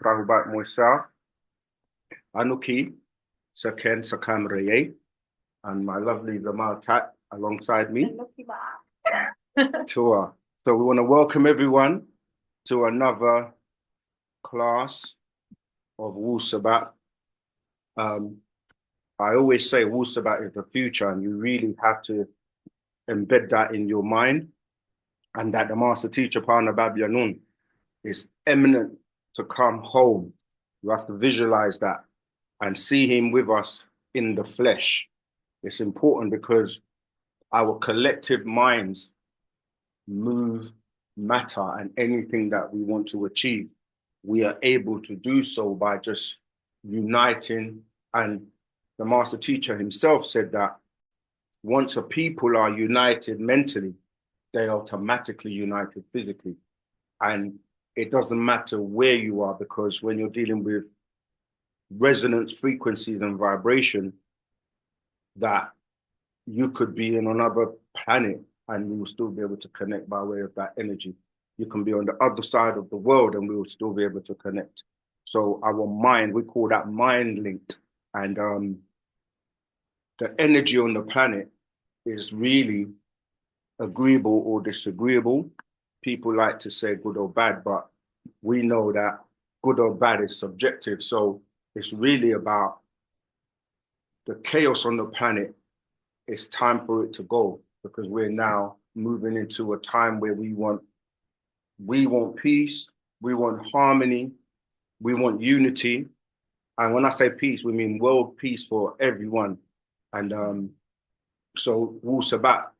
Sababat Moisa, Anuki, Saken Sakamreye, and my lovely Zamal Tat alongside me. Tour. So we want to welcome everyone to another class of Wu-Sabat. I always say Wu-Sabat is the future, and you really have to embed that in your mind, and that the master teacher, Pana Babyanun, is eminent to come home. You have to visualize that and see him with us in the flesh. It's important because our collective minds move matter, and anything that we want to achieve, we are able to do so by just uniting. And the master teacher himself said that once a people are united mentally, they are automatically united physically. And it doesn't matter where you are, because when you're dealing with resonance frequencies and vibration, that you could be in another planet and you will still be able to connect by way of that energy. You can be on the other side of the world and we will still be able to connect. So our mind, we call that mind linked. And the energy on the planet is really agreeable or disagreeable. People like to say good or bad, but we know that good or bad is subjective. So it's really about the chaos on the planet. It's time for it to go, because we're now moving into a time where we want peace, we want harmony, we want unity. And when I say peace, we mean world peace for everyone. And so Wu-Sabat,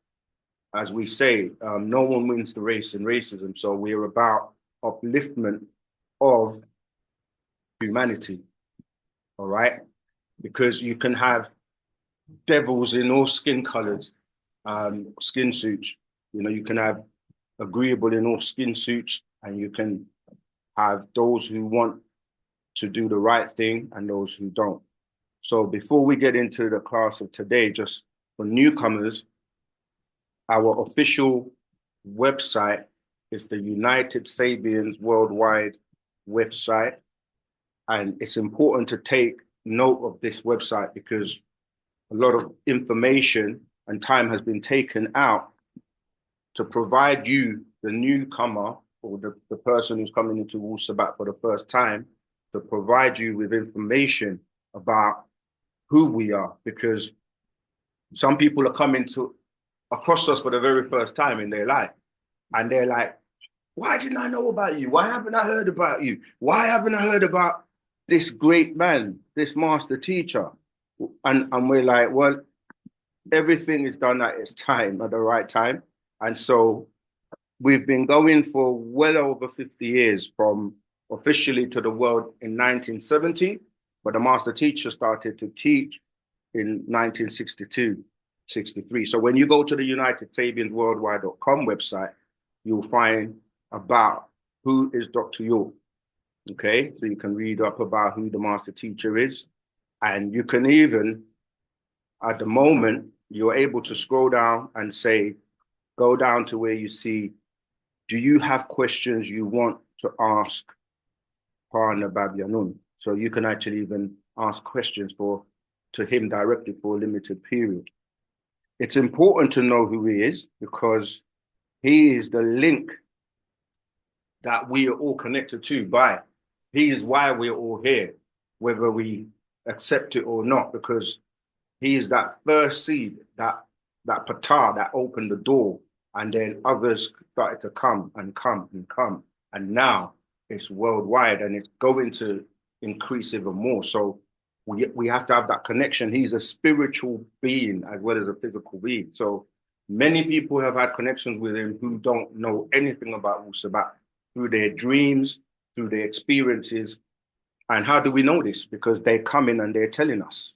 as we say, no one wins the race in racism. So we're about upliftment of humanity, all right? Because you can have devils in all skin colors, skin suits. You know, you can have agreeable in all skin suits, and you can have those who want to do the right thing and those who don't. So before we get into the class of today, just for newcomers, our official website is the United Sabaeans Worldwide website. And it's important to take note of this website because a lot of information and time has been taken out to provide you, the newcomer, or the person who's coming into Wu-Sabat for the first time, to provide you with information about who we are. Because some people are coming across us for the very first time in their life, and they're like, why didn't I know about you? Why haven't I heard about you? Why haven't I heard about this great man, this master teacher? And we're like, well, everything is done at its time, at the right time. And so we've been going for well over 50 years, from officially to the world in 1970, but the master teacher started to teach in 1962, 63. So when you go to the United Sabaeans Worldwide.com website, you'll find about who is Dr. York. Okay, so you can read up about who the master teacher is. And you can even, at the moment, you're able to scroll down and say, go down to where you see, do you have questions you want to ask Pana Babyanun? So you can actually even ask questions to him directly for a limited period. It's important to know who he is, because he is the link that we are all connected to by. He is why we're all here, whether we accept it or not, because he is that first seed, that patah that opened the door, and then others started to come and come and come. And now it's worldwide, and it's going to increase even more. So we have to have that connection. He's a spiritual being as well as a physical being. So many people have had connections with him who don't know anything about Wu-Sabat, through their dreams, through their experiences. And how do we know this? Because they come in and they're telling us.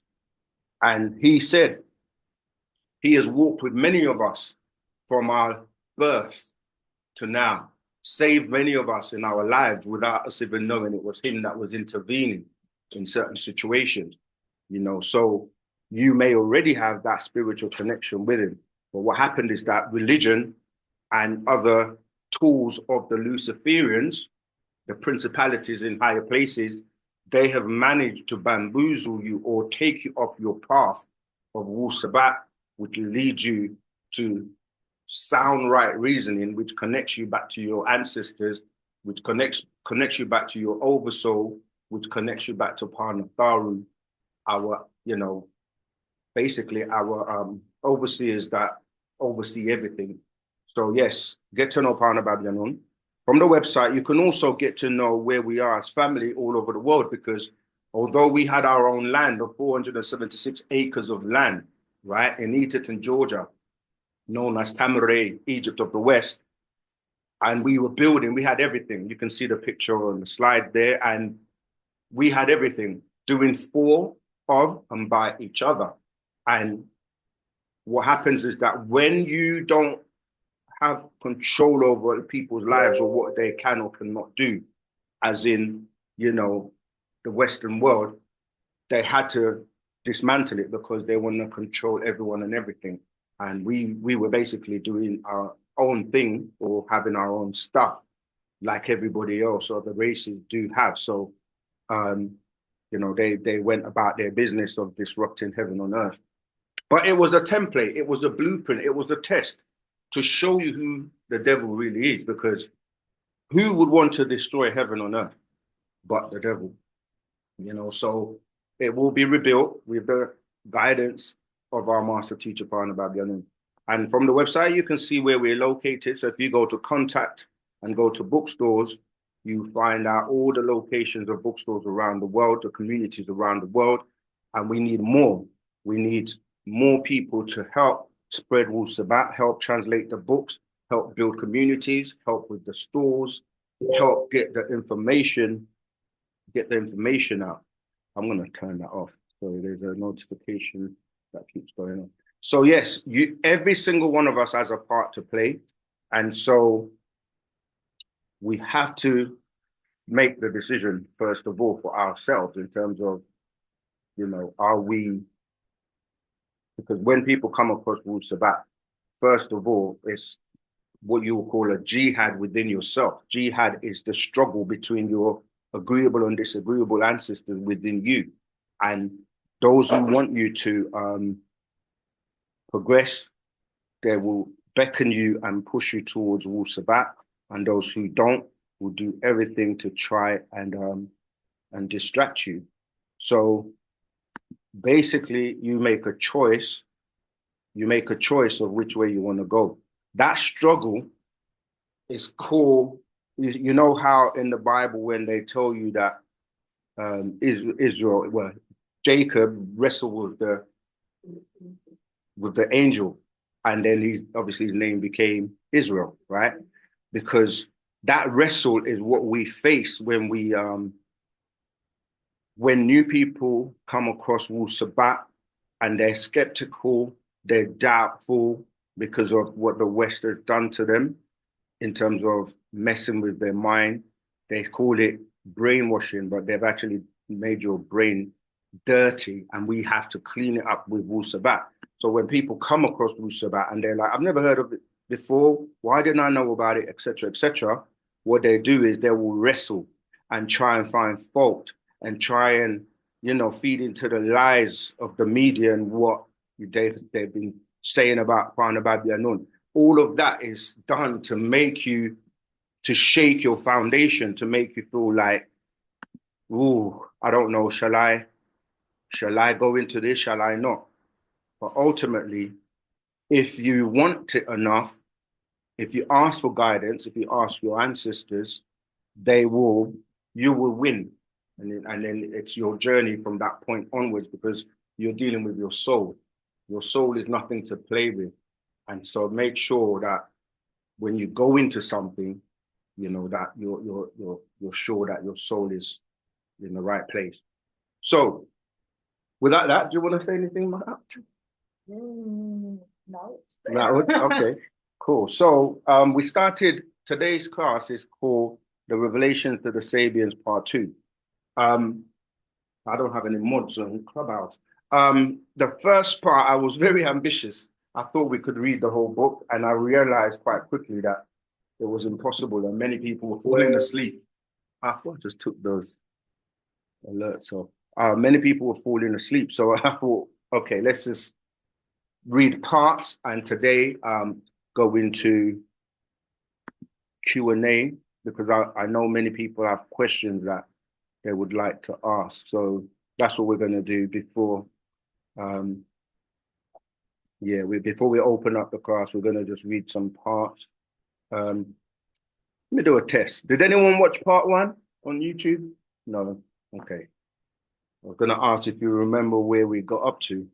And he said he has walked with many of us from our birth to now, saved many of us in our lives without us even knowing it was him that was intervening in certain situations, you know. So you may already have that spiritual connection with him. But what happened is that religion and other tools of the Luciferians the principalities in higher places, they have managed to bamboozle you or take you off your path of Wu-Sabat, which leads you to sound right reasoning, which connects you back to your ancestors, which connects you back to your oversoul, which connects you back to Parnatharu, our, basically our overseers that oversee everything. So yes, get to know Parnabab from the website. You can also get to know where we are as family all over the world, because although we had our own land of 476 acres of land, right, in Eaton, Georgia, known as Tamaray, Egypt of the West, and we were building, we had everything. You can see the picture on the slide there, and we had everything, doing for, of, and by each other. And what happens is that when you don't have control over people's lives or what they can or cannot do, as in, the Western world, they had to dismantle it because they want to control everyone and everything. And we were basically doing our own thing or having our own stuff like everybody else or the races do have. So, they went about their business of disrupting heaven on earth. But it was a template, it was a blueprint, it was a test to show you who the devil really is, because who would want to destroy heaven on earth but the devil? So it will be rebuilt with the guidance of our master teacher, Parnabab. And from the website, you can see where we're located. So if you go to contact and go to bookstores, you find out all the locations of bookstores around the world, the communities around the world. And we need more. We need more people to help spread Wu-Sabat, help translate the books, help build communities, help with the stores, help get the information out. I'm going to turn that off. So there's a notification that keeps going on. So yes, every single one of us has a part to play. And so we have to make the decision, first of all, for ourselves in terms of, are we, because when people come across Wu-Sabat, first of all, it's what you will call a jihad within yourself. Jihad is the struggle between your agreeable and disagreeable ancestors within you. And those who want you to progress, they will beckon you and push you towards Wu-Sabat. And those who don't will do everything to try and distract you. So basically, you make a choice. You make a choice of which way you want to go. That struggle is called, you know how in the Bible when they tell you that Israel, well, Jacob wrestled with the angel, and then his name became Israel, right? Because that wrestle is what we face when new people come across Wu-Sabat and they're skeptical, they're doubtful because of what the West has done to them in terms of messing with their mind. They call it brainwashing, but they've actually made your brain dirty, and we have to clean it up with Wu-Sabat. So when people come across Wu-Sabat and they're like, I've never heard of it before, why didn't I know about it, etc., etc., what they do is they will wrestle and try and find fault and try and, feed into the lies of the media and what they've been saying about Parnabab Yanun. All of that is done to make you, to shake your foundation, to make you feel like, ooh, I don't know, shall I go into this, shall I not? But ultimately, if you want it enough, if you ask for guidance, if you ask your ancestors, you will win. And then it's your journey from that point onwards, because you're dealing with your soul. Your soul is nothing to play with. And so make sure that when you go into something, that you're sure that your soul is in the right place. So without that, do you want to say anything about that? No. Okay, cool. So we started, today's class is called The Revelations to the Sabaeans Part 2. I don't have any mods on Clubhouse. The first part, I was very ambitious. I thought we could read the whole book, and I realized quite quickly that it was impossible and many people were falling asleep. I thought I just took those alerts off. Many people were falling asleep, so I thought, okay, let's just read parts, and today go into Q&A because I know many people have questions that they would like to ask. So that's what we're going to do before before we open up the class. We're going to just read some parts. Let me do a test. Did anyone watch part 1 on YouTube? No. Okay. I was going to ask if you remember where we got up to,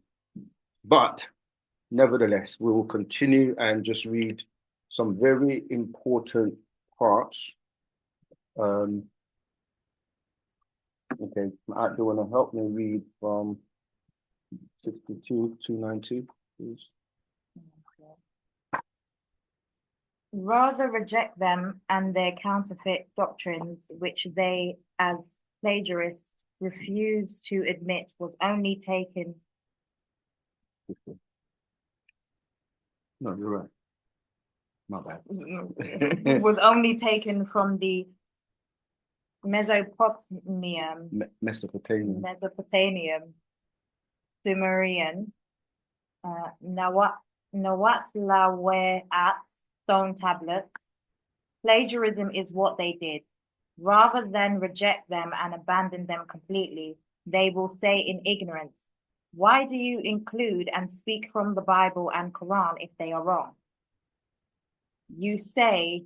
but nevertheless, we will continue and just read some very important parts. Okay, do you want to help me read from 62 to 90, please? Rather reject them and their counterfeit doctrines, which they, as plagiarists, refuse to admit was only taken. No, you're right. My bad. Was only taken from the Mesopotamian, Sumerian, Nawat stone tablets. Plagiarism is what they did. Rather than reject them and abandon them completely, they will say in ignorance, why do you include and speak from the Bible and Quran if they are wrong? You say,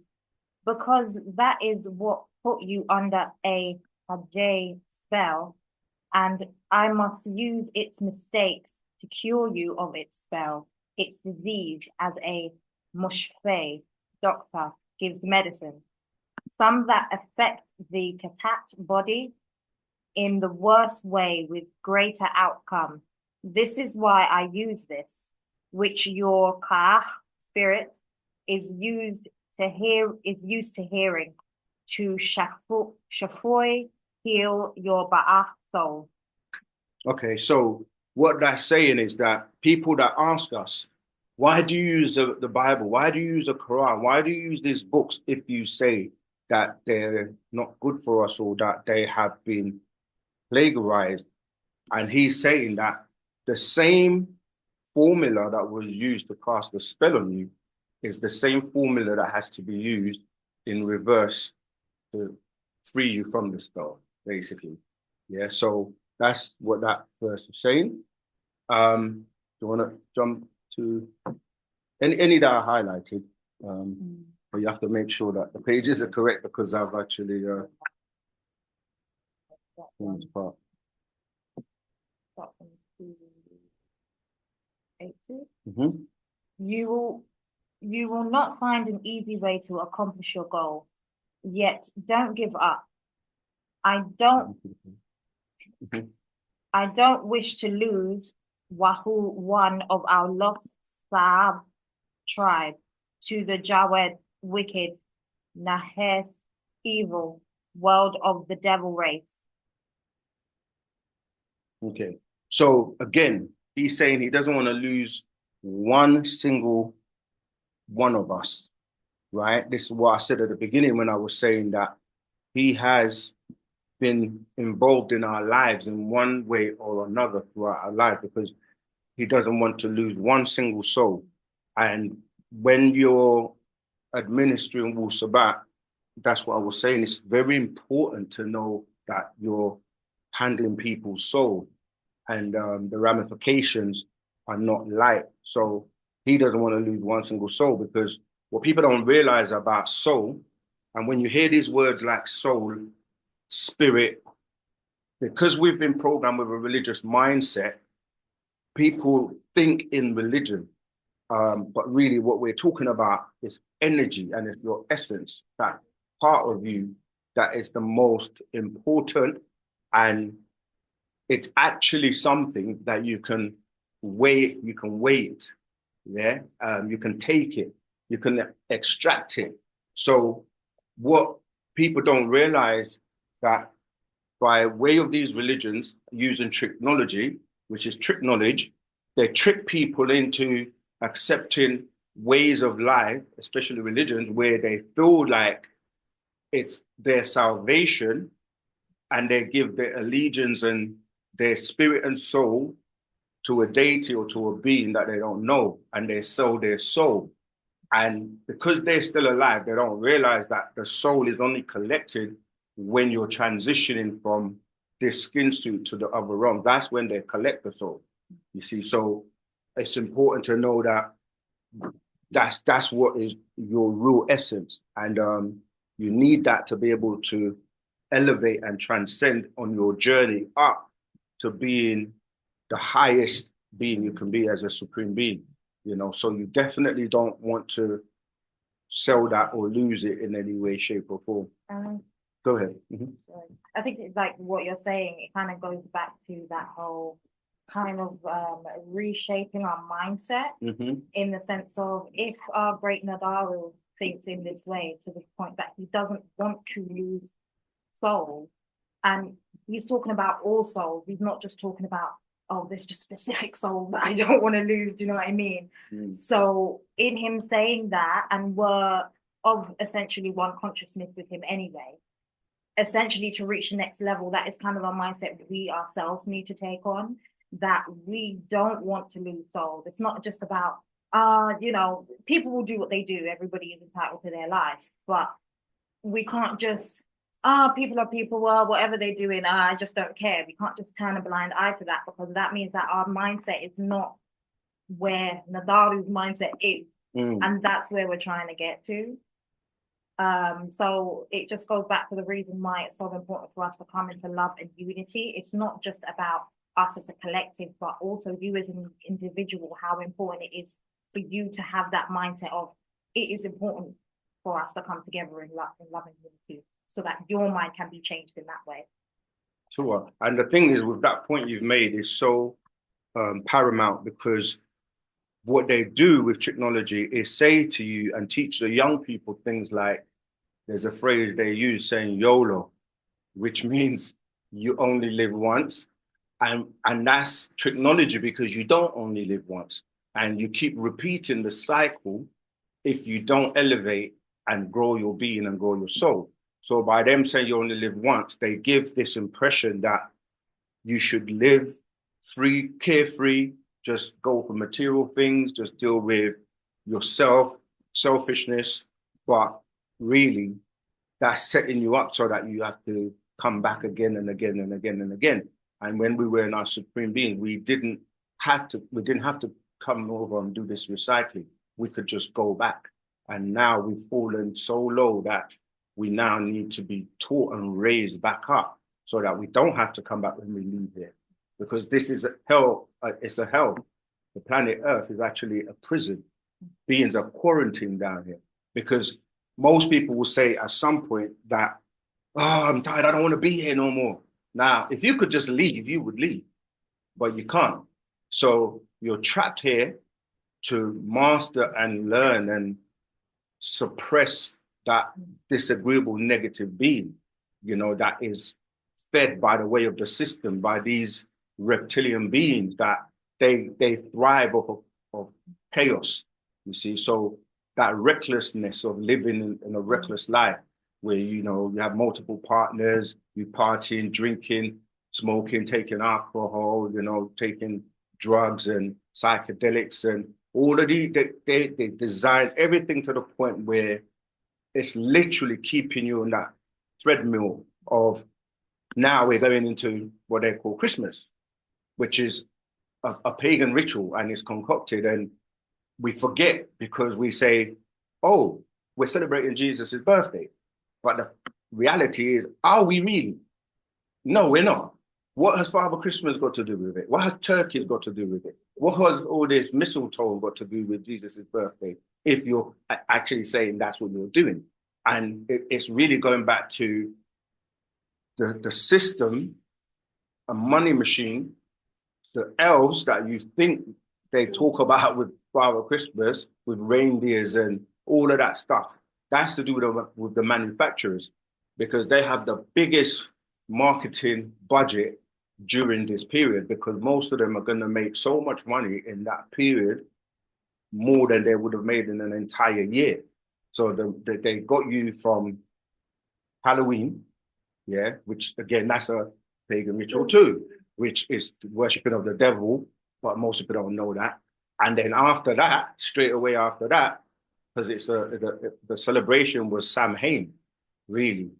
because that is what put you under a Hajj spell, and I must use its mistakes to cure you of its spell, its disease, as a mushfeh, doctor, gives medicine. Some that affect the katat body in the worst way with greater outcome. This is why I use this, which your kah spirit is used to hearing, to shafoy, heal your ba'ah soul. Okay, so what that's saying is that people that ask us, why do you use the Bible? Why do you use the Quran? Why do you use these books if you say that they're not good for us or that they have been plagiarized? And he's saying that the same formula that was used to cast the spell on you is the same formula that has to be used in reverse to free you from the spell, basically. Yeah, so that's what that verse is saying. Do you want to jump to any that are highlighted? But you have to make sure that the pages are correct because I've actually part. You will not find an easy way to accomplish your goal, yet don't give up. I don't wish to lose Wahoo, one of our lost Saab tribe, to the Jawed wicked, Nahes evil, world of the devil race. Okay, so again, he's saying he doesn't want to lose one single one of us, right? This is what I said at the beginning when I was saying that he has been involved in our lives in one way or another throughout our life because he doesn't want to lose one single soul. And when you're administering Wu-Sabat, that's what I was saying. It's very important to know that you're handling people's soul and the ramifications are not light. So he doesn't want to lose one single soul because what people don't realize about soul, and when you hear these words like soul, spirit, because we've been programmed with a religious mindset, people think in religion. But really what we're talking about is energy and it's your essence, that part of you that is the most important. And it's actually something that you can weigh it, yeah? You can take it, you can extract it. So what people don't realize that by way of these religions using technology, which is trick knowledge, they trick people into accepting ways of life, especially religions, where they feel like it's their salvation, and they give their allegiance and their spirit and soul to a deity or to a being that they don't know, and they sell their soul. And because they're still alive, they don't realize that the soul is only collected when you're transitioning from this skin suit to the other realm. That's when they collect the soul. You see, so it's important to know that that's what is your real essence, and you need that to be able to elevate and transcend on your journey up to being the highest being you can be as a supreme being. You know, so you definitely don't want to sell that or lose it in any way, shape, or form. Go ahead. So I think it's like what you're saying, it kind of goes back to that whole kind of reshaping our mindset in the sense of, if our great Nadaru thinks in this way to the point that he doesn't want to lose soul, and he's talking about all souls, he's not just talking about, oh, there's just specific souls that I don't want to lose, do you know what I mean? So in him saying that, and we're of essentially one consciousness with him anyway, essentially to reach the next level, that is kind of a mindset we ourselves need to take on, that we don't want to lose soul. It's not just about, you know, people will do what they do, everybody is entitled to their lives, but we can't just, people are people, well, whatever they're doing, I just don't care. We can't just turn a blind eye to that, because that means that our mindset is not where Nadaru's mindset is. And that's where we're trying to get to. So it just goes back to the reason why it's so important for us to come into love and unity. It's not just about us as a collective, but also you as an individual, how important it is for you to have that mindset of, it is important for us to come together in love and unity, so that your mind can be changed in that way. Sure. And the thing is, with that point you've made is so paramount, because what they do with technology is say to you and teach the young people things like, there's a phrase they use saying YOLO, which means you only live once. And that's technology, because you don't only live once. And you keep repeating the cycle if you don't elevate and grow your being and grow your soul. So by them saying you only live once, they give this impression that you should live free, carefree, just go for material things, just deal with yourself, selfishness. But really, that's setting you up so that you have to come back again and again and again and again. And when we were in our supreme being, we didn't have to come over and do this recycling. We could just go back. And now we've fallen so low that we now need to be taught and raised back up, so that we don't have to come back when we leave here. Because this is a hell, it's a hell. The planet Earth is actually a prison. Beings are quarantined down here, because most people will say at some point that, oh, I'm tired, I don't want to be here no more. Now, if you could just leave, you would leave, but you can't. So you're trapped here to master and learn and suppress that disagreeable negative being, you know, that is fed by the way of the system, by these reptilian beings that they thrive off of chaos, you see. So that recklessness of living in a reckless life, where, you know, you have multiple partners, you partying, drinking, smoking, taking alcohol, you know, taking drugs and psychedelics, and all of these, they design everything to the point where it's literally keeping you on that treadmill of, now we're going into what they call Christmas, which is a pagan ritual, and it's concocted, and we forget because we say, oh, we're celebrating Jesus' birthday. But the reality is, are we really? No, we're not. What has Father Christmas got to do with it? What has turkeys got to do with it? What has all this mistletoe got to do with Jesus' birthday, if you're actually saying that's what you're doing? And it's really going back to the system, a money machine, the elves that you think they talk about with Father Christmas, with reindeers and all of that stuff. That's to do with the manufacturers, because they have the biggest marketing budget during this period, because most of them are going to make so much money in that period, more than they would have made in an entire year. So they got you from Halloween, yeah, which again, that's a pagan ritual too, which is worshipping of the devil, but most people don't know that. And then after that, straight away after that, because the celebration was Samhain, really.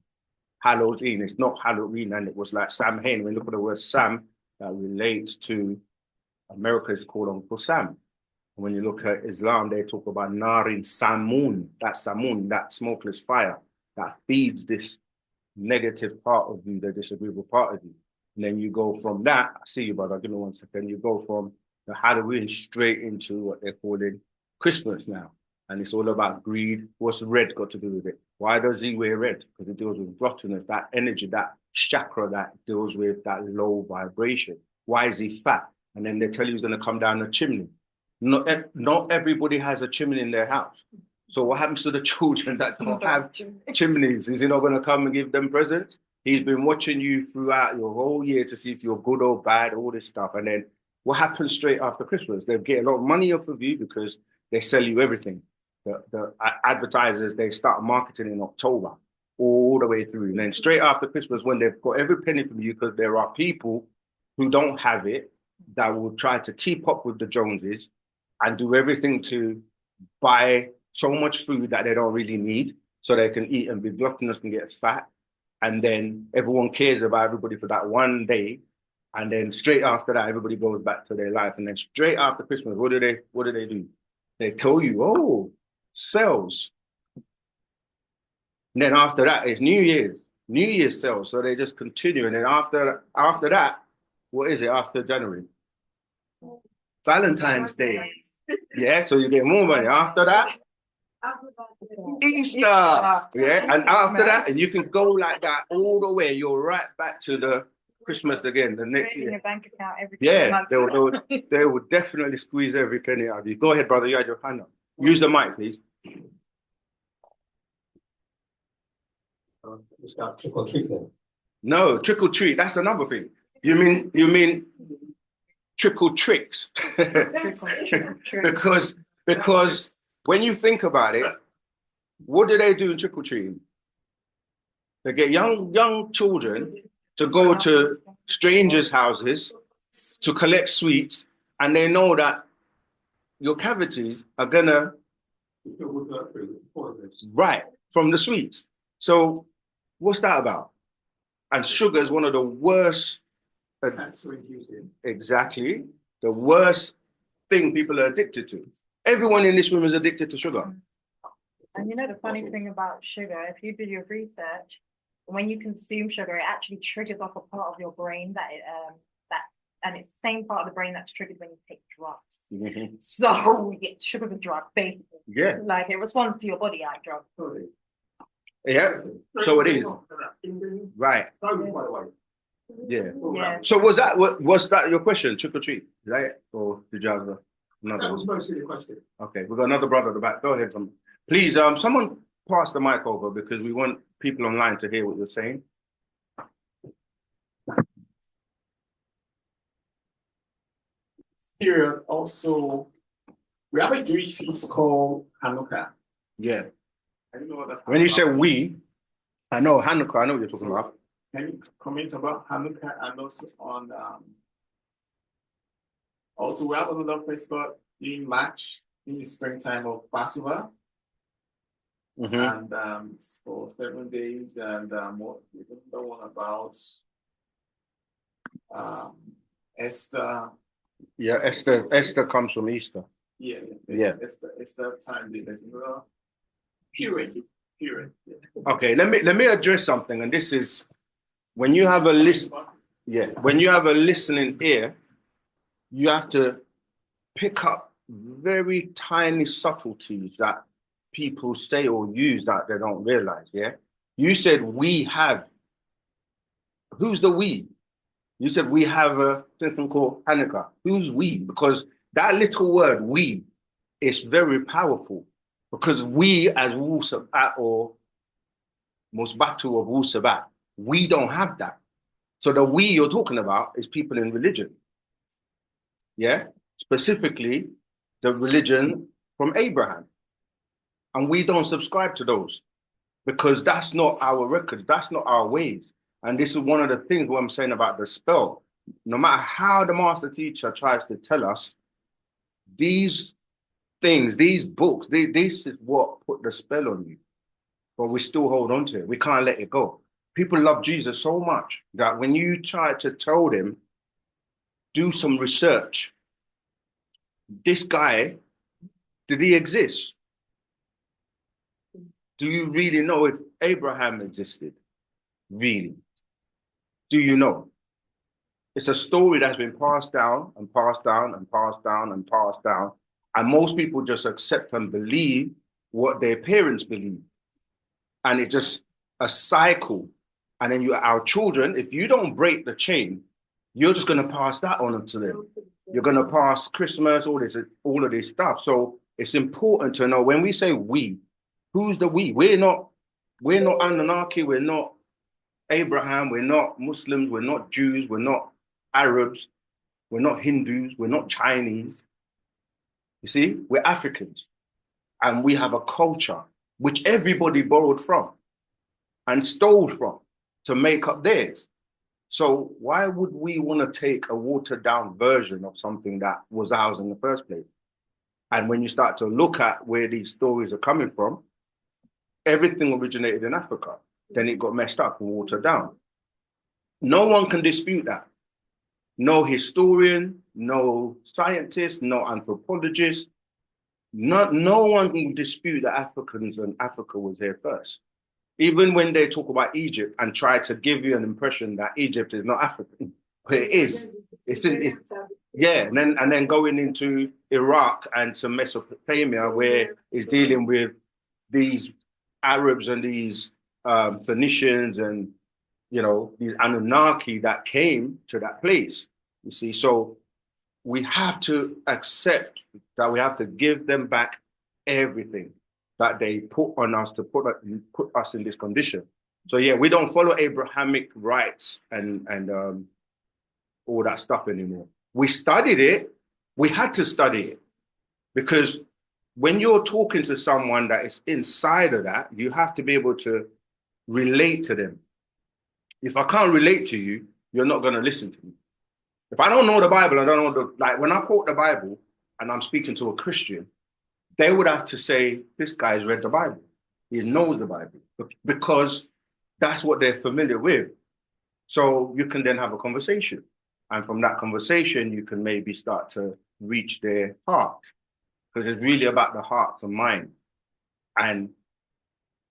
Halloween. It's not Halloween, and it was like Samhain. When you look at the word Sam, that relates to America is called Uncle Sam. When you look at Islam, they talk about Narin Samun, that smokeless fire that feeds this negative part of you, the disagreeable part of you. And then you go from that, I see you, brother, give me 1 second. You go from the Halloween straight into what they're calling Christmas now. And it's all about greed. What's red got to do with it? Why does he wear red? Because it deals with rottenness, that energy, that chakra that deals with that low vibration. Why is he fat? And then they tell you he's going to come down the chimney. Not everybody has a chimney in their house. So what happens to the children that don't have chimneys? Is he not going to come and give them presents? He's been watching you throughout your whole year to see if you're good or bad, all this stuff. And then what happens straight after Christmas? They get a lot of money off of you because they sell you everything. The advertisers, they start marketing in October all the way through. And then straight after Christmas, when they've got every penny from you, because there are people who don't have it that will try to keep up with the Joneses and do everything to buy so much food that they don't really need so they can eat and be gluttonous and get fat. And then everyone cares about everybody for that one day. And then straight after that, everybody goes back to their life. And then straight after Christmas, what do they do? They tell you, oh, sales. And then after that, it's New Year's sales. So they just continue. And then after that, what is it after January? Valentine's Day. Yeah, so you get more money. After that, Easter. Yeah, and after that, and you can go like that all the way. You're right back to the Christmas again the next year. Your bank account every Yeah, they will definitely squeeze every penny out of you. Go ahead, brother. You had your hand up. Use the mic, please. It's got trick or treat then. No, trick or treat. That's another thing. You mean trickle tricks? because when you think about it, what do they do in trick or treating? They get young children to go to strangers' houses to collect sweets, and they know that your cavities are gonna right from the sweets. So what's that about? And sugar is one of the worst. Exactly, the worst thing people are addicted to. Everyone in this room is addicted to sugar. And you know the funny thing about sugar, if you do your research, when you consume sugar, it actually triggers off a part of your brain and it's the same part of the brain that's triggered when you take drugs. Mm-hmm. So yeah, sugar's a drug, basically. Yeah. Like it responds to your body like drugs. Yeah. So it is. Right. Yeah. Yeah. So was that your question? Trick or treat, right? Or did you have another? That was mostly the question. Okay, we've got another brother at the back. Go ahead, please. Someone pass the mic over because we want people online to hear what you're saying. Period. Also, we have a Jewish feast called Hanukkah. Yeah. I don't know what that's When you say about. we, I know Hanukkah. I know what you're talking about. Can you comment about Hanukkah and also on also we have another festival in March in the springtime of Passover. Mm-hmm. And for 7 days and more the one about Esther. Yeah, Esther comes from Easter. Yeah. Yeah. Esther time. There's another period. Yeah. Okay, let me address something, and this is when you have a list. Yeah, when you have a listening ear, you have to pick up very tiny subtleties that people say or use that they don't realize. Yeah, you said we have. Who's the we? You said we have a thing called Hanukkah. Who's we? Because that little word we is very powerful. Because we as Wu-Sabat or Musbatu of Wu-Sabat, we don't have that. So the we you're talking about is people in religion. Yeah? Specifically, the religion from Abraham. And we don't subscribe to those. because that's not our records, that's not our ways. And this is one of the things what I'm saying about the spell. No matter how the master teacher tries to tell us, these things, these books, this is what put the spell on you. But we still hold on to it. We can't let it go. People love Jesus so much that when you try to tell them, do some research, this guy, did he exist? Do you really know if Abraham existed? Really? Do you know? It's a story that's been passed down and passed down and passed down and passed down. And most people just accept and believe what their parents believe. And it's just a cycle. And then our children, if you don't break the chain, you're just going to pass that on to them. You're going to pass Christmas, all of this stuff. So it's important to know when we say we, who's the we? We're not Anunnaki, we're not Abraham, we're not Muslims, we're not Jews, we're not Arabs, we're not Hindus, we're not Chinese. You see, we're Africans. And we have a culture which everybody borrowed from and stole from to make up theirs. So why would we want to take a watered down version of something that was ours in the first place? And when you start to look at where these stories are coming from, everything originated in Africa. Then it got messed up and watered down. No one can dispute that. No historian, no scientist, no anthropologist, no one can dispute that Africans and Africa was here first. Even when they talk about Egypt and try to give you an impression that Egypt is not African, but it is. Yeah, and then going into Iraq and to Mesopotamia, where it's dealing with these Arabs and these Phoenicians and these Anunnaki that came to that place. You see, so we have to accept that we have to give them back everything that they put on us to put us in this condition. So yeah, we don't follow Abrahamic rights and all that stuff anymore. We studied it. We had to study it because when you're talking to someone that is inside of that, you have to be able to relate to them. If I can't relate to you, you're not going to listen to me. If I don't know the Bible, I don't know like when I quote the Bible and I'm speaking to a Christian, they would have to say, this guy's read the Bible. He knows the Bible because that's what they're familiar with. So you can then have a conversation. And from that conversation, you can maybe start to reach their heart because it's really about the hearts and mind. And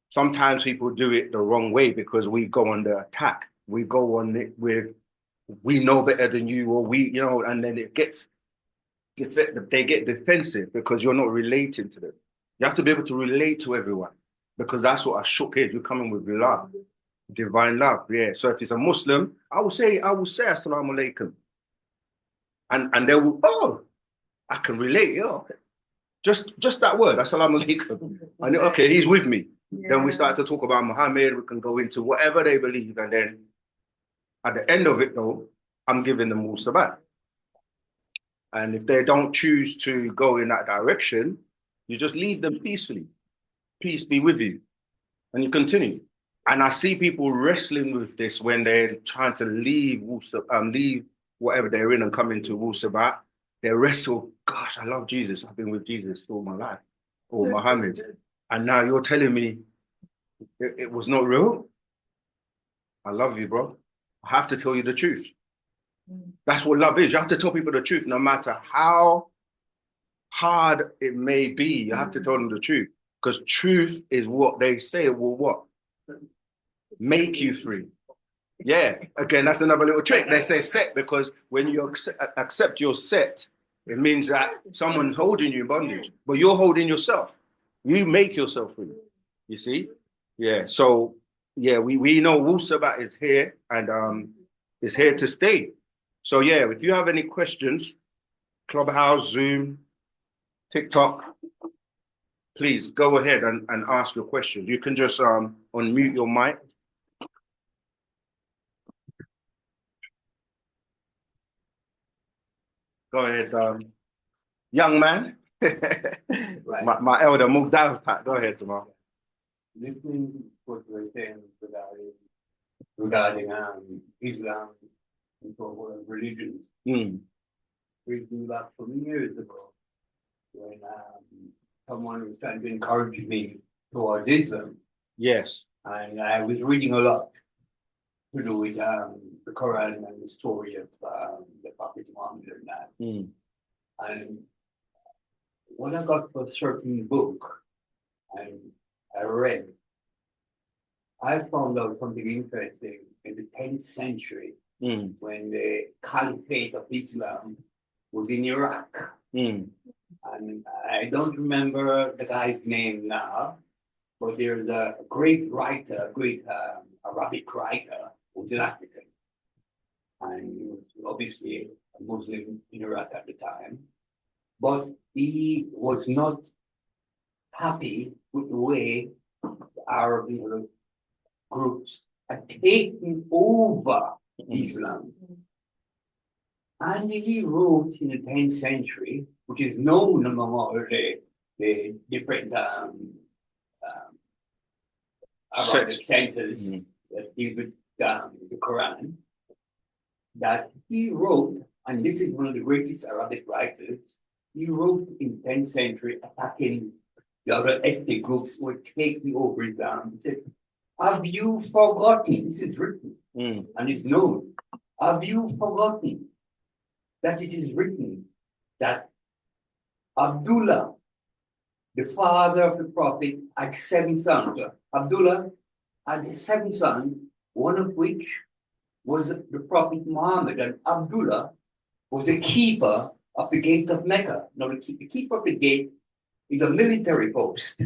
sometimes people do it the wrong way because we go on the attack. We go on it with, we know better than you, or and then they get defensive because you're not relating to them. You have to be able to relate to everyone because that's what Ashuk is. You're coming with love, divine love. Yeah. So if it's a Muslim, I will say Assalamu alaikum. And they will, I can relate, Just that word, Assalamu alaikum. And okay, he's with me. Yeah. Then we start to talk about Muhammad, we can go into whatever they believe, and then at the end of it though, I'm giving them Wu-Sabat. And if they don't choose to go in that direction, you just leave them peacefully. Peace be with you. And you continue. And I see people wrestling with this when they're trying to leave whatever they're in and come into Wu-Sabat. They wrestle, gosh, I love Jesus. I've been with Jesus all my life, or Muhammad. And now you're telling me it was not real? I love you, bro. I have to tell you the truth. That's what love is. You have to tell people the truth, no matter how hard it may be. You have to tell them the truth, because truth is what they say will what? Make you free. Yeah, again, that's another little trick. They say set because when you accept your set, it means that someone's holding you in bondage, but you're holding yourself. You make yourself free. You see? Yeah. So yeah, we know Wu-Sabat is here and is here to stay. So yeah, if you have any questions, Clubhouse, Zoom, TikTok, please go ahead and ask your questions. You can just unmute your mic. Go ahead, young man. my elder moved out, Pat. Go ahead, Jamal. Listening what you were saying regarding Islam and so on, religions. We do that from years ago when someone was trying to encourage me towards Islam. Yes. And I was reading a lot to do with the Quran and the story of the Prophet Muhammad and that. And when I got to a certain book and I read, I found out something interesting in the 10th century when the Caliphate of Islam was in Iraq. And I don't remember the guy's name now, but there's a great writer, a great Arabic writer who's an African. And he was obviously a Muslim in Iraq at the time. But he was not happy with the way the Arab groups had taken over Islam. And he wrote in the 10th century, which is known among all the different Arabic centers that deal with the Quran, that he wrote, and this is one of the greatest Arabic writers, he wrote in 10th century attacking the other ethnic groups who were taking over Islam. He said, have you forgotten, this is written and it's known, have you forgotten that it is written that Abdullah, the father of the Prophet, had 7 sons. Abdullah had 7 sons, one of which was the Prophet Muhammad, and Abdullah was a keeper of the gate of Mecca. Now, the keeper of the gate is a military post.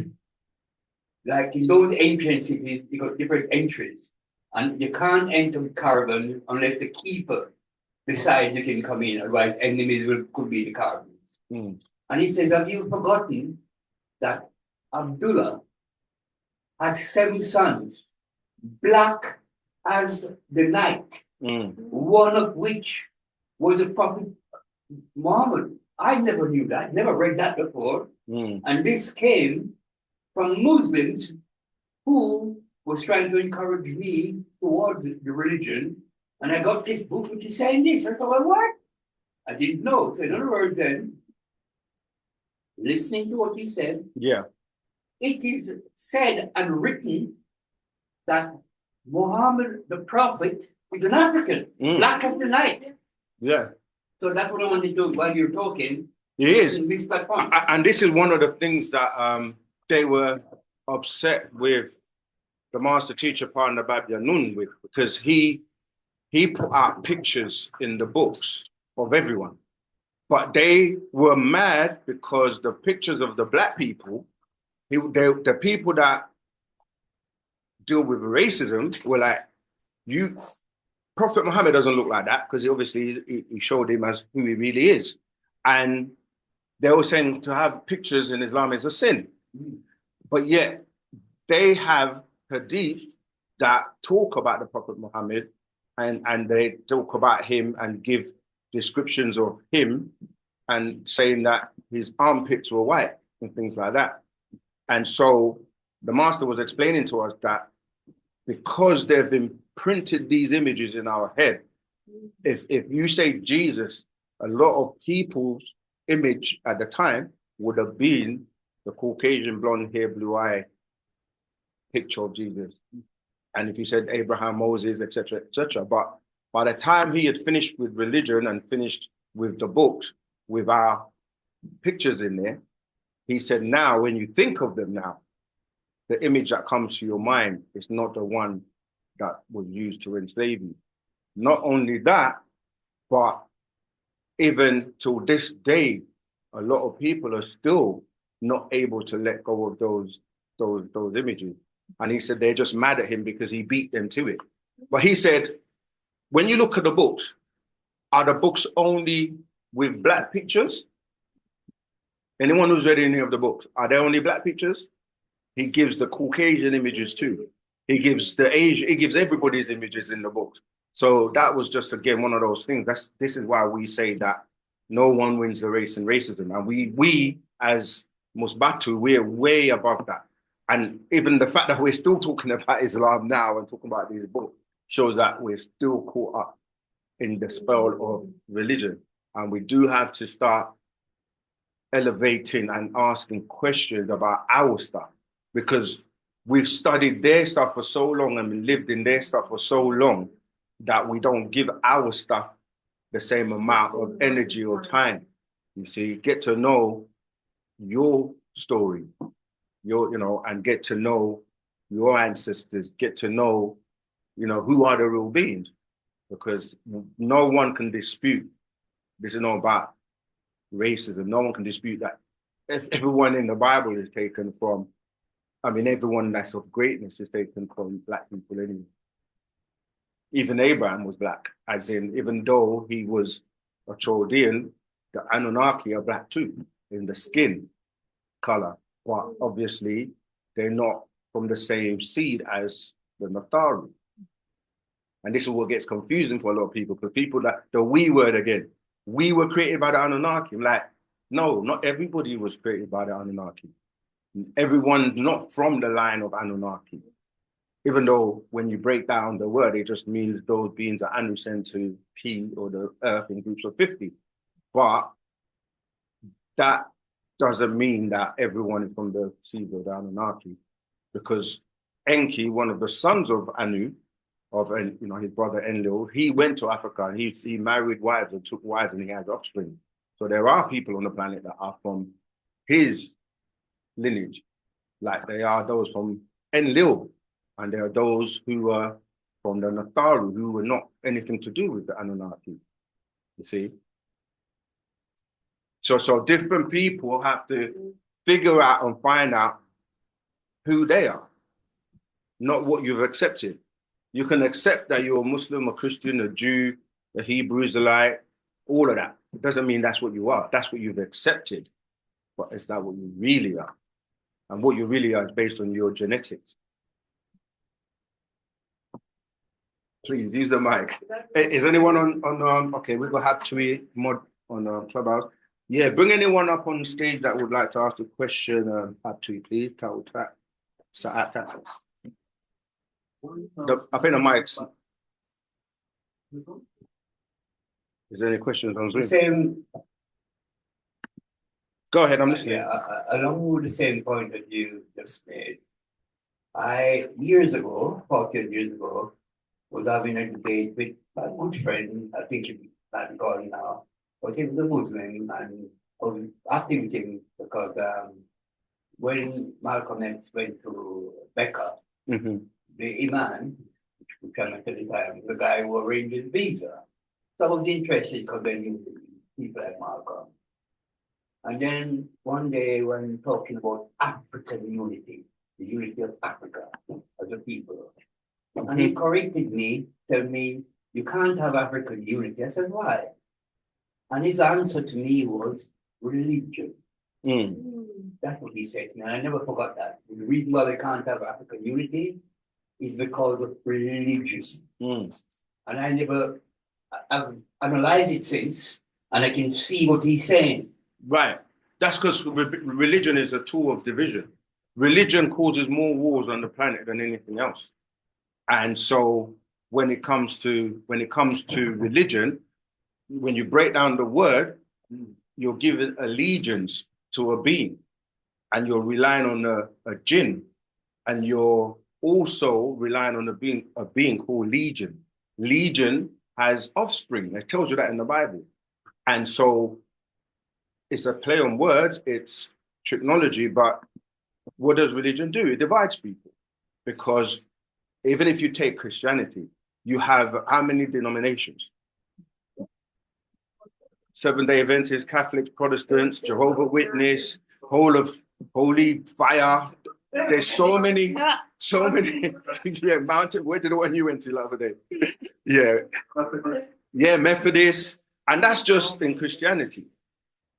Like in those ancient cities, you got different entries, and you can't enter the caravan unless the keeper decides you can come in, otherwise enemies could be in the caravans. And he says, have you forgotten that Abdullah had 7 sons, black as the night, one of which was the Prophet Muhammad? I never knew that, never read that before. And this came from Muslims who was trying to encourage me towards the religion. And I got this book which is saying this. I thought, well, what? I didn't know. So in other words, then, listening to what he said, it is said and written that Muhammad, the Prophet, is an African, black as the night. So that's what I wanted to do while you're talking. It is. And this is one of the things that they were upset with the master teacher partner Babya Nun with, because he put out pictures in the books of everyone. But they were mad because the pictures of the black people, the people that deal with racism were like, Prophet Muhammad doesn't look like that, because he showed him as who he really is. And they were saying to have pictures in Islam is a sin. But yet they have hadith that talk about the Prophet Muhammad, and they talk about him and give descriptions of him and saying that his armpits were white and things like that. And so the master was explaining to us that because they've imprinted these images in our head, if you say Jesus, a lot of people's image at the time would have been the Caucasian blonde hair, blue eye picture of Jesus. And if you said Abraham, Moses, etc., etc., but by the time he had finished with religion and finished with the books, with our pictures in there, he said, now when you think of them now, the image that comes to your mind is not the one that was used to enslave you. Not only that, but even till this day, a lot of people are still not able to let go of those images. And he said they're just mad at him because he beat them to it. But he said, when you look at the books, are the books only with black pictures? Anyone who's read any of the books, are they only black pictures? He gives the Caucasian images too. He gives he gives everybody's images in the books. So that was just, again, one of those things. This is why we say that no one wins the race in racism. And we as Musbatu, we're way above that. And even the fact that we're still talking about Islam now and talking about these books shows that we're still caught up in the spell of religion. And we do have to start elevating and asking questions about our stuff, because we've studied their stuff for so long and lived in their stuff for so long that we don't give our stuff the same amount of energy or time. You see, get to know your story, and get to know your ancestors, get to know, who are the real beings, because no one can dispute, this is not about racism, no one can dispute that if everyone in the Bible is taken from, everyone that's of greatness is taken from Black people anyway. Even Abraham was Black, as in, even though he was a Chaldean, the Anunnaki are Black too, in the skin color, but obviously they're not from the same seed as the Natharu. And this is what gets confusing for a lot of people, because people that, the we word again, we were created by the Anunnaki. I'm like, no, not everybody was created by the Anunnaki. Everyone's not from the line of Anunnaki. Even though when you break down the word, it just means those beings are Anu sent to P or the earth in groups of 50. But that doesn't mean that everyone is from the seed of the Anunnaki, because Enki, one of the sons of Anu, of his brother Enlil, he went to Africa and he married wives and took wives and he had offspring. So there are people on the planet that are from his lineage, like they are those from Enlil, and there are those who are from the Natharu who were not anything to do with the Anunnaki. You see? So different people have to figure out and find out who they are, not what you've accepted. You can accept that you're a Muslim, a Christian, a Jew, a Hebrew Israelite, all of that. It doesn't mean that's what you are. That's what you've accepted, but it's not what you really are. And what you really are is based on your genetics. Please use the mic. Is anyone on okay, we're gonna have to mod on Clubhouse. Yeah, bring anyone up on stage that would like to ask a question. Up to you, please. I think the mic's. Is there any questions on Zoom? Same. Go ahead, I'm listening. Yeah, along with the same point that you just made, years ago, 14 years ago, was having a debate with my good friend, I think he's not gone now, but he was a Muslim, and I was asking with him because when Malcolm X went to Mecca, the Imam, which came at the time, the guy who arranged his visa. So I was interested because they knew people like Malcolm. And then one day when talking about African unity, the unity of Africa as a people, and he corrected me, told me, you can't have African unity. I said, why? And his answer to me was religion. That's what he said to me, and I never forgot that. The reason why we can't have African unity is because of religion. And I've analyzed it since, and I can see what he's saying. Right. That's because religion is a tool of division. Religion causes more wars on the planet than anything else. And so when it comes to religion, when you break down the word, you're giving allegiance to a being, and you're relying on a jinn, and you're also relying on a being called Legion. Legion has offspring. It tells you that in the Bible. And so it's a play on words, it's technology, but what does religion do? It divides people. Because even if you take Christianity, you have how many denominations? Seventh-day Adventists, Catholics, Protestants, Jehovah's Witness, Holy Fire. There's so many. Yeah, Mountain. Where did the one you went to the other day? Yeah, Methodist, and that's just in Christianity.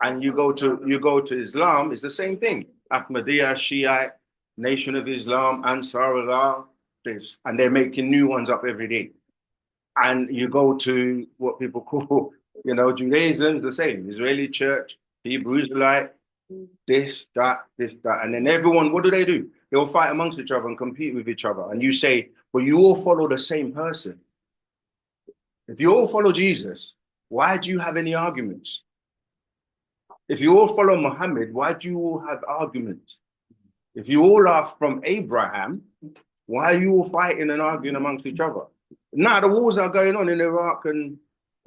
And you go to Islam, it's the same thing. Ahmadiyya, Shiite, Nation of Islam, Ansarullah, this, and they're making new ones up every day. And you go to what people call, Judaism, the same. Israeli Church, Hebrew Israelite, This, that, and then everyone, what do? They'll fight amongst each other and compete with each other. And you say, well, you all follow the same person. If you all follow Jesus, why do you have any arguments? If you all follow Muhammad, why do you all have arguments? If you all are from Abraham, why are you all fighting and arguing amongst each other? Now the wars are going on in Iraq and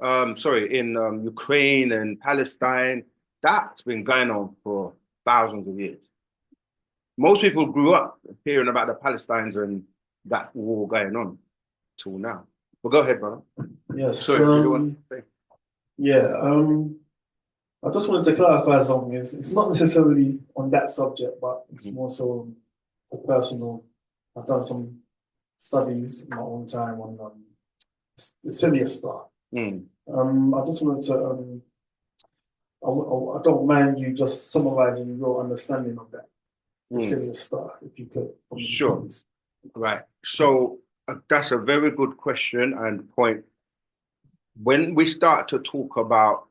in Ukraine and Palestine. That's been going on for thousands of years. Most people grew up hearing about the Palestinians and that war going on till now. But go ahead, brother. Yes. I just wanted to clarify something. It's not necessarily on that subject, but it's more so personal. I've done some studies in my own time on the Celia star. I just wanted to, I don't mind you just summarizing your understanding of that, the Celia star, if you could. Sure. Right. So that's a very good question and point. When we start to talk about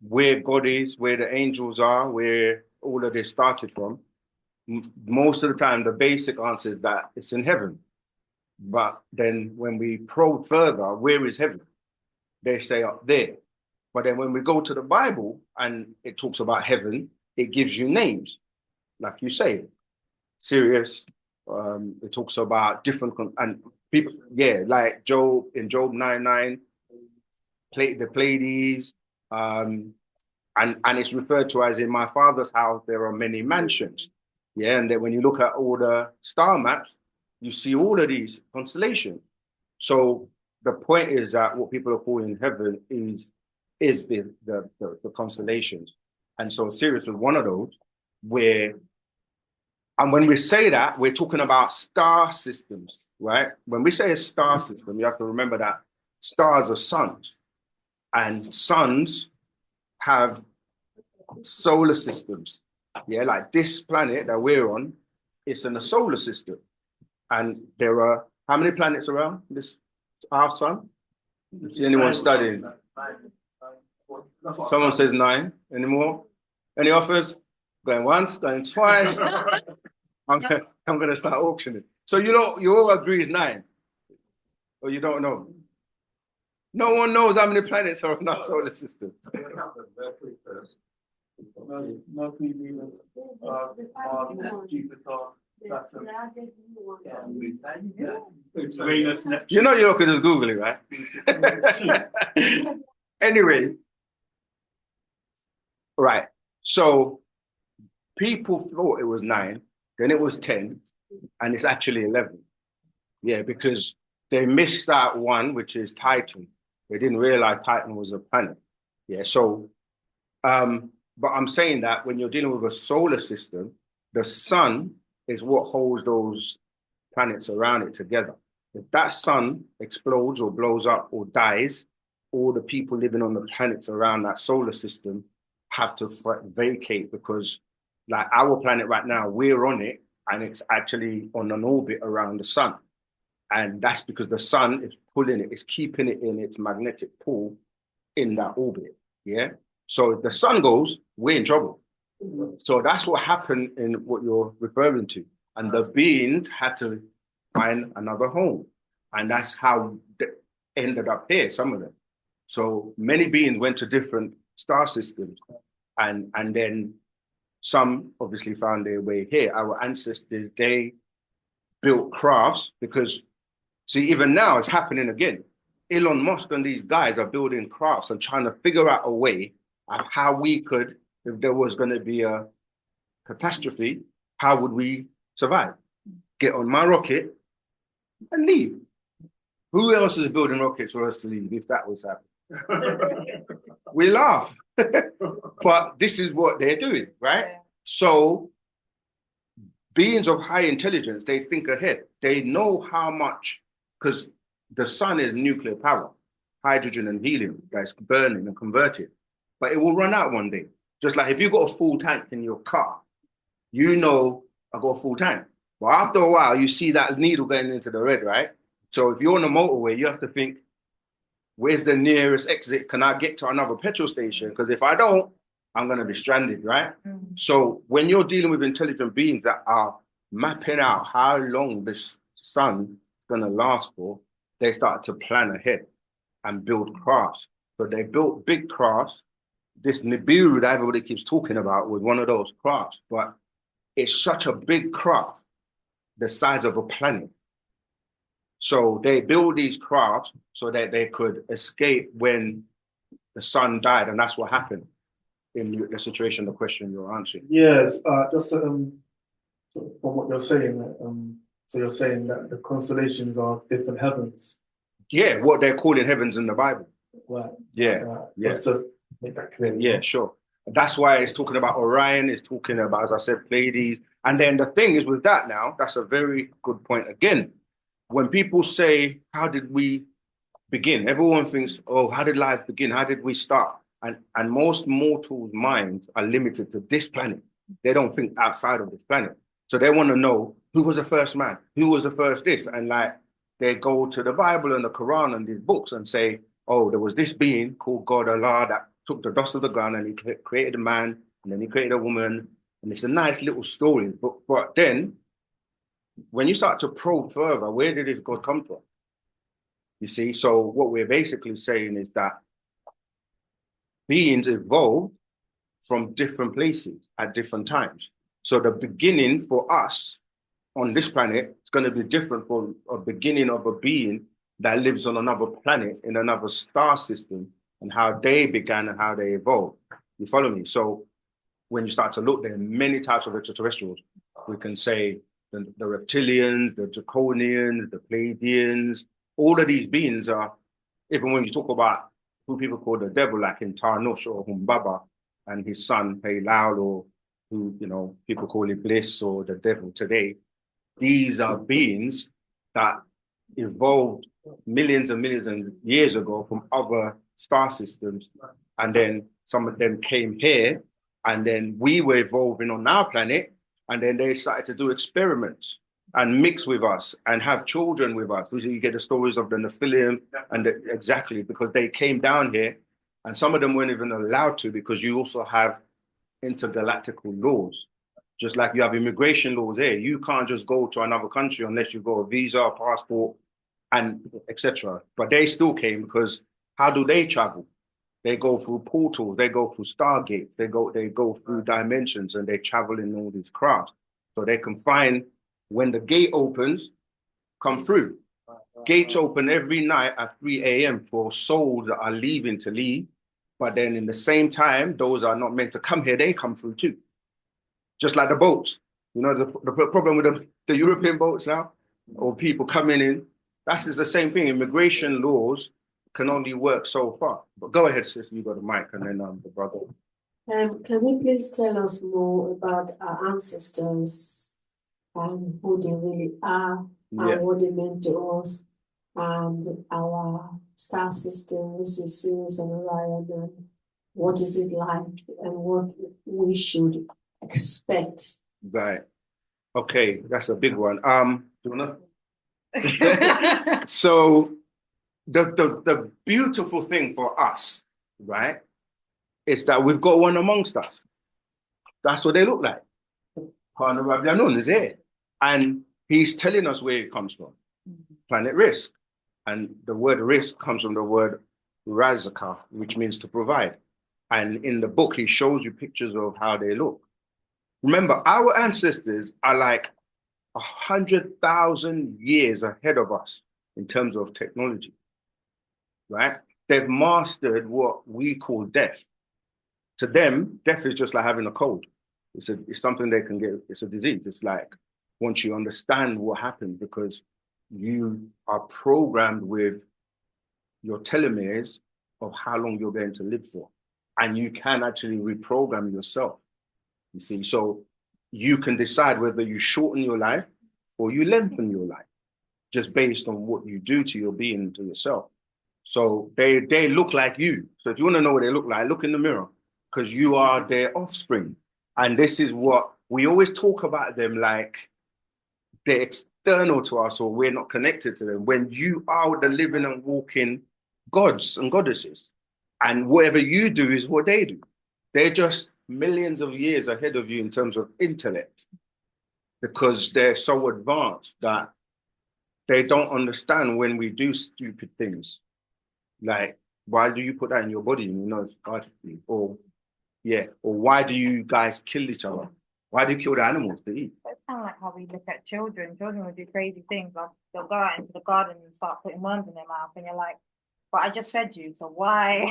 where God is, where the angels are, where all of this started from, most of the time, the basic answer is that it's in heaven. But then when we probe further, where is heaven? They say up there. But then when we go to the Bible and it talks about heaven, it gives you names, like you say, Sirius. It talks about different and people, like Job in Job 9:9, the Pleiades, and it's referred to as in my father's house there are many mansions. And then when you look at all the star maps, you see all of these constellations. So the point is that what people are calling heaven is the constellations. And so Sirius was one of those and when we say that, we're talking about star systems, right? When we say a star system, you have to remember that stars are suns, and suns have solar systems. Like this planet that we're on, it's in a solar system. And there are how many planets around this our sun? Is anyone studying? Someone says 9. Any more? Any offers? Going once, going twice. I'm gonna start auctioning. So you all agree it's 9, or you don't know? No one knows how many planets are in our solar system. Mercury, Venus, Jupiter, Saturn. You know you could just Google it, right? Anyway, right. So people thought it was 9, then it was 10, and it's actually 11. Because they missed out one, which is Titan. They didn't realize Titan was a planet. So, but I'm saying that when you're dealing with a solar system, the sun is what holds those planets around it together. If that sun explodes or blows up or dies, all the people living on the planets around that solar system have to vacate, because like our planet right now, we're on it and it's actually on an orbit around the sun. And that's because the sun is pulling it, it's keeping it in its magnetic pull in that orbit. So if the sun goes, we're in trouble. So that's what happened in what you're referring to. And the beings had to find another home. And that's how they ended up here, some of them. So many beings went to different star systems. And then some obviously found their way here. Our ancestors, they built crafts because, see, even now it's happening again. Elon Musk and these guys are building crafts and trying to figure out a way of how we could, if there was going to be a catastrophe, how would we survive? Get on my rocket and leave. Who else is building rockets for us to leave if that was happening? We laugh. But this is what they're doing, right? So beings of high intelligence, they think ahead. They know how much, because the sun is nuclear power, hydrogen and helium that's burning and converted. But it will run out one day. Just like if you got a full tank in your car, you know I got a full tank. But after a while, you see that needle going into the red, right? So if you're on the motorway, you have to think, where's the nearest exit? Can I get to another petrol station? Because if I don't, I'm going to be stranded, right? Mm. So when you're dealing with intelligent beings that are mapping out how long this sun is going to last for, they start to plan ahead and build crafts. So they built big crafts. This Nibiru that everybody keeps talking about was one of those crafts, but it's such a big craft, the size of a planet. So they build these crafts so that they could escape when the sun died, and that's what happened in the situation, the question you're answering. Yes, just from what you're saying, so you're saying that the constellations are different heavens. Yeah, what they're calling heavens in the Bible. Right. Yeah, yeah. Just to make that clear. Yeah, sure. That's why it's talking about Orion, it's talking about, as I said, Pleiades. And then the thing is with that now, that's a very good point again. When people say, how did we begin? Everyone thinks, oh, how did life begin? How did we start? And most mortals' minds are limited to this planet. They don't think outside of this planet. So they want to know who was the first man, who was the first this. And like they go to the Bible and the Quran and these books and say, oh, there was this being called God Allah that took the dust of the ground and he created a man and then he created a woman. And it's a nice little story. But then when you start to probe further, where did this God come from? You see, so what we're basically saying is that beings evolved from different places at different times. So the beginning for us on this planet is going to be different from a beginning of a being that lives on another planet in another star system and how they began and how they evolved. You follow me? So when you start to look, there are many types of extraterrestrials. We can say the reptilians, the draconians, the Pleiadians, all of these beings are, even when you talk about who people call the devil, like in Tarnush or Humbaba and his son, Halal, or who, you know, people call Iblis or the devil today, these are beings that evolved millions and millions of years ago from other star systems. And then some of them came here, and then we were evolving on our planet, and then they started to do experiments and mix with us and have children with us. So you get the stories of the Nephilim, and exactly because they came down here, and some of them weren't even allowed to, because you also have intergalactical laws. Just like you have immigration laws here, you can't just go to another country unless you got a visa, passport, and etc. But they still came because how do they travel? They go through portals, they go through stargates, they go through dimensions, and they travel in all these crafts. So they can find when the gate opens, come through. Gates open every night at 3 a.m. for souls that are leaving to leave. But then in the same time, those are not meant to come here, they come through too. Just like the boats. You know, the problem with the European boats now, or people coming in, that's the same thing. Immigration laws can only work so far. But go ahead, sis, you got the mic, and then the brother. Can you please tell us more about our ancestors and who they really are, and what they meant to us, and our star systems, Jesus and Orion, and what is it like, and what we should expect? Right. Okay, that's a big one. Do you wanna? So the beautiful thing for us, right, is that we've got one amongst us. That's what they look like. Partner Rabbi Anon is here. And he's telling us where it comes from. Planet Risk. And the word risk comes from the word razaka, which means to provide. And in the book, he shows you pictures of how they look. Remember, our ancestors are like 100,000 years ahead of us in terms of technology, right? They've mastered what we call death. To them, death is just like having a cold. It's something they can get. It's a disease. It's like once you understand what happened, because you are programmed with your telomeres of how long you're going to live for. And you can actually reprogram yourself, you see. So you can decide whether you shorten your life or you lengthen your life, just based on what you do to your being, to yourself. So they look like you. So if you want to know what they look like, look in the mirror, because you are their offspring. And this is what we always talk about them like they're external to us, or we're not connected to them, when you are the living and walking gods and goddesses. And whatever you do is what they do. they're just millions of years ahead of you in terms of intellect, because they're so advanced that they don't understand when we do stupid things. Like, why do you put that in your body? And you know it's bad for you. Or why do you guys kill each other? Why do you kill the animals to eat? It's kind of like how we look at children. Children will do crazy things. Like they'll go out into the garden and start putting worms in their mouth, and you're like, "But I just fed you, so why?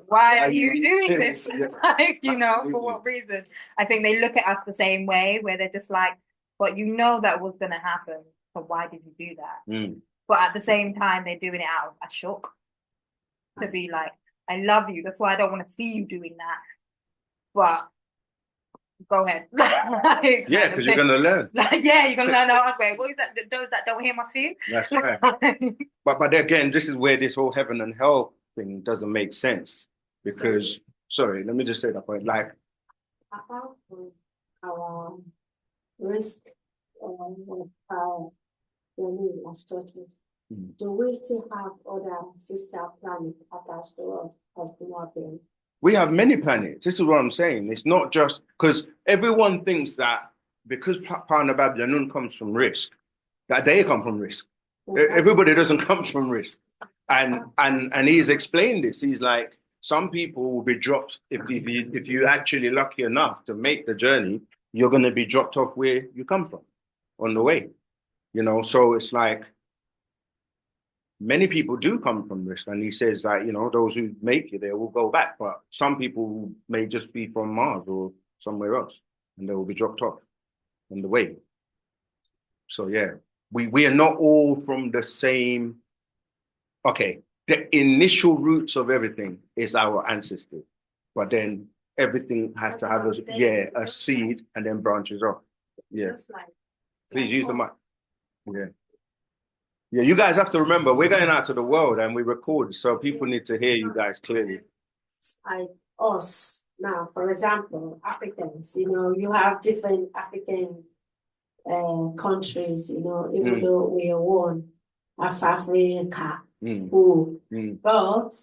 Why are you doing this? Yeah. Like, you know, Absolutely. for what reason?" I think they look at us the same way, where they're just like, "But you know that was going to happen, so why did you do that?" Mm. But at the same time, they're doing it out of a shock to be like, "I love you. That's why I don't want to see you doing that." But go ahead. Like, Yeah, because you're gonna learn. like, yeah, you're gonna learn the hard way. What is that? Those that don't hear must feel. That's right. But again, this is where this whole heaven and hell thing doesn't make sense. Because sorry, let me just say that point. Like, Apart from our risk of how the moon was started, do we still have other sister planets attached to us as human beings? we have many planets. This is what I'm saying. It's not just because everyone thinks that because Pound Babylon comes from risk, that they come from risk. Everybody doesn't come from risk. And he's explained this. He's like, some people will be dropped if you actually lucky enough to make the journey, you're going to be dropped off where you come from on the way. You know, so it's like many people do come from risk, and he says that, you know, those who make it there will go back, but some people may just be from Mars or somewhere else, and they will be dropped off on the way. So yeah, we are not all from the same. Okay, the initial roots of everything is our ancestors, but then everything has to have a seed and then branches off. Yeah, please use the mic. Yeah. Yeah, you guys have to remember, we're going out to the world and we record, so people need to hear you guys clearly. Like us now, for example, Africans, you know, you have different African countries, you know, even though we are one, Africa, but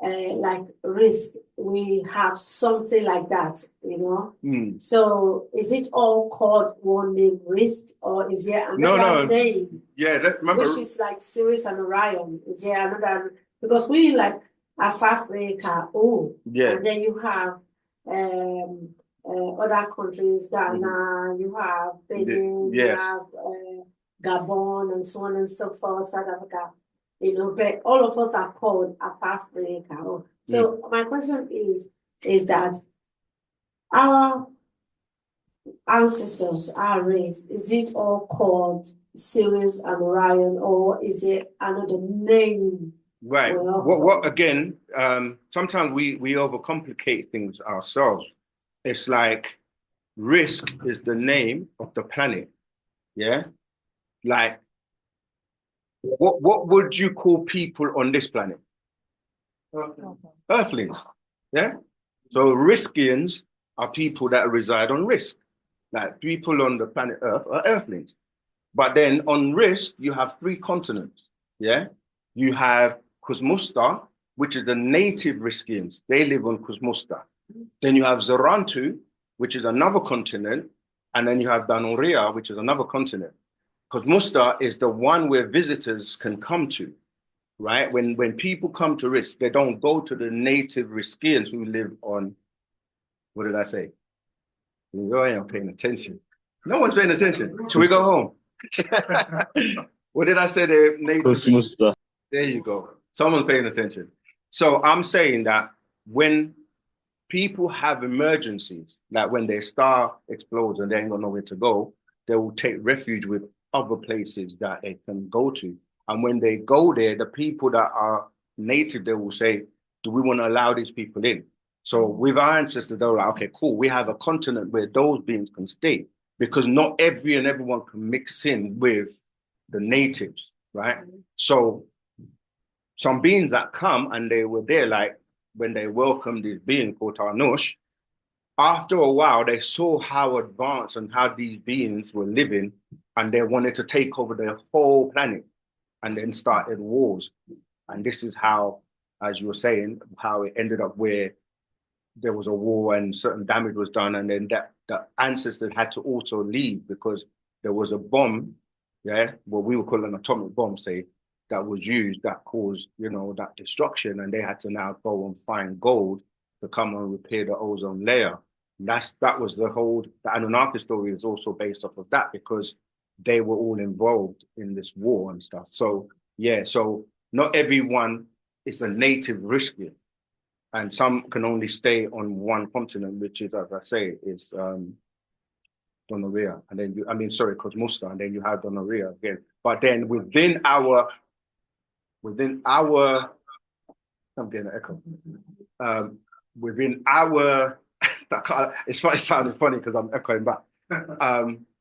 like risk, we have something like that, you know. So is it all called one name, risk, or is there another name? Yeah, remember, which is like Sirius and Orion. Is there another? Because we like Africa, and then you have other countries, Ghana, you have Benin, you have Gabon, and so on and so forth, South Africa. You know, but all of us are called Africa. So my question is that our ancestors, our race, is it all called Sirius and Orion, or is it another name? Right. What again? Sometimes we overcomplicate things ourselves. It's like risk is the name of the planet. Yeah. Like, what would you call people on this planet? Earthlings. Yeah. So Riskians are people that reside on risk. Like people on the planet Earth are Earthlings. But then on risk, you have 3 continents. Yeah. You have Kuzmusta, which is the native Riskians. They live on Kuzmusta. Then you have Zarantu, which is another continent. And then you have Danoria, which is another continent. Kuzmusta is the one where visitors can come to, right? When people come to risk, they don't go to the native Riskians who live on, what did I say? You ain't paying attention. No one's paying attention. Should we go home? What did I say? The native. There you go. Someone's paying attention. So I'm saying that when people have emergencies, like when their star explodes and they ain't got nowhere to go, they will take refuge with other places that they can go to. And when they go there, the people that are native, they will say, do we want to allow these people in? So with our ancestors, they were like, okay, cool. We have a continent where those beings can stay, because not everyone can mix in with the natives, right? So some beings that come and they were there, like when they welcomed this being called Tarnush, after a while, they saw how advanced and how these beings were living, and they wanted to take over the whole planet, and then started wars. And this is how, as you were saying, how it ended up where there was a war and certain damage was done, and then that the ancestors had to also leave because there was a bomb, what we would call an atomic bomb, say, that was used that caused, that destruction, and they had to now go and find gold to come and repair the ozone layer. That was the Anunnaki story is also based off of that because they were all involved in this war and stuff. So so not everyone is a native Riskian. And some can only stay on one continent, which is, as I say, is Donoria. And then Cosmusta, and then you have Donoria again. But then within our, I'm getting an echo. Within our, it's sounding funny because I'm echoing back.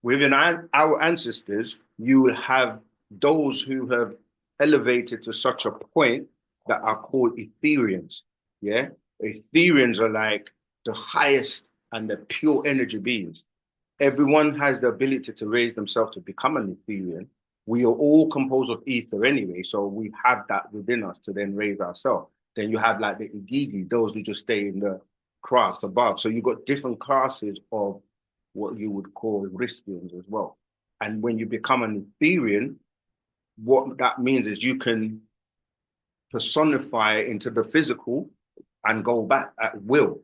Within our ancestors, you will have those who have elevated to such a point that are called Etherians. Yeah, Etherians are like the highest and the pure energy beings. Everyone has the ability to raise themselves to become an Etherian. We are all composed of ether anyway, so we have that within us to then raise ourselves. Then you have like the Igigi, those who just stay in the crafts above. So you've got different classes of what you would call Riskians as well. And when you become an Etherian, what that means is you can personify into the physical and go back at will.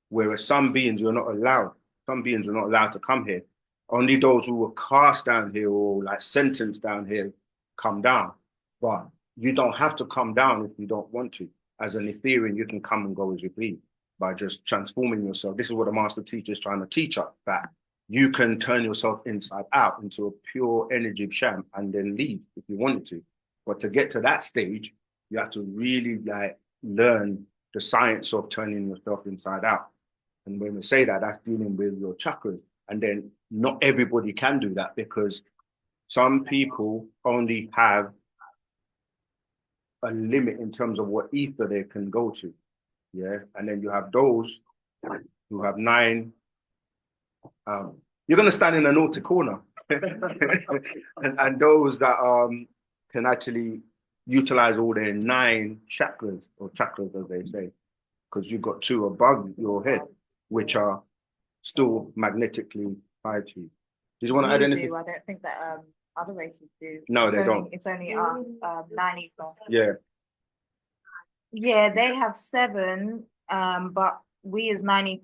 Whereas some beings you're not allowed. Some beings are not allowed to come here. Only those who were cast down here or like sentenced down here come down. But you don't have to come down if you don't want to. As an Etherian, you can come and go as you please by just transforming yourself. This is what the master teacher is trying to teach us, that you can turn yourself inside out into a pure energy sham and then leave if you wanted to. But to get to that stage, you have to really like learn the science of turning yourself inside out. And when we say that, that's dealing with your chakras. And then not everybody can do that because some people only have a limit in terms of what ether they can go to. Yeah. And then you have those who have 9. You're going to stand in a naughty corner. and those that can actually utilize all their 9 chakras, or chakras as they say, because you've got 2 above your head, which are still magnetically tied to you. Did you want to add anything? I don't think that other races do. No, they don't. It's only 9. Yeah. Yeah, they have 7, but we as 9.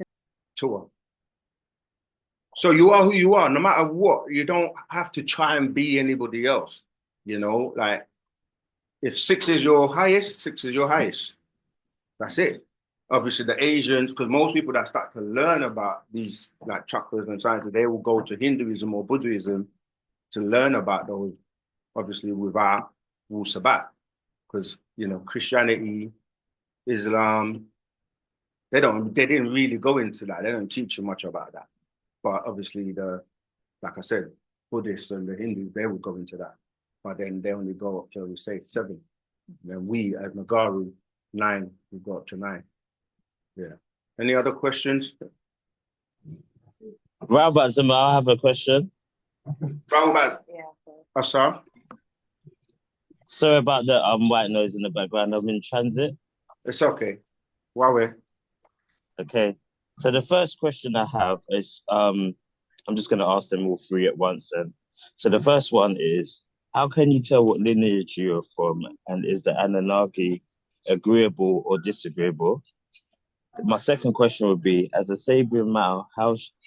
Sure. So you are who you are, no matter what. You don't have to try and be anybody else. Like if 6 is your highest, 6 is your highest. That's it. Obviously, the Asians, because most people that start to learn about these like chakras and sciences, they will go to Hinduism or Buddhism to learn about those. Obviously, without Wu-Sabat, because Christianity, Islam, they didn't really go into that. They don't teach you much about that. But obviously, like I said, Buddhists and the Hindus, they will go into that. But then they only go up to, we say, 7. And then we, as Nagaru, 9, we go up to 9. Yeah. Any other questions? Rabat Zima, I have a question. Rabat. Yeah. Asar. Sorry about the white noise in the background. I'm in transit. It's okay. Huawei. Okay. So the first question I have is, I'm just going to ask them all 3 at once. So the first one is, how can you tell what lineage you're from, and is the Anunnaki agreeable or disagreeable? My second question would be, as a Sabian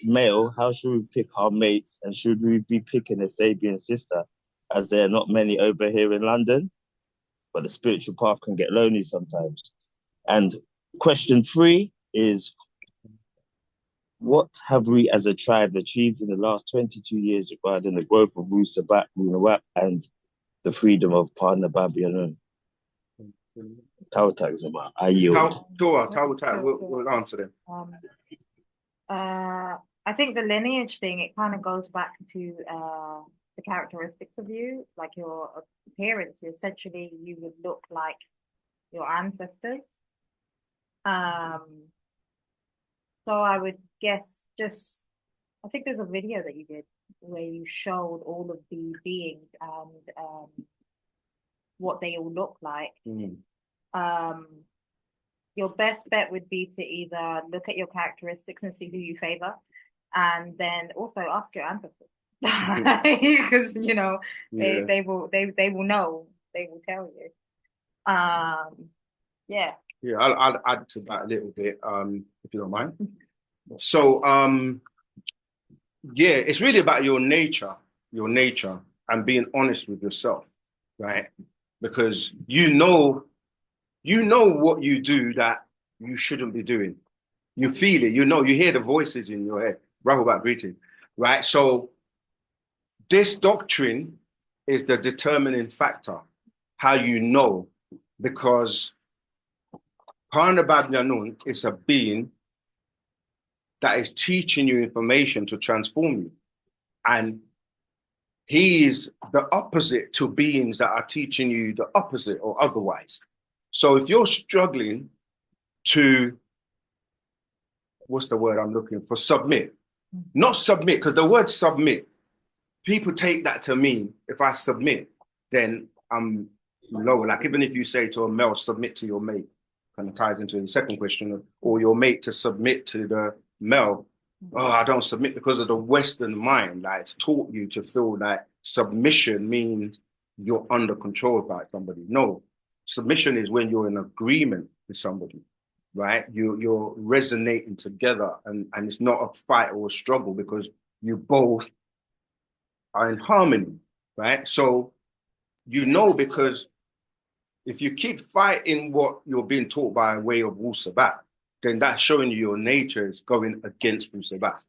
male, how should we pick our mates, and should we be picking a Sabian sister, as there are not many over here in London, but the spiritual path can get lonely sometimes? And question 3 is, what have we as a tribe achieved in the last 22 years regarding the growth of Wu-Sabat, Wu-Nawap, and the freedom of Partner Babylon? Tautagzama, I yield. We'll answer them. I think the lineage thing, it kind of goes back to the characteristics of you, like your appearance. Essentially, you would look like your ancestors. So I would guess I think there's a video that you did where you showed all of the beings and what they all look like. your best bet would be to either look at your characteristics and see who you favor, and then also ask your ancestors. Because Yeah. they will know, they will tell you. Yeah. Yeah, I'll add to that a little bit, if you don't mind. So, yeah, it's really about your nature, and being honest with yourself, right? Because you know what you do that you shouldn't be doing. You feel it, you hear the voices in your head. Rahubat greeting, right? So this doctrine is the determining factor, how you know, because Parnabab Yanun is a being that is teaching you information to transform you. And he is the opposite to beings that are teaching you the opposite or otherwise. So if you're struggling to, what's the word I'm looking for? Submit. Not submit, because the word submit, people take that to mean if I submit, then I'm low. Like even if you say to a male, submit to your mate, kind of ties into the second question, or your mate to submit to the male. Oh, I don't submit because of the Western mind. Like it's taught you to feel that submission means you're under control by somebody. No, submission is when you're in agreement with somebody, right? You're resonating together, and it's not a fight or a struggle because you both are in harmony, right? So because if you keep fighting what you're being taught by way of Wu-Sabat, then that's showing you your nature is going against Wu-Sabat,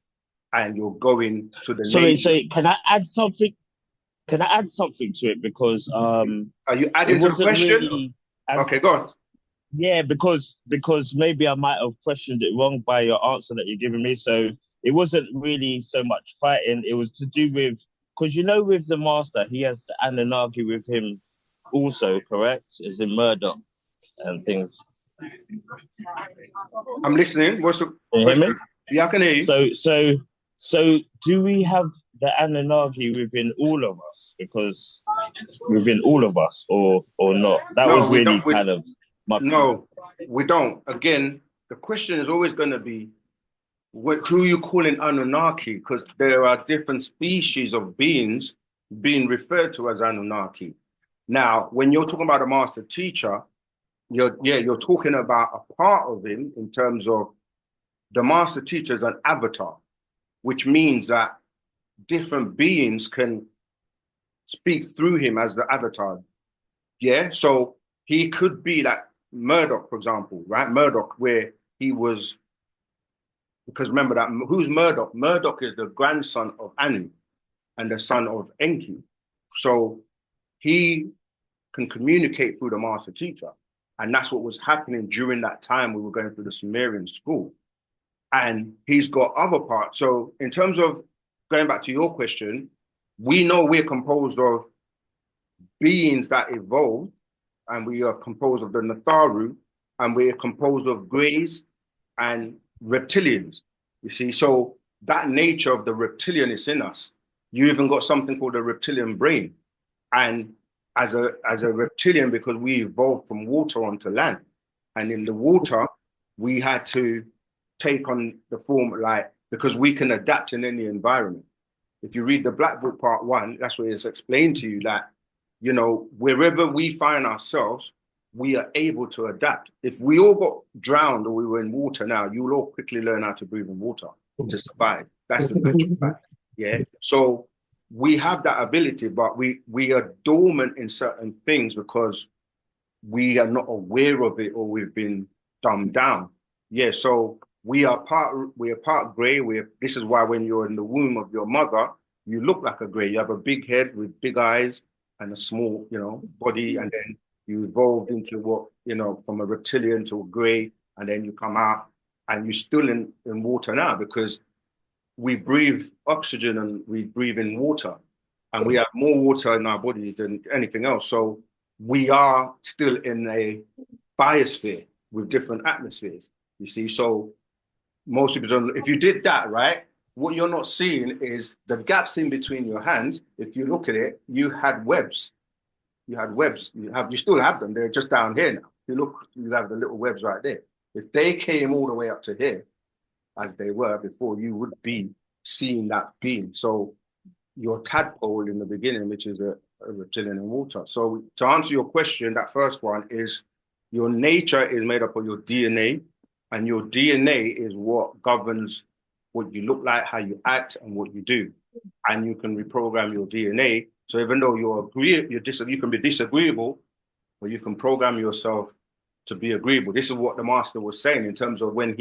and you're going to the Sorry, nature. can I add something? Can I add something to it? Because Are you adding it to the wasn't question? really Okay, go on. yeah, because maybe I might have questioned it wrong by your answer that you're giving me. So it wasn't really so much fighting. It was to do with, because with the master, he has the Anunnaki with him also, correct? As in Murdoch and things. I'm listening. What's the Can you hear question? me? Yeah, I can hear you. So do we have the Anunnaki within all of us? Because within all of us, or not? That No, was we really don't. kind of my point. No, we don't. Again, the question is always going to be, who you calling Anunnaki? Because there are different species of beings being referred to as Anunnaki. Now, when you're talking about a master teacher, you're talking about a part of him in terms of the master teacher is an avatar, which means that different beings can speak through him as the avatar. Yeah, so he could be like Murdoch, for example, right? Murdoch, where he was, because remember that who's Murdoch? Murdoch is the grandson of Anu and the son of Enki. So he can communicate through the master teacher. And that's what was happening during that time we were going through the Sumerian school. And he's got other parts. So in terms of going back to your question, we know we're composed of beings that evolved, and we are composed of the Natharu, and we are composed of greys and reptilians. You see, so that nature of the reptilian is in us. You even got something called a reptilian brain. And as a reptilian, because we evolved from water onto land, and in the water, we had to take on the form because we can adapt in any environment. If you read the Black Book Part 1, that's where it's explained to you that, wherever we find ourselves, we are able to adapt. If we all got drowned or we were in water now, you'll all quickly learn how to breathe in water to survive. That's the natural fact. Yeah. So we have that ability, but we are dormant in certain things because we are not aware of it, or we've been dumbed down. Yeah. So we are part gray. This is why when you're in the womb of your mother, you look like a gray. You have a big head with big eyes and a small, body, and then you evolved into what, from a reptilian to a gray, and then you come out and you're still in water now because we breathe oxygen and we breathe in water, and we have more water in our bodies than anything else. So we are still in a biosphere with different atmospheres, you see. So most people don't, if you did that, right, what you're not seeing is the gaps in between your hands. If you look at it, you had webs. You still have them. They're just down here now. If you look, you have the little webs right there. If they came all the way up to here, as they were before, you would be seeing that being. So your tadpole in the beginning, which is a reptilian in water. So to answer your question, that first one is your nature is made up of your DNA, and your DNA is what governs what you look like, how you act, and what you do. And you can reprogram your DNA. So even though you can be disagreeable, but you can program yourself to be agreeable. This is what the master was saying in terms of when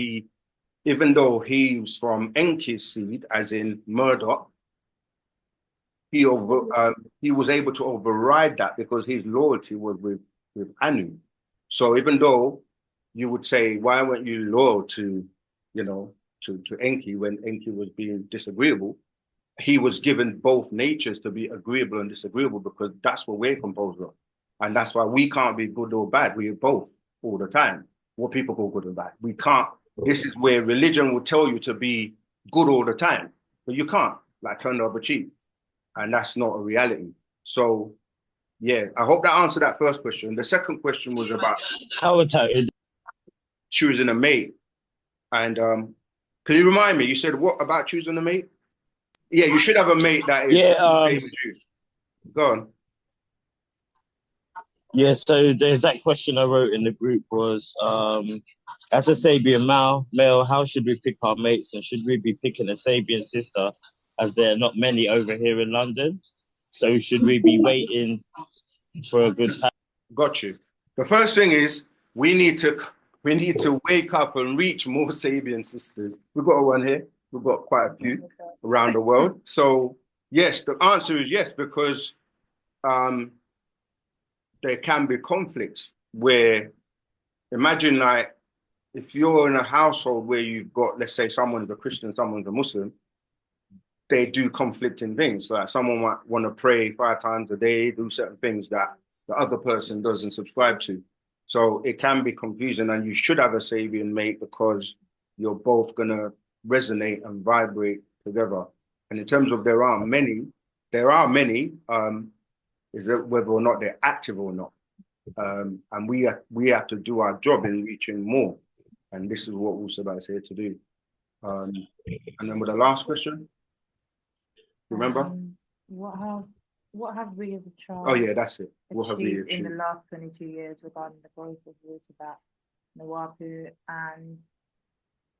even though he was from Enki's seed, as in Murdoch, he was able to override that because his loyalty was with Anu. So even though you would say, why weren't you loyal to Enki when Enki was being disagreeable? He was given both natures to be agreeable and disagreeable because that's what we're composed of. And that's why we can't be good or bad. We're both all the time. What people call good and bad. We can't. This is where religion will tell you to be good all the time, but you can't, like turn the other cheek. And that's not a reality. So, yeah, I hope that answered that first question. The second question was about choosing a mate. And can you remind me, you said what about choosing a mate? Yeah, you should have a mate that is the same as you. Go on. Yeah, so the exact question I wrote in the group was, as a Sabian male, how should we pick our mates, and should we be picking a Sabian sister, as there are not many over here in London? So should we be waiting for a good time? Got you. The first thing is we need to wake up and reach more Sabian sisters. We've got one here. We've got quite a few around the world. So yes, the answer is yes, because there can be conflicts where, imagine like if you're in a household where you've got, let's say someone's a Christian, someone's a Muslim, they do conflicting things. So like someone might want to pray 5 times a day, do certain things that the other person doesn't subscribe to. So it can be confusing, and you should have a Sabian mate because you're both going to resonate and vibrate together. And in terms of there are many, is that whether or not they're active or not. And we have to do our job in reaching more. And this is what Wu-Sabat is here to do. And then with the last question, remember? What have we as a child? Oh yeah, that's it. What have we achieved in the last 22 years regarding the growth of Wu-Sabat, Nawapu, and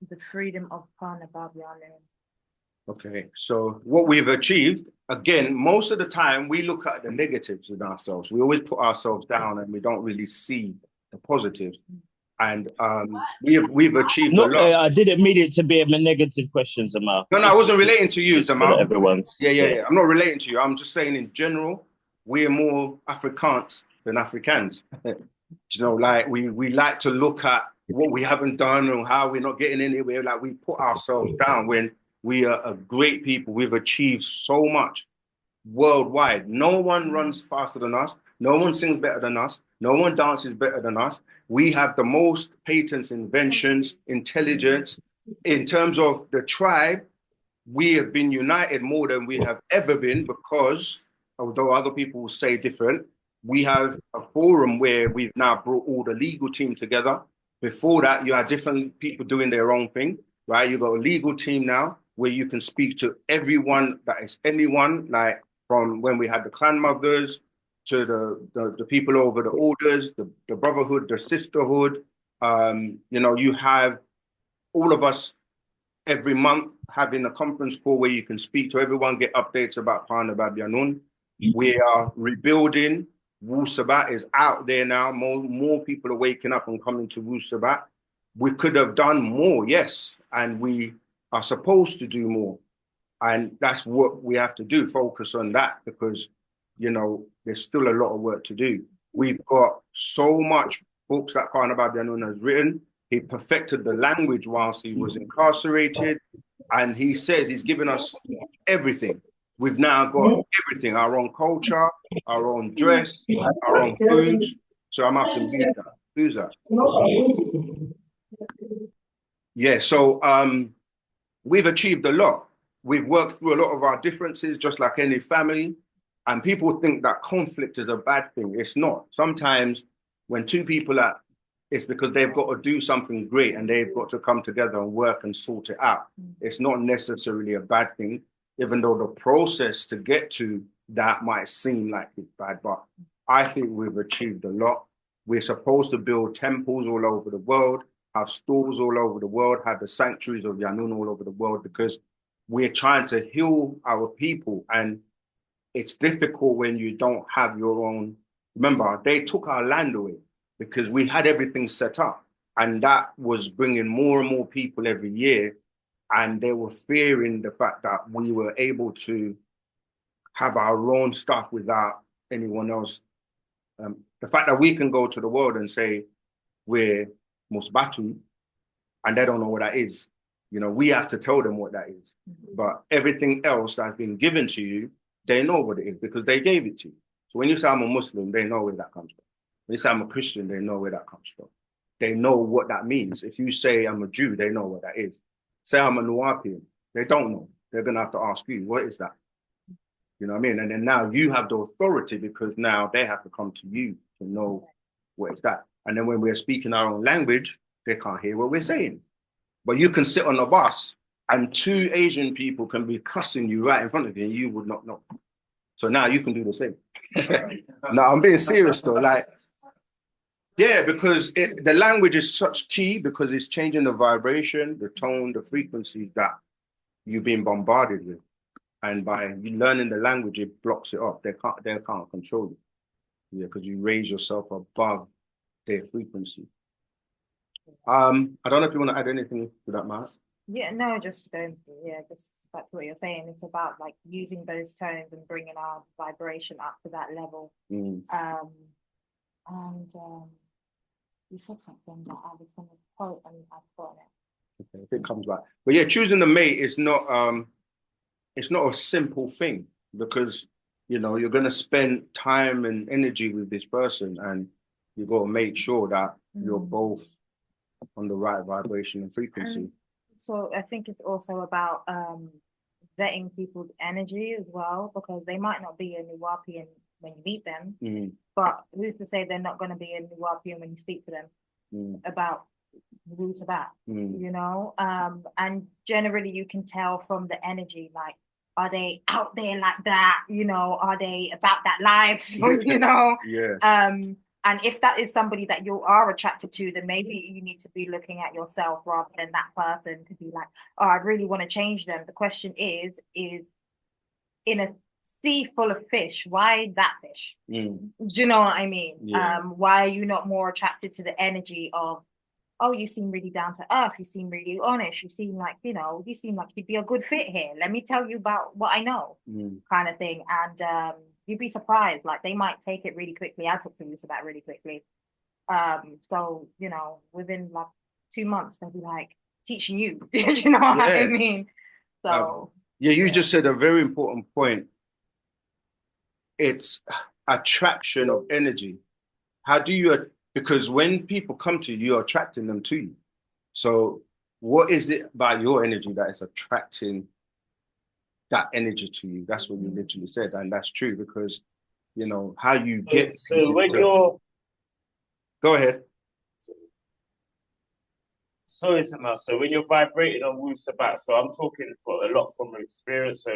the freedom of Pana-Babianu? Okay, so what we've achieved, again, most of the time we look at the negatives in ourselves. We always put ourselves down and we don't really see the positives. And we've achieved a lot. I didn't mean it to be a negative question, Zamal. No, I wasn't relating to you, Zamal. Everyone's. Yeah. I'm not relating to you. I'm just saying in general, we're more Afrikaans than Africans. Like we like to look at what we haven't done or how we're not getting anywhere. Like we put ourselves down when we are a great people. We've achieved so much worldwide. No one runs faster than us. No one sings better than us. No one dances better than us. We have the most patents, inventions, intelligence. In terms of the tribe, we have been united more than we have ever been because, although other people will say different, we have a forum where we've now brought all the legal team together. Before that, you had different people doing their own thing, right? You've got a legal team now where you can speak to everyone that is anyone, like from when we had the clan mothers to the people over the orders, the brotherhood, the sisterhood. You have all of us every month having a conference call where you can speak to everyone, get updates about Pana-Babianu. We are rebuilding. Wu-Sabat is out there now. More people are waking up and coming to Wu-Sabat. We could have done more, yes, and we are supposed to do more. And that's what we have to do, focus on that, because, there's still a lot of work to do. We've got so much books that Pana-Babianu has written. He perfected the language whilst he was incarcerated. And he says he's given us everything. We've now got everything, our own culture, our own dress, our own food. So I'm have to use that. Who's that? Yeah, so we've achieved a lot. We've worked through a lot of our differences, just like any family. And people think that conflict is a bad thing. It's not. Sometimes when two people are it's because they've got to do something great and they've got to come together and work and sort it out. It's not necessarily a bad thing, even though the process to get to that might seem like it's bad, but I think we've achieved a lot. We're supposed to build temples all over the world, have stores all over the world, have the sanctuaries of Yanun all over the world, because we're trying to heal our people. And it's difficult when you don't have your own. Remember, they took our land away because we had everything set up. And that was bringing more and more people every year. And they were fearing the fact that we were able to have our own stuff without anyone else. The fact that we can go to the world and say we're Musbatu and they don't know what that is. You know, we have to tell them what that is. But everything else that's been given to you, they know what it is because they gave it to you. So when you say I'm a Muslim, they know where that comes from. When you say I'm a Christian, they know where that comes from. They know what that means. If you say I'm a Jew, they know what that is. Say I'm a Nuwapian, they don't know. They're going to have to ask you, what is that? You know what I mean? And then now you have the authority because now they have to come to you to know what is that. And then when we're speaking our own language, they can't hear what we're saying. But you can sit on a bus and two Asian people can be cussing you right in front of you and you would not know. So now you can do the same. No, I'm being serious though. Like, yeah, because the language is such key because it's changing the vibration, the tone, the frequencies that you've been bombarded with. And by you learning the language, it blocks it off. They can't control you. Yeah, because you raise yourself above their frequency. I don't know if you want to add anything to that, Mas. Yeah, no, just back to what you're saying. It's about like using those tones and bringing our vibration up to that level. You said something that I was going to quote and I've forgotten it. Okay, if it comes back. But yeah, choosing the mate is not it's not a simple thing because you know you're going to spend time and energy with this person and you got to make sure that you're both on the right vibration and frequency. So I think it's also about vetting people's energy as well, because they might not be a Nuwapian when you meet them, but who's to say they're not going to be a Nuwapian when you speak to them about Wu-Sabat, you know? And generally you can tell from the energy, like, are they out there like that? You know, are they about that life? You know? And if that is somebody that you are attracted to, then maybe you need to be looking at yourself rather than that person to be like, oh, I really want to change them. The question is in a sea full of fish, why that fish? Do you know what I mean? Why are you not more attracted to the energy of, oh, you seem really down to earth, you seem really honest, you seem like, you know, you seem like you'd be a good fit here. Let me tell you about what I know, kind of thing. And you'd be surprised, like they might take it really quickly. I took to Wu-Sabat really quickly. So, you know, within like 2 months, they'll be like teaching you, you know what I mean? So you just said a very important point. It's attraction of energy. How do you, because when people come to you, you're attracting them to you. So what is it about your energy that is attracting that energy to you? That's what you literally said. And that's true because, you know, how you get. So when you're. Go ahead. Sorry, Samar. So when you're vibrating on Wu-Sabat, so I'm talking for a lot from experience. So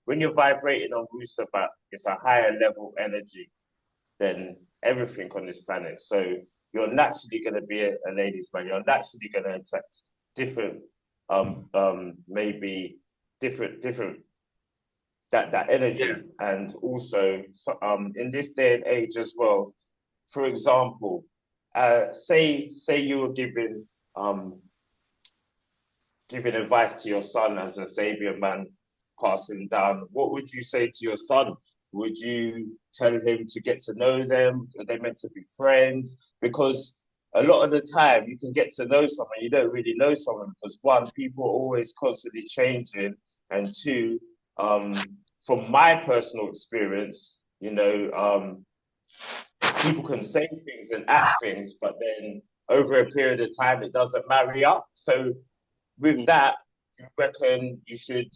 when you're vibrating on Wu-Sabat, it's a higher level energy than everything on this planet. So you're naturally going to be a ladies' man. You're naturally going to attract different, maybe different that energy. And also, in this day and age as well. For example, say you were giving advice to your son as a Sabaean man passing down. What would you say to your son? Would you tell him to get to know them? Are they meant to be friends? Because a lot of the time you can get to know someone, you don't really know someone because one, people are always constantly changing, and two, from my personal experience, you know, people can say things and act things, but then over a period of time, it doesn't marry up. So with that, you reckon you should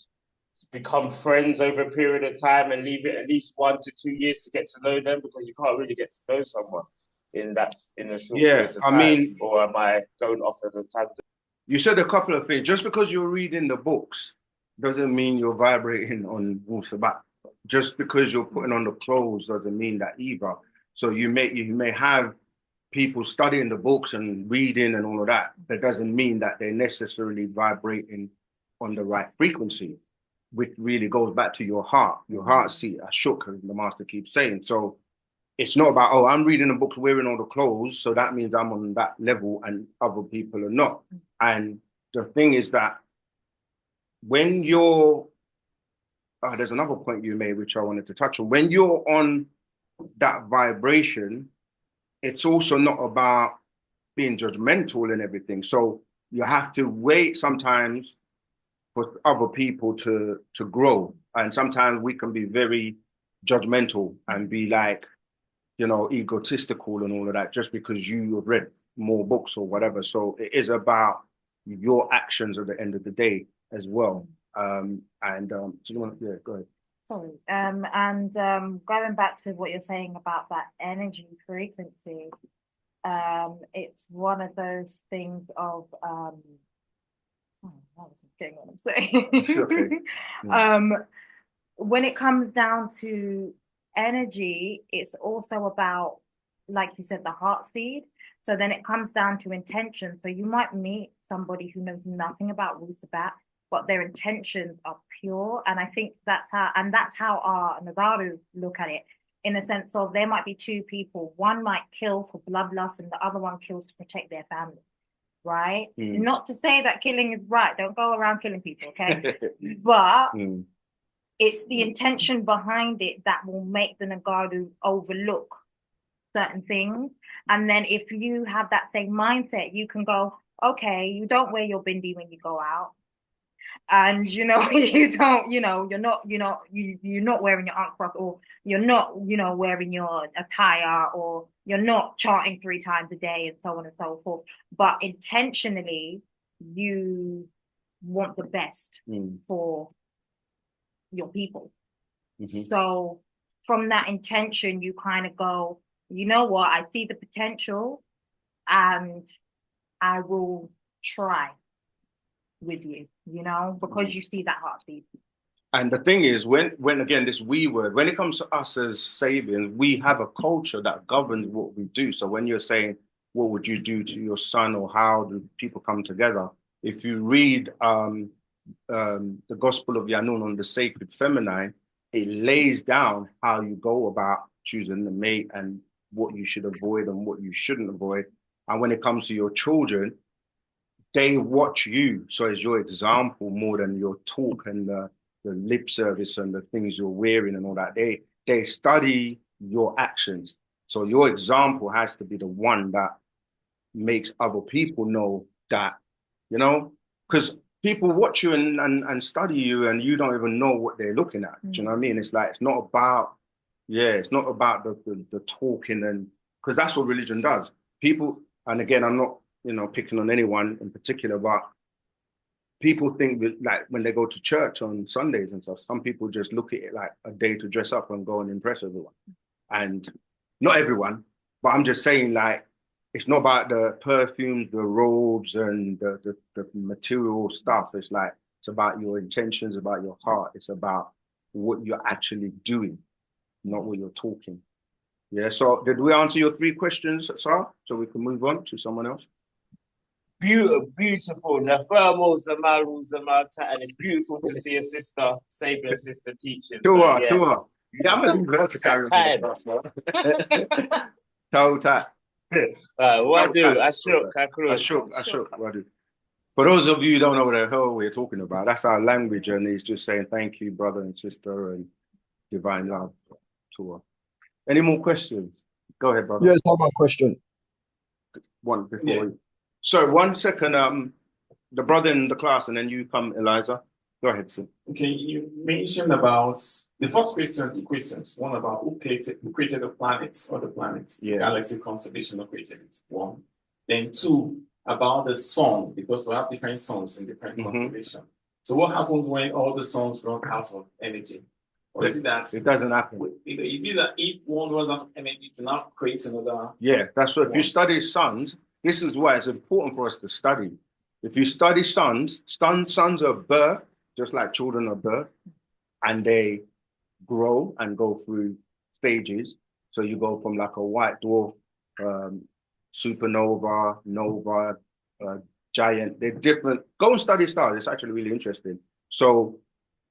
become friends over a period of time and leave it at least 1 to 2 years to get to know them because you can't really get to know someone in a short Yeah, space of I time, mean, or am I going off of the tangent? you said a couple of things. Just because you're reading the books doesn't mean you're vibrating on Wu-Sabat. Just because you're putting on the clothes doesn't mean that either. So you may have people studying the books and reading and all of that. That doesn't mean that they're necessarily vibrating on the right frequency, which really goes back to your heart. Your heart seat, ashuk, as the master keeps saying. So it's not about, oh, I'm reading the books, wearing all the clothes, so that means I'm on that level and other people are not. And the thing is that when you're, there's another point you made, which I wanted to touch on. When you're on that vibration, it's also not about being judgmental and everything. So you have to wait sometimes for other people to grow. And sometimes we can be very judgmental and be like, you know, egotistical and all of that, just because you have read more books or whatever. So it is about your actions at the end of the day as well. So you want to, yeah, go ahead. Sorry. Going back to what you're saying about that energy frequency, it's one of those things of I wasn't getting what I'm saying. It's okay. When it comes down to energy, it's also about, like you said, the heart seed. So then it comes down to intention. So you might meet somebody who knows nothing about Wu-Sabat, but their intentions are pure. And I think that's how our Nagaru look at it, in a sense of there might be two people. One might kill for bloodlust and the other one kills to protect their family, right? Not to say that killing is right. Don't go around killing people, okay? But it's the intention behind it that will make the Nagaru overlook certain things. And then if you have that same mindset, you can go, okay, you don't wear your bindi when you go out. And you know, you don't, you know, you're not wearing your ankh, or you're not, you know, wearing your attire, or you're not chanting 3 times a day and so on and so forth. But intentionally, you want the best for your people. So from that intention, you kind of go, you know what, I see the potential and I will try with you, you know, because you see that heart seed. And the thing is, when again, this we word, when it comes to us as Sabaeans, we have a culture that governs what we do. So when you're saying, what would you do to your son, or how do people come together? If you read the Gospel of Yanun on the Sacred Feminine, it lays down how you go about choosing the mate and what you should avoid and what you shouldn't avoid. And when it comes to your children, they watch you. So as your example more than your talk and the lip service and the things you're wearing and all that. They study your actions. So your example has to be the one that makes other people know that, you know, because people watch you and study you and you don't even know what they're looking at. Do you know what I mean? It's like, it's not about the talking, and because that's what religion does. People, and again, I'm not, you know, picking on anyone in particular, but people think that, like, when they go to church on Sundays and stuff, some people just look at it like a day to dress up and go and impress everyone. And not everyone, but I'm just saying, like, it's not about the perfumes, the robes, and the material stuff. It's like, it's about your intentions, about your heart. It's about what you're actually doing, not what you're talking. Yeah, so did we answer your 3 questions, sir? So we can move on to someone else? Beautiful. Nafamo Zamaru Zamata, and it's beautiful to see a sister, Sabian sister teaching. Tua. Yeah, I'm going to leave her to carry on. What I do. I shook. For those of you who don't know what the hell we're talking about, that's our language, and it's just saying thank you, brother and sister, and divine love. Tua. Any more questions? Go ahead, brother. Yes, I have a question. One before you. So 1 second, the brother in the class, and then you come, Eliza. Go ahead, sir. Okay, you mentioned about the first question, 2 questions. One about who created the planets or the planets, galaxy constellation who created it. 1. Then 2, about the sun, because we have different suns in different constellations. So what happens when all the suns run out of energy? Or is it that it doesn't happen? it is that if one runs out of energy to now create another? Yeah, that's what. If you study suns, this is why it's important for us to study. If you study suns are birth, just like children are birth, and they grow and go through stages. So you go from like a white dwarf, supernova, nova, giant. They're different. Go and study stars. It's actually really interesting. So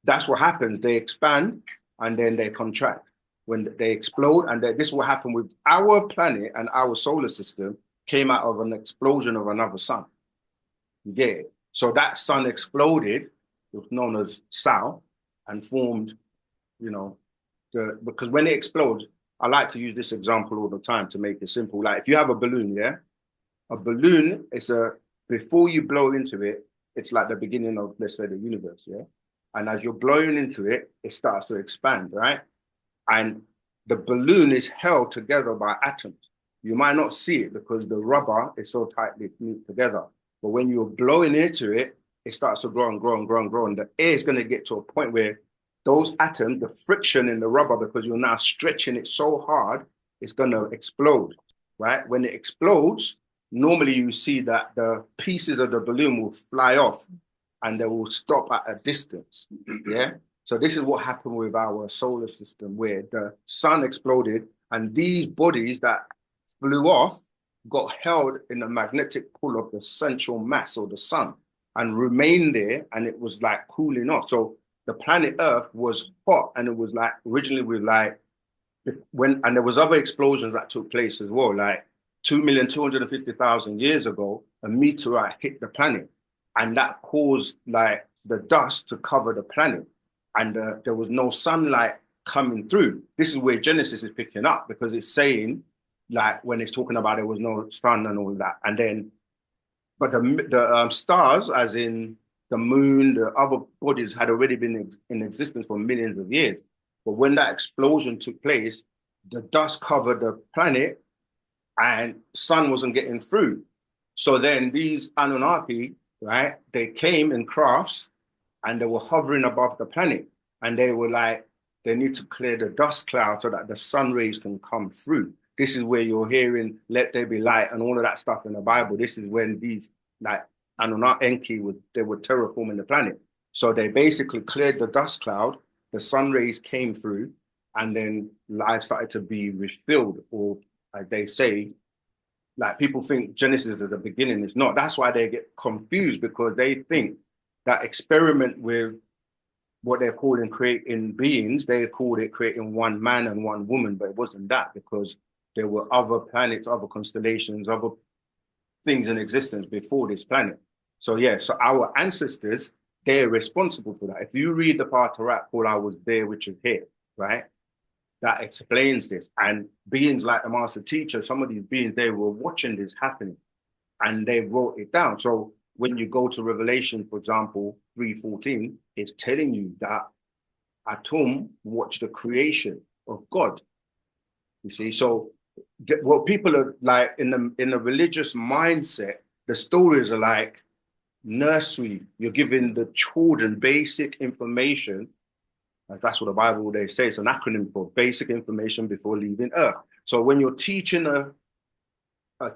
that's what happens. They expand and then they contract. When they explode, and this will happen with our planet and our solar system came out of an explosion of another sun. You get it? So that sun exploded, it was known as Sao, and formed, you know, because when it explodes, I like to use this example all the time to make it simple. Like if you have a balloon, yeah, a balloon is before you blow into it, it's like the beginning of, let's say, the universe, yeah. And as you're blowing into it, it starts to expand, right? And the balloon is held together by atoms. You might not see it because the rubber is so tightly knit together. But when you're blowing into it, it starts to grow and grow and grow and grow. And the air is going to get to a point where those atoms, the friction in the rubber, because you're now stretching it so hard, it's going to explode, right? When it explodes, normally you see that the pieces of the balloon will fly off and they will stop at a distance, yeah? So this is what happened with our solar system, where the sun exploded and these bodies that flew off got held in the magnetic pull of the central mass or the sun and remained there, and it was like cooling off. So the planet Earth was hot, and it was like originally with like and there was other explosions that took place as well. Like 2,250,000 years ago, a meteorite hit the planet, and that caused like the dust to cover the planet, and there was no sunlight coming through. This is where Genesis is picking up, because it's saying, like when it's talking about there was no sun and all that, and then, but the stars, as in the moon, the other bodies had already been in existence for millions of years. But when that explosion took place, the dust covered the planet and sun wasn't getting through. So then these Anunnaki, right, they came in crafts and they were hovering above the planet. And they were like, they need to clear the dust cloud so that the sun rays can come through. This is where you're hearing, let there be light and all of that stuff in the Bible. This is when these like Anunnaki, they were terraforming the planet. So they basically cleared the dust cloud, the sun rays came through, and then life started to be refilled, or like they say, like people think Genesis is the beginning. It's not. That's why they get confused, because they think that experiment with what they're calling creating beings, they called it creating one man and one woman, but it wasn't that, because there were other planets, other constellations, other things in existence before this planet. So yeah, so our ancestors, they're responsible for that. If you read the part of rap called I Was There, which is here, right? That explains this. And beings like the master teacher, some of these beings, they were watching this happening and they wrote it down. So when you go to Revelation, for example, 3:14, it's telling you that Atum watched the creation of God. You see, so what people are like in the religious mindset, the stories are like nursery. You're giving the children basic information. That's what the Bible, they say. It's an acronym for basic information before leaving Earth. So when you're teaching a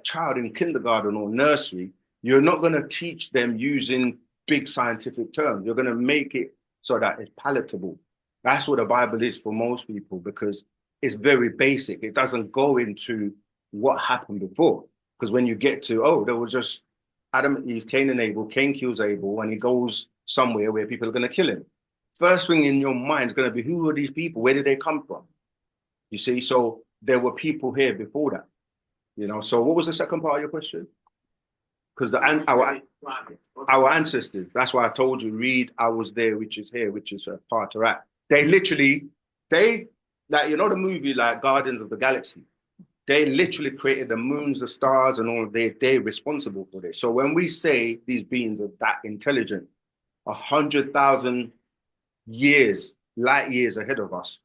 child in kindergarten or nursery, you're not going to teach them using big scientific terms. You're going to make it so that it's palatable. That's what the Bible is for most people, because it's very basic. It doesn't go into what happened before. Because when you get to, oh, there was just Adam and Eve, Cain and Abel, Cain kills Abel, and he goes somewhere where people are going to kill him. First thing in your mind is going to be, who are these people? Where did they come from? You see, so there were people here before that, you know. So what was the second part of your question? Because our ancestors, that's why I told you, read I Was There, which is here, which is a part of that. They literally, like, you know, the movie like Guardians of the Galaxy, they literally created the moons, the stars, and all. They're responsible for this. So when we say these beings are that intelligent, 100,000 years, light years ahead of us,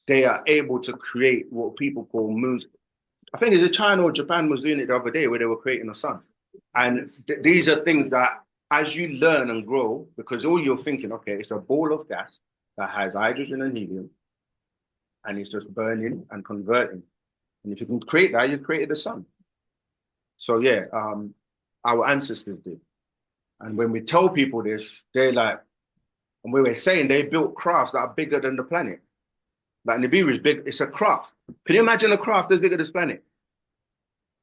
they are able to create what people call moons. I think it's China or Japan was doing it the other day, where they were creating a sun. And these are things that, as you learn and grow, because all you're thinking, okay, it's a ball of gas that has hydrogen and helium, and it's just burning and converting. And if you can create that, you've created the sun. So yeah, our ancestors did. And when we tell people this, they're like, and we were saying they built crafts that are bigger than the planet. Like Nibiru is big, it's a craft. Can you imagine a craft that's bigger than this planet?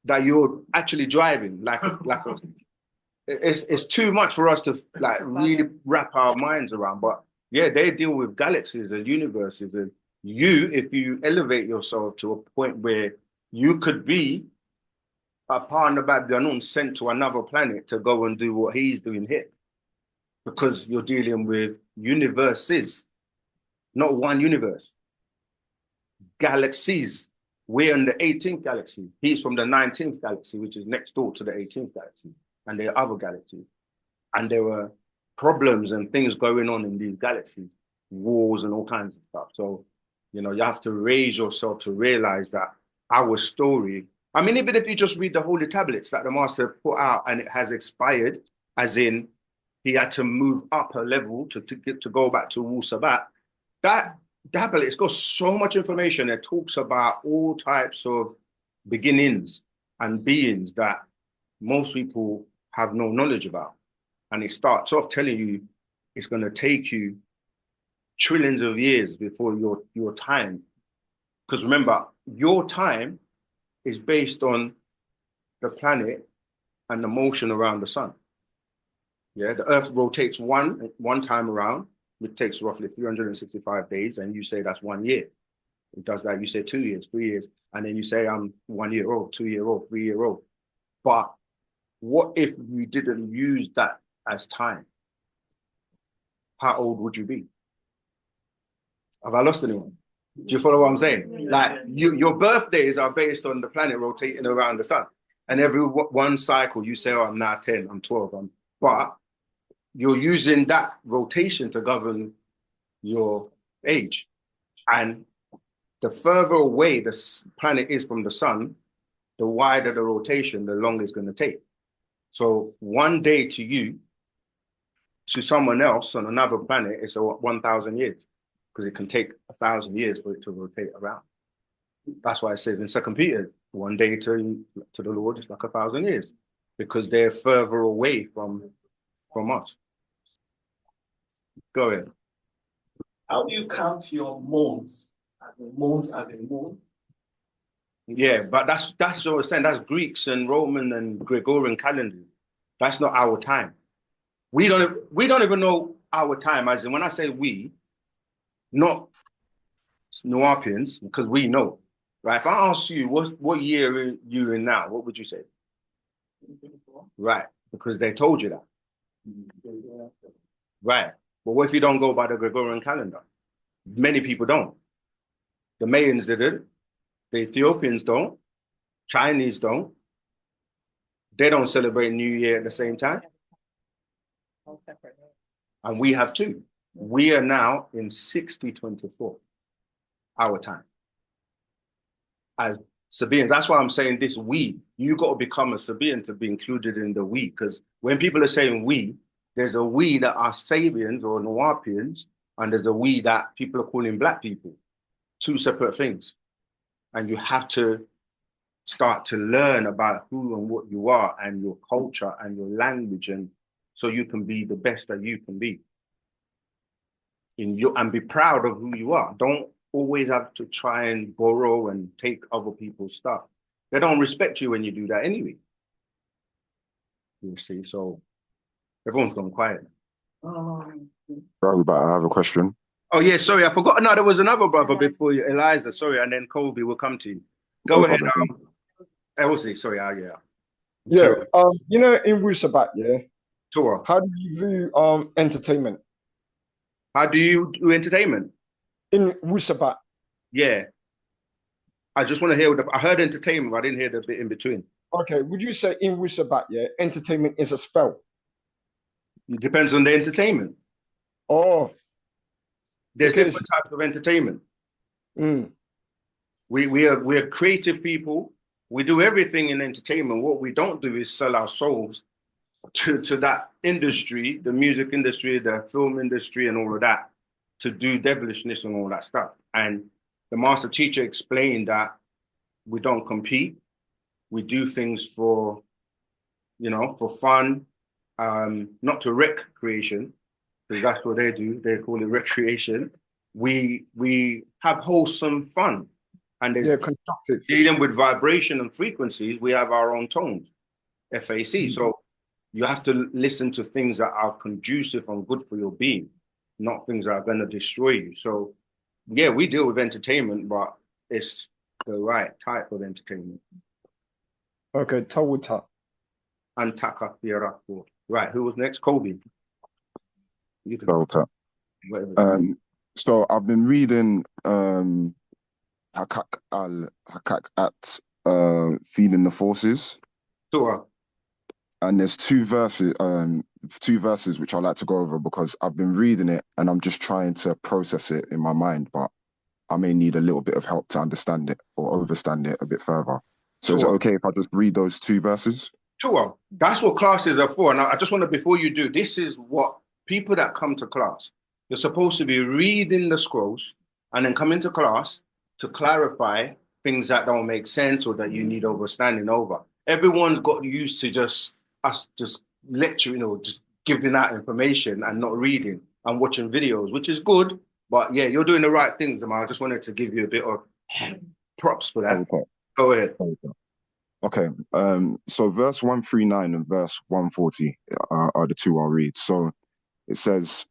That you're actually driving, it's too much for us to like really wrap our minds around. But yeah, they deal with galaxies and universes. And you, if you elevate yourself to a point where you could be a part of Babylon sent to another planet to go and do what he's doing here. Because you're dealing with universes, not one universe. Galaxies. We're in the 18th galaxy. He's from the 19th galaxy, which is next door to the 18th galaxy. And there are other galaxies. And there were problems and things going on in these galaxies, wars and all kinds of stuff. So, you know, you have to raise yourself to realize that our story, I mean, even if you just read the holy tablets that the master put out and it has expired, as in he had to move up a level to go back to Wu-Sabat, that tablet, it's got so much information. It talks about all types of beginnings and beings that most people have no knowledge about. And it starts off telling you it's going to take you trillions of years before your time. Because remember, your time is based on the planet and the motion around the sun. Yeah, the Earth rotates one time around, which takes roughly 365 days, and you say that's 1 year. It does that, you say 2 years, 3 years, and then you say I'm 1 year old, 2 year old, 3 year old. But what if we didn't use that as time? How old would you be? Have I lost anyone? Do you follow what I'm saying? Like your birthdays are based on the planet rotating around the sun. And every one cycle you say, oh, I'm now 10, I'm 12. But you're using that rotation to govern your age. And the further away the planet is from the sun, the wider the rotation, the longer it's going to take. So 1 day to you, to someone else on another planet, is 1,000 years, because it can take 1,000 years for it to rotate around. That's why it says in 2 Peter, 1 day to the Lord is like 1,000 years, because they're further away from us. Go ahead. How do you count your moons? Moons as a moon? Yeah, but that's what we're saying. That's Greeks and Roman and Gregorian calendars. That's not our time. We don't even know our time. As in, when I say we, not Nuapians, because we know. Right? If I ask you what year you're in now, what would you say? Right, because they told you that. Right. But what if you don't go by the Gregorian calendar? Many people don't. The Mayans didn't. The Ethiopians don't. Chinese don't. They don't celebrate New Year at the same time. And we have two. We are now in 6024, our time. As Sabaeans, that's why I'm saying this we. You got to become a Sabaean to be included in the we. Because when people are saying we, there's a we that are Sabaeans or Nuapians, and there's a we that people are calling black people. Two separate things. And you have to start to learn about who and what you are and your culture and your language, and so you can be the best that you can be. And be proud of who you are. Don't always have to try and borrow and take other people's stuff. They don't respect you when you do that anyway. You see, so everyone's gone quiet. But I have a question. Oh yeah, sorry, I forgot. No, there was another brother before you, Eliza. Sorry, and then Colby will come to you. Go ahead. Elsie, sorry, yeah. Yeah, you know, in Wu-Sabat, yeah. Sure. How do you view entertainment? How do you do entertainment? In Wu-Sabat. Yeah. I just want to hear I heard entertainment, but I didn't hear the bit in between. Okay, would you say in Wu-Sabat, yeah, entertainment is a spell? It depends on the entertainment. Oh. There's different types of entertainment. We're creative people. We do everything in entertainment. What we don't do is sell our souls to that industry, the music industry, the film industry, and all of that, to do devilishness and all that stuff. And the master teacher explained that we don't compete. We do things for, for fun, not to recreation, because that's what they do. They call it recreation. We have wholesome fun. And there's constructive. Dealing with vibration and frequencies, we have our own tones, FAC. So you have to listen to things that are conducive and good for your being, not things that are going to destroy you. So, yeah, we deal with entertainment, but it's the right type of entertainment. Okay, Tawuta. Antaka Fiaraku. Right, who was next? Kobe. Tawuta. So I've been reading Hakak at Feeding the Forces. Sure. And there's two verses which I like to go over because I've been reading it and I'm just trying to process it in my mind, but I may need a little bit of help to understand it or overstand it a bit further. So is it okay if I just read those two verses? Sure. That's what classes are for. Now, I just want to, before you do, this is what people that come to class, you're supposed to be reading the scrolls and then come into class to clarify things that don't make sense or that you need understanding over. Everyone's got used to just lecturing, just giving out information and not reading and watching videos, which is good. But yeah, you're doing the right things, Amal. I just wanted to give you a bit of props for that. Okay. Go ahead. Okay. So verse 139 and verse 140 are the two I'll read. So it says,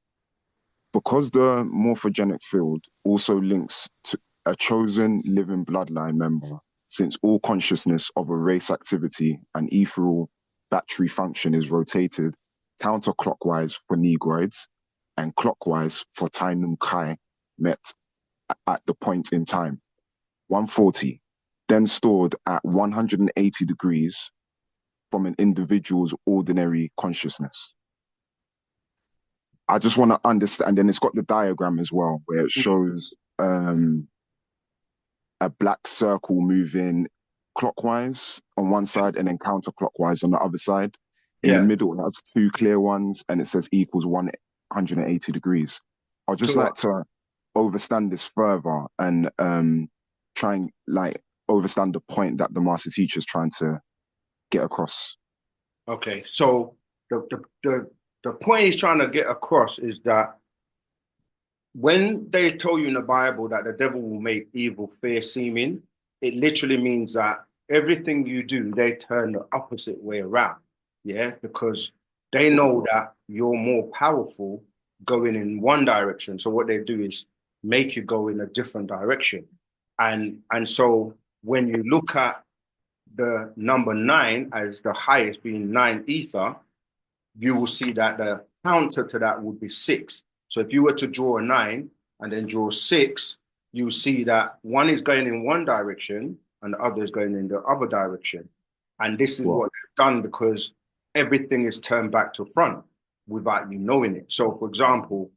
because the morphogenic field also links to a chosen living bloodline member, since all consciousness of a race activity and ethereal battery function is rotated counterclockwise for Negroids and clockwise for Tainum Kai met at the point in time. 140, then stored at 180 degrees from an individual's ordinary consciousness. I just want to understand, and then it's got the diagram as well, where it shows a black circle moving clockwise on one side and then counterclockwise on the other side. In the middle, it has two clear ones, and it says equals 180 degrees. I'd just like to overstand this further and try and overstand the point that the master teacher is trying to get across. Okay, so the point he's trying to get across is that when they tell you in the Bible that the devil will make evil fair seeming, it literally means that everything you do, they turn the opposite way around. Yeah, because they know that you're more powerful going in one direction. So what they do is make you go in a different direction. And so when you look at the number 9 as the highest being 9 ether, you will see that the counter to that would be 6. So if you were to draw a 9 and then draw 6, you see that one is going in one direction and the other is going in the other direction. And this is what they've done because everything is turned back to front without you knowing it. So for example,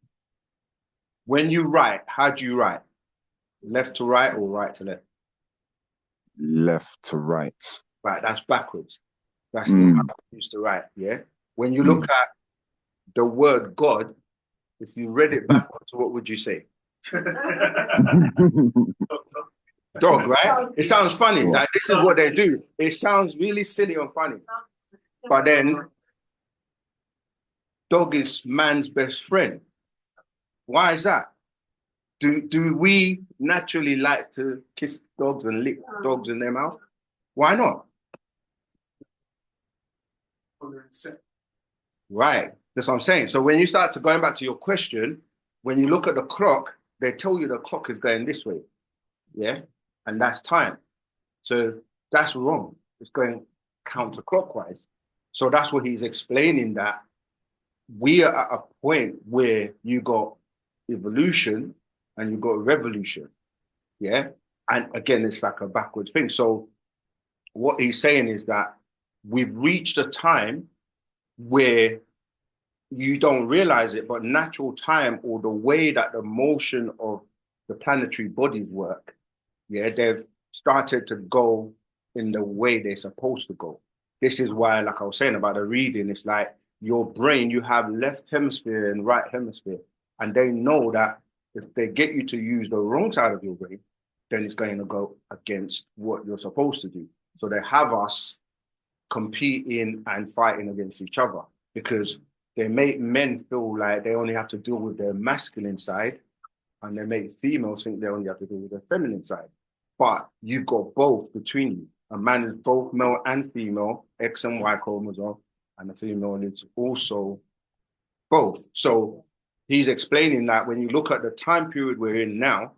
when you write, how do you write? Left to right or right to left? Left to right. Right, that's backwards. That's not how you used to write, yeah? When you look at the word God, if you read it backwards, what would you say? Dog, right? It sounds funny. Like, this is what they do. It sounds really silly and funny. But then, dog is man's best friend. Why is that? Do we naturally like to kiss dogs and lick dogs in their mouth? Why not? Right. That's what I'm saying. So when you start to going back to your question, when you look at the clock, they tell you the clock is going this way. Yeah. And that's time. So that's wrong. It's going counterclockwise. So that's what he's explaining, that we are at a point where you got evolution and you got revolution. Yeah. And again, it's like a backward thing. So what he's saying is that we've reached a time where you don't realize it, but natural time, or the way that the motion of the planetary bodies work, yeah, they've started to go in the way they're supposed to go. This is why, like I was saying about the reading, it's like your brain, you have left hemisphere and right hemisphere, and they know that if they get you to use the wrong side of your brain, then it's going to go against what you're supposed to do. So they have us competing and fighting against each other because they make men feel like they only have to deal with their masculine side, and they make females think they only have to deal with their feminine side. But you've got both between you. A man is both male and female, X and Y chromosome, and a female is also both. So he's explaining that when you look at the time period we're in now,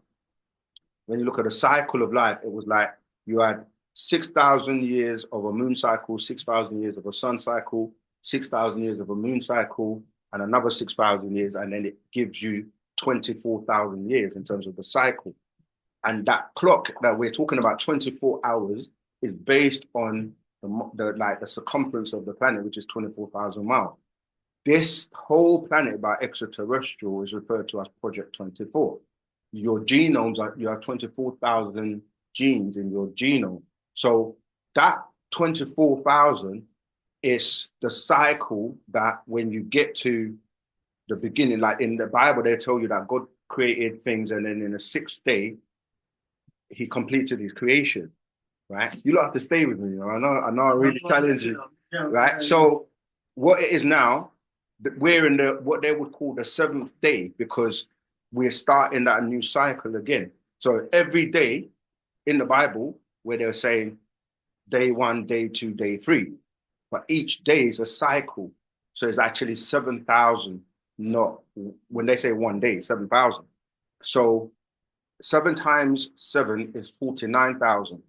when you look at the cycle of life, it was like you had 6,000 years of a moon cycle, 6,000 years of a sun cycle, 6,000 years of a moon cycle, and another 6,000 years, and then it gives you 24,000 years in terms of the cycle. And that clock that we're talking about, 24 hours, is based on the circumference of the planet, which is 24,000 miles. This whole planet by extraterrestrial is referred to as Project 24. Your genomes you have 24,000 genes in your genome. So that 24,000 is the cycle that when you get to the beginning, like in the Bible, they tell you that God created things, and then in the sixth day, he completed his creation, right? You don't have to stay with me. I know I really challenge you, right? So what it is now, we're in what they would call the seventh day, because we're starting that new cycle again. So every day in the Bible, where they're saying day 1, day 2, day 3, but each day is a cycle. So it's actually 7,000, not when they say one day, 7,000. So 7 times 7 is 49,000,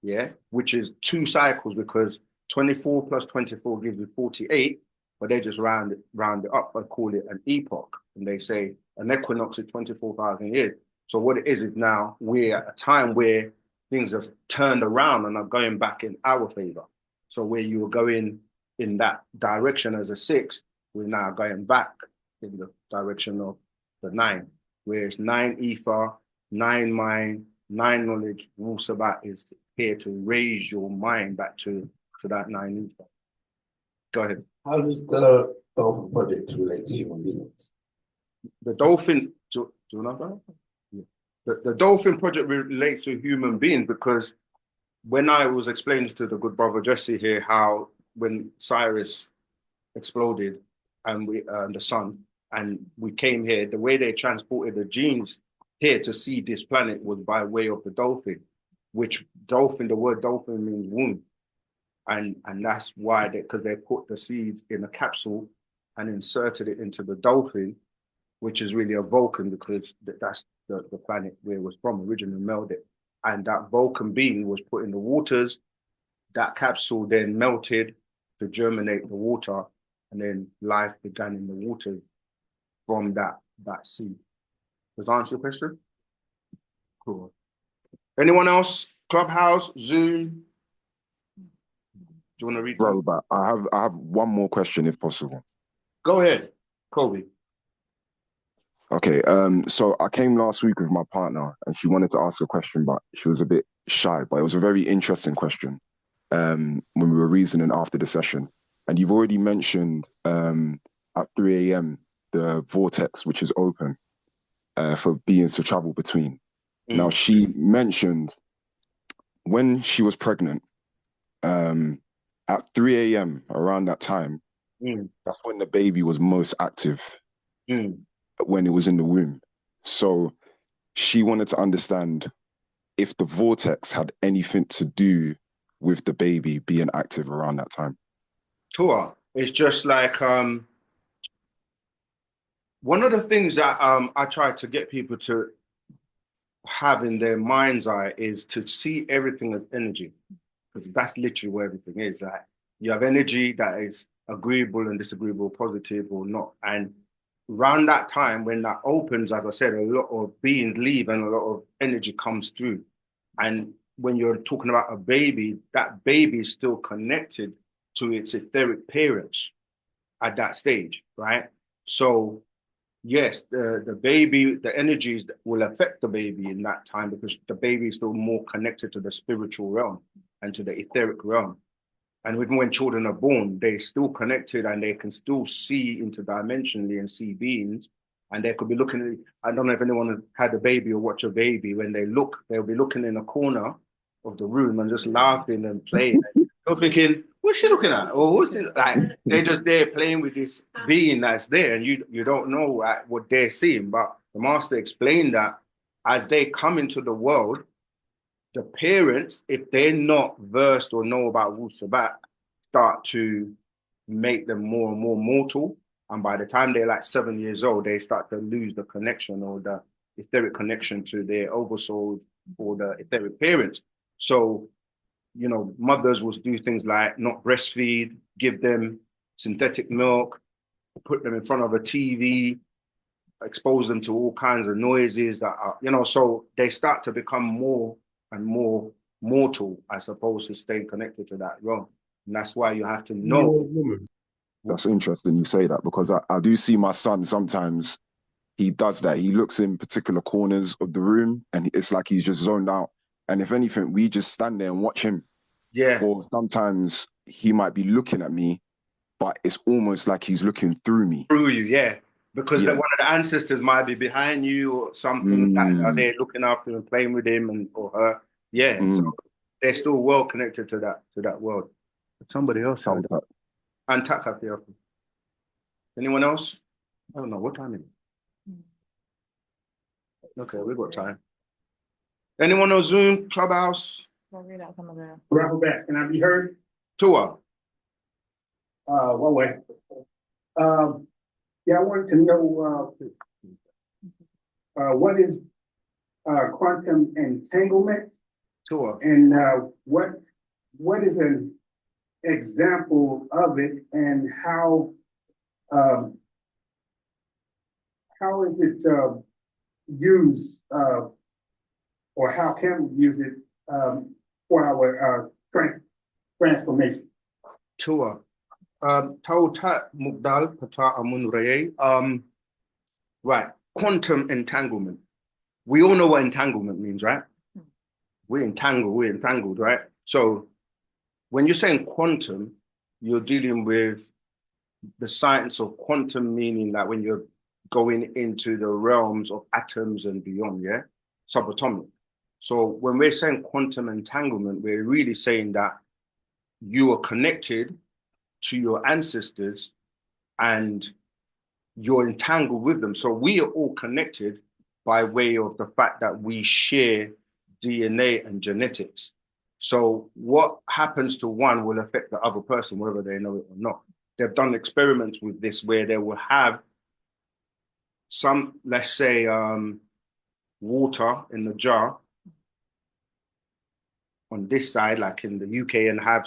yeah, which is 2 cycles, because 24 plus 24 gives you 48, but they just round it up and call it an epoch. And they say an equinox is 24,000 years. So what it is now we're at a time where things have turned around and are going back in our favor. So where you were going in that direction as a 6, we're now going back in the direction of the 9, where it's 9 ether, 9 mind, 9 knowledge. Wu-Sabat is here to raise your mind back to that 9 ether. Go ahead. How does the Dolphin Project relate to human beings? The Dolphin, do you know that? Yeah. The Dolphin Project relates to human beings because when I was explaining to the good brother Jesse here how when Cyrus exploded and the sun, and we came here, the way they transported the genes here to see this planet was by way of the dolphin, which dolphin, the word dolphin means womb. And that's why, because they put the seeds in a capsule and inserted it into the dolphin, which is really a Vulcan, because that's the planet where it was from, originally melted. And that Vulcan being was put in the waters. That capsule then melted to germinate the water, and then life began in the waters from that seed. Does that answer your question? Cool. Anyone else? Clubhouse, Zoom? Do you want to read? Bro, but I have one more question if possible. Go ahead, Kobe. Okay, so I came last week with my partner and she wanted to ask a question, but she was a bit shy, but it was a very interesting question when we were reasoning after the session. And you've already mentioned at 3 a.m. the vortex, which is open for beings to travel between. Now, she mentioned when she was pregnant, at 3 a.m. around that time, that's when the baby was most active, when it was in the womb. So she wanted to understand if the vortex had anything to do with the baby being active around that time. Sure. It's just like one of the things that I try to get people to have in their mind's eye is to see everything as energy, because that's literally where everything is. Like you have energy that is agreeable and disagreeable, positive or not. And around that time, when that opens, as I said, a lot of beings leave and a lot of energy comes through. And when you're talking about a baby, that baby is still connected to its etheric parents at that stage, right? So yes, the baby, the energies will affect the baby in that time, because the baby is still more connected to the spiritual realm and to the etheric realm. And even when children are born, they're still connected and they can still see interdimensionally and see beings And they could be looking at, I don't know if anyone had a baby or watch a baby, when they look, they'll be looking in a corner of the room and just laughing and playing. You're thinking, what's she looking at? Or what's this? Like, they're just there playing with this being that's there, and you don't know what they're seeing. But the master explained that as they come into the world, the parents, if they're not versed or know about Wu-Sabat, start to make them more and more mortal. And by the time they're like 7 years old, they start to lose the connection or the etheric connection to their oversouls or the etheric parents. So, mothers will do things like not breastfeed, give them synthetic milk, put them in front of a TV, expose them to all kinds of noises that are, so they start to become more and more mortal as opposed to staying connected to that realm. And that's why you have to know. That's interesting you say that, because I do see my son sometimes, he does that. He looks in particular corners of the room and it's like he's just zoned out. And if anything, we just stand there and watch him. Yeah. Or sometimes he might be looking at me, but it's almost like he's looking through me. Through you, yeah. Because one of the ancestors might be behind you or something that they're looking after and playing with him or her. Yeah. So they're still well connected to that world. Somebody else had that. And Taka. Anyone else? I don't know. What time is it? Okay, we've got time. Anyone on Zoom, Clubhouse? Raffle back. Can I be heard? Tua. One way. Yeah, I wanted to know what is quantum entanglement? Tua. And what is an example of it, and how is it used, or how can we use it for our transformation? Tua. Tauta Mugdal Pata Amun Reye. Right. Quantum entanglement. We all know what entanglement means, right? We're entangled, right? So when you're saying quantum, you're dealing with the science of quantum, meaning that when you're going into the realms of atoms and beyond, yeah? Subatomic. So when we're saying quantum entanglement, we're really saying that you are connected to your ancestors and you're entangled with them. So we are all connected by way of the fact that we share DNA and genetics. So what happens to one will affect the other person, whether they know it or not. They've done experiments with this where they will have some, let's say, water in the jar on this side, like in the UK, and have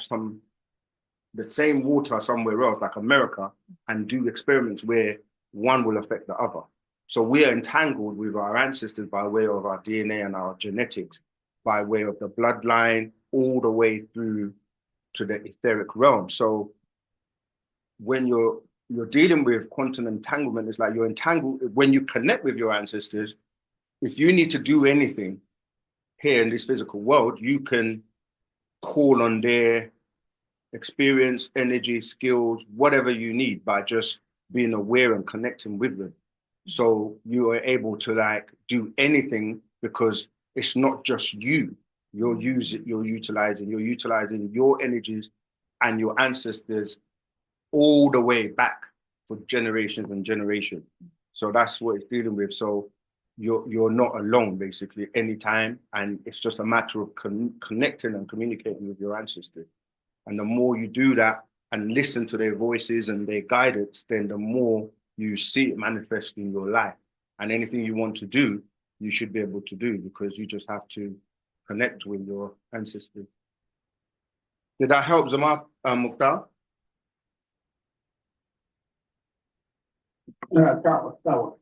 the same water somewhere else, like America, and do experiments where one will affect the other. So we are entangled with our ancestors by way of our DNA and our genetics, by way of the bloodline, all the way through to the etheric realm. So when you're dealing with quantum entanglement, it's like you're entangled. When you connect with your ancestors, if you need to do anything here in this physical world, you can call on their experience, energy, skills, whatever you need by just being aware and connecting with them. So you are able to do anything because it's not just you. You're utilizing your energies and your ancestors all the way back for generations and generations. So that's what it's dealing with. So you're not alone basically anytime, and it's just a matter of connecting and communicating with your ancestors. And the more you do that and listen to their voices and their guidance, then the more you see it manifest in your life. And anything you want to do, you should be able to do, because you just have to connect with your ancestors. Did that help, Zama Mukhtar? Tower.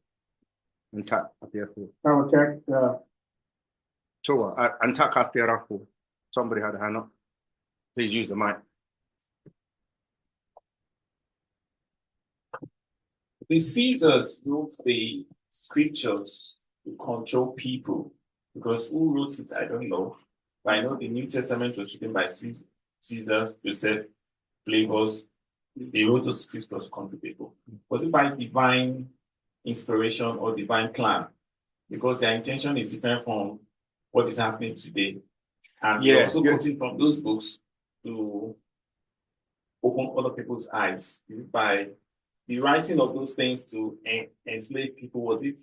Somebody had a hand up. Please use the mic. The Caesars wrote the scriptures to control people, because who wrote it, I don't know. But I know the New Testament was written by Caesars, Joseph, Flavors. They wrote those scriptures to control people. Was it by divine inspiration or divine plan, because their intention is different from what is happening today. And you're also quoting from those books to open other people's eyes. By the writing of those things to enslave people, was it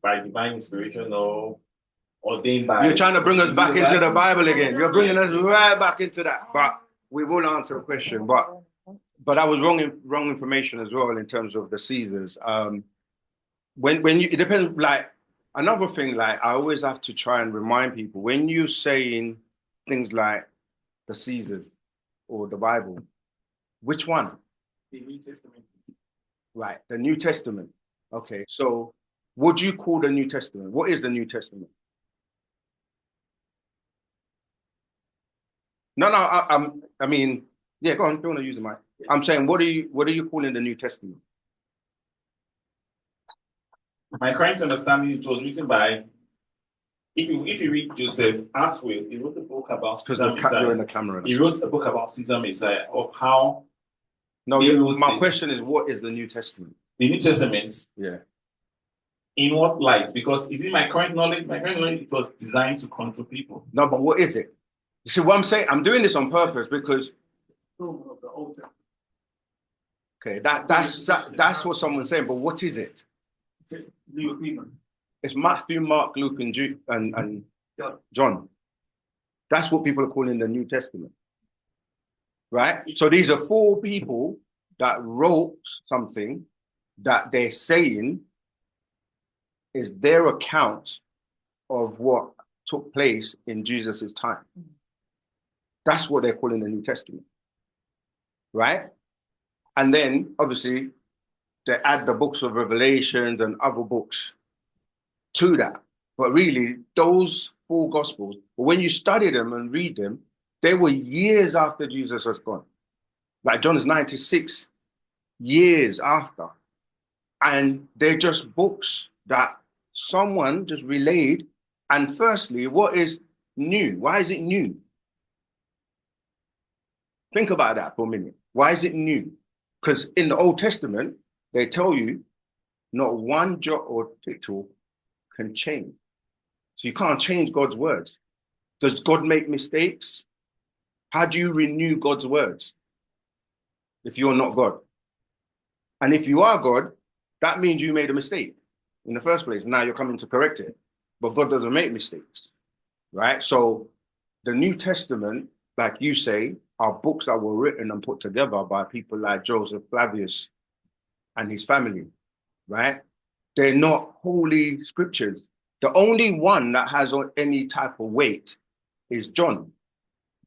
by divine inspiration or ordained by? You're trying to bring us back into the Bible again. You're bringing us right back into that. But we will answer the question. But that was wrong information as well in terms of the Caesars. When you, it depends. Like another thing, like I always have to try and remind people when you're saying things like the Caesars or the Bible, which one? The New Testament. Right, the New Testament. Okay, so what do you call the New Testament? What is the New Testament? No, I mean, yeah, go on. If you want to use the mic, I'm saying, what are you calling the New Testament? My current understanding, it was written by. If you read Joseph Atwill, he wrote a book about Caesar Messiah. You're in the camera. He wrote a book about Caesar Messiah of how. No, my question is, what is the New Testament? The New Testament. Yeah. In what light? Because is it my current knowledge? My current knowledge, it was designed to control people. No, but what is it? You see what I'm saying? I'm doing this on purpose because. Okay, that's what someone's saying. But what is it? It's Matthew, Mark, Luke, and Jude and John. That's what people are calling the New Testament, right? So these are 4 people that wrote something that they're saying is their account of what took place in Jesus's time. That's what they're calling the New Testament, right? And then obviously they add the books of Revelations and other books to that. But really, those 4 Gospels, when you study them and read them, they were years after Jesus was gone. Like John is 96 years after. And they're just books that someone just relayed. And firstly, what is new? Why is it new? Think about that for a minute. Why is it new? Because in the Old Testament, they tell you not one jot or tittle can change. So you can't change God's words. Does God make mistakes? How do you renew God's words if you're not God? And if you are God, that means you made a mistake in the first place. Now you're coming to correct it. But God doesn't make mistakes, right? So the New Testament, like you say, are books that were written and put together by people like Joseph Flavius and his family, right? They're not holy scriptures. The only one that has any type of weight is John.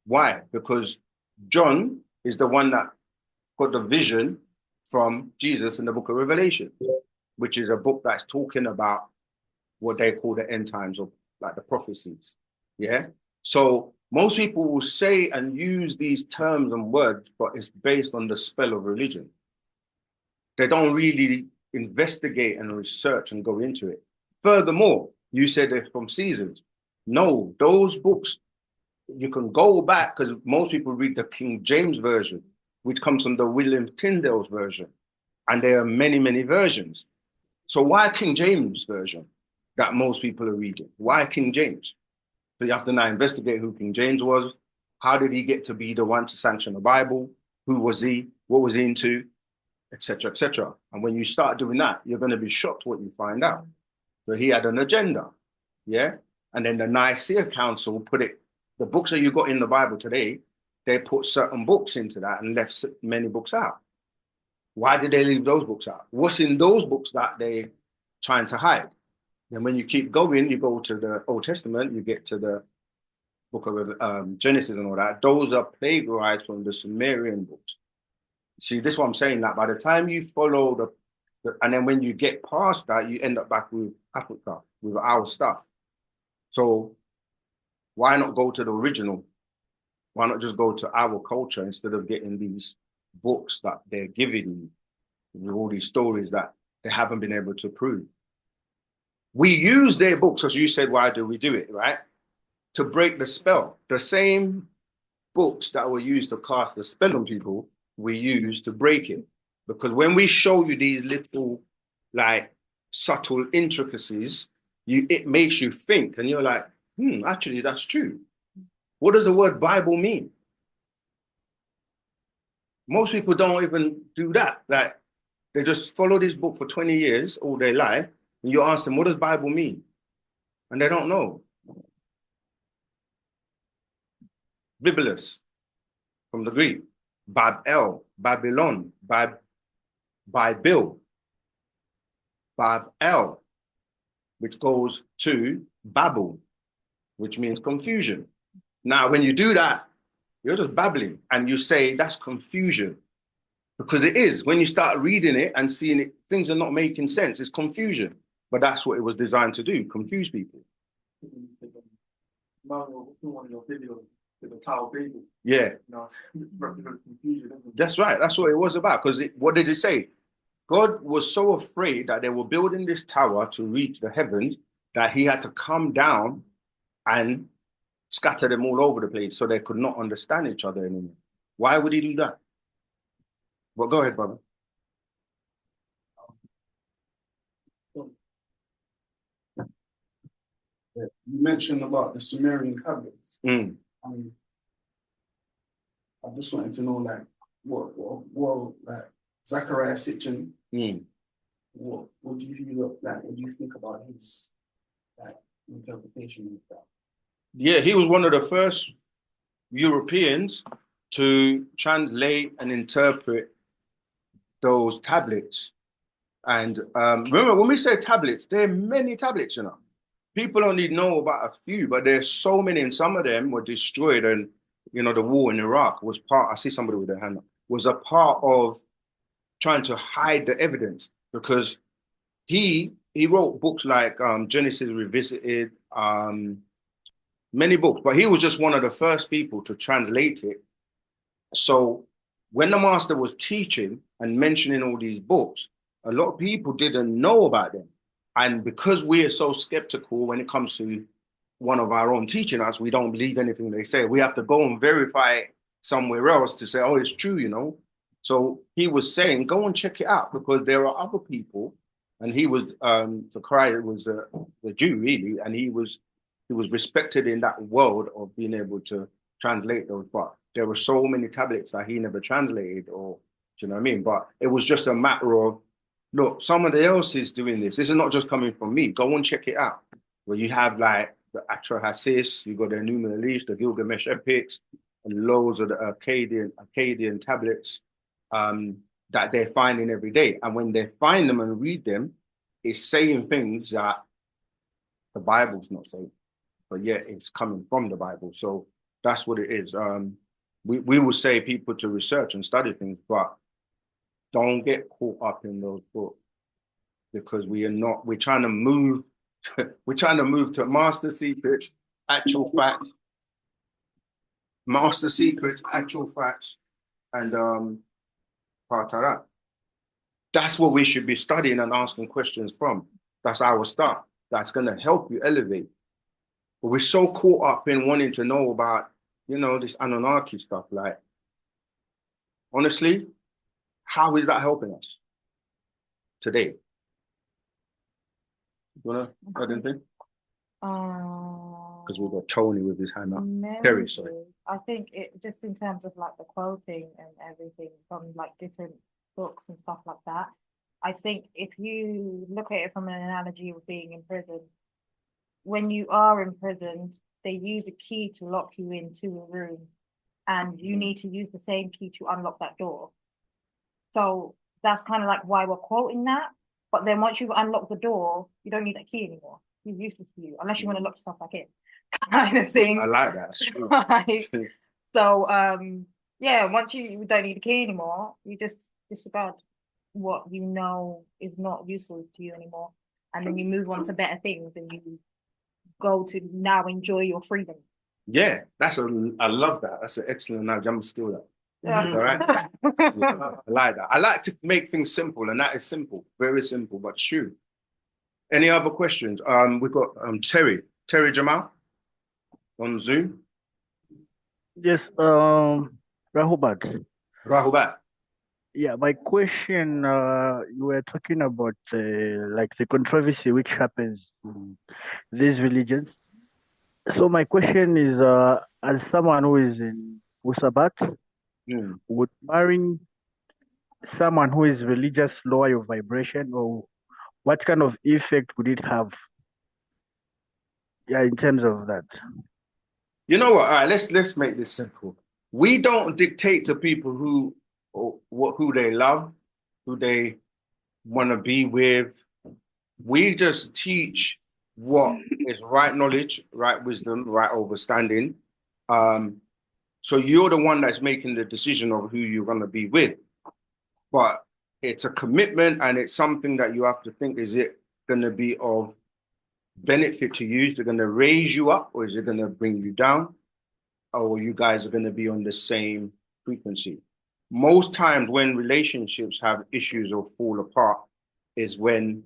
Why? Because John is the one that got the vision from Jesus in the book of Revelation, which is a book that's talking about what they call the end times, or like the prophecies. Yeah. So most people will say and use these terms and words, but it's based on the spell of religion. They don't really investigate and research and go into it. Furthermore, you said they're from Caesars. No, those books, you can go back, because most people read the King James Version, which comes from the William Tyndale's version. And there are many, many versions. So why King James Version that most people are reading? Why King James? So you have to now investigate who King James was. How did he get to be the one to sanction the Bible? Who was he? What was he into? Etc., etc. And when you start doing that, you're going to be shocked what you find out. So he had an agenda, yeah? And then the Nicaea Council put it, the books that you got in the Bible today, they put certain books into that and left many books out. Why did they leave those books out? What's in those books that they're trying to hide? Then when you keep going, you go to the Old Testament, you get to the book of Genesis and all that. Those are plagiarized from the Sumerian books. See, this is what I'm saying, that by the time you follow and then when you get past that, you end up back with Africa, with our stuff. So why not go to the original? Why not just go to our culture instead of getting these books that they're giving you with all these stories that they haven't been able to prove? We use their books, as you said, why do we do it, right? To break the spell. The same books that were used to cast the spell on people, we use to break it. Because when we show you these little like subtle intricacies, it makes you think, and you're like, actually, that's true. What does the word Bible mean? Most people don't even do that. Like, they just follow this book for 20 years, all their life, and you ask them, what does Bible mean? And they don't know. Bibulus, from the Greek, Bab-el, Babylon, Bible, Bab-el, which goes to Babel, which means confusion. Now, when you do that, you're just babbling, and you say that's confusion, because it is. When you start reading it and seeing it, things are not making sense. It's confusion, but that's what it was designed to do, confuse people. Yeah. That's right. That's what it was about. Because what did it say? God was so afraid that they were building this tower to reach the heavens that he had to come down and scatter them all over the place so they could not understand each other anymore. Why would he do that? Well, go ahead, brother. You mentioned about the Sumerian tablets. I just wanted to know, like, what like Zechariah Sitchin, what do you feel like? What do you think about his like interpretation of that? Yeah, he was one of the first Europeans to translate and interpret those tablets. And remember, when we say tablets, there are many tablets, you know. People only know about a few, but there's so many, and some of them were destroyed. And, you know, the war in Iraq was I see somebody with their hand up, was a part of trying to hide the evidence, because he wrote books like Genesis Revisited, many books, but he was just one of the first people to translate it. So when the master was teaching and mentioning all these books, a lot of people didn't know about them. And because we are so skeptical when it comes to one of our own teaching us, we don't believe anything they say. We have to go and verify it somewhere else to say, oh, it's true, you know. So he was saying, go and check it out, because there are other people. And he was, Zechariah was the Jew, really, and he was respected in that world of being able to translate those. But there were so many tablets that he never translated, or, do you know what I mean? But it was just a matter of, look, somebody else is doing this. This is not just coming from me. Go and check it out. Where you have like the Atrahasis, you got the Enuma Elish, the Gilgamesh epics, and loads of the Akkadian tablets that they're finding every day. And when they find them and read them, it's saying things that the Bible's not saying, but yet it's coming from the Bible. So that's what it is. We will say people to research and study things, but don't get caught up in those books, because we're trying to move, we're trying to move to master secrets, actual facts, master secrets, actual facts, and part of that. That's what we should be studying and asking questions from. That's our stuff. That's going to help you elevate. But we're so caught up in wanting to know about, you know, this Anunnaki stuff. Like, honestly, how is that helping us today? You want to add anything? Because we've got Tony with his hand up. Terry, sorry. I think it just in terms of like the quoting and everything from like different books and stuff like that. I think if you look at it from an analogy of being in prison, when you are imprisoned, they use a key to lock you into a room, and you need to use the same key to unlock that door. So that's kind of like why we're quoting that. But then once you've unlocked the door, you don't need that key anymore. It's useless for you, unless you want to lock yourself back in, kind of thing. I like that. Right. So yeah, once you don't need a key anymore, you just disregard what you know is not useful to you anymore, and then you move on to better things, and you go to now enjoy your freedom. Yeah, I love that. That's an excellent analogy. I'm still that. Yeah. All right. I like that. I like to make things simple, and that is simple, very simple, but true. Any other questions? We've got Terry Jamal on Zoom. Yes, Rahubat. Rahubat. Yeah, my question, you were talking about like the controversy which happens in these religions. So my question is, as someone who is in Wu-Sabat, would marrying someone who is religious lower your vibration, or what kind of effect would it have? Yeah, in terms of that. You know what? All right, let's make this simple. We don't dictate to people who they love, who they want to be with. We just teach what is right knowledge, right wisdom, right understanding. So you're the one that's making the decision of who you're going to be with. But it's a commitment and it's something that you have to think, is it going to be of benefit to you? Is it going to raise you up or is it going to bring you down? Or you guys are going to be on the same frequency? Most times when relationships have issues or fall apart is when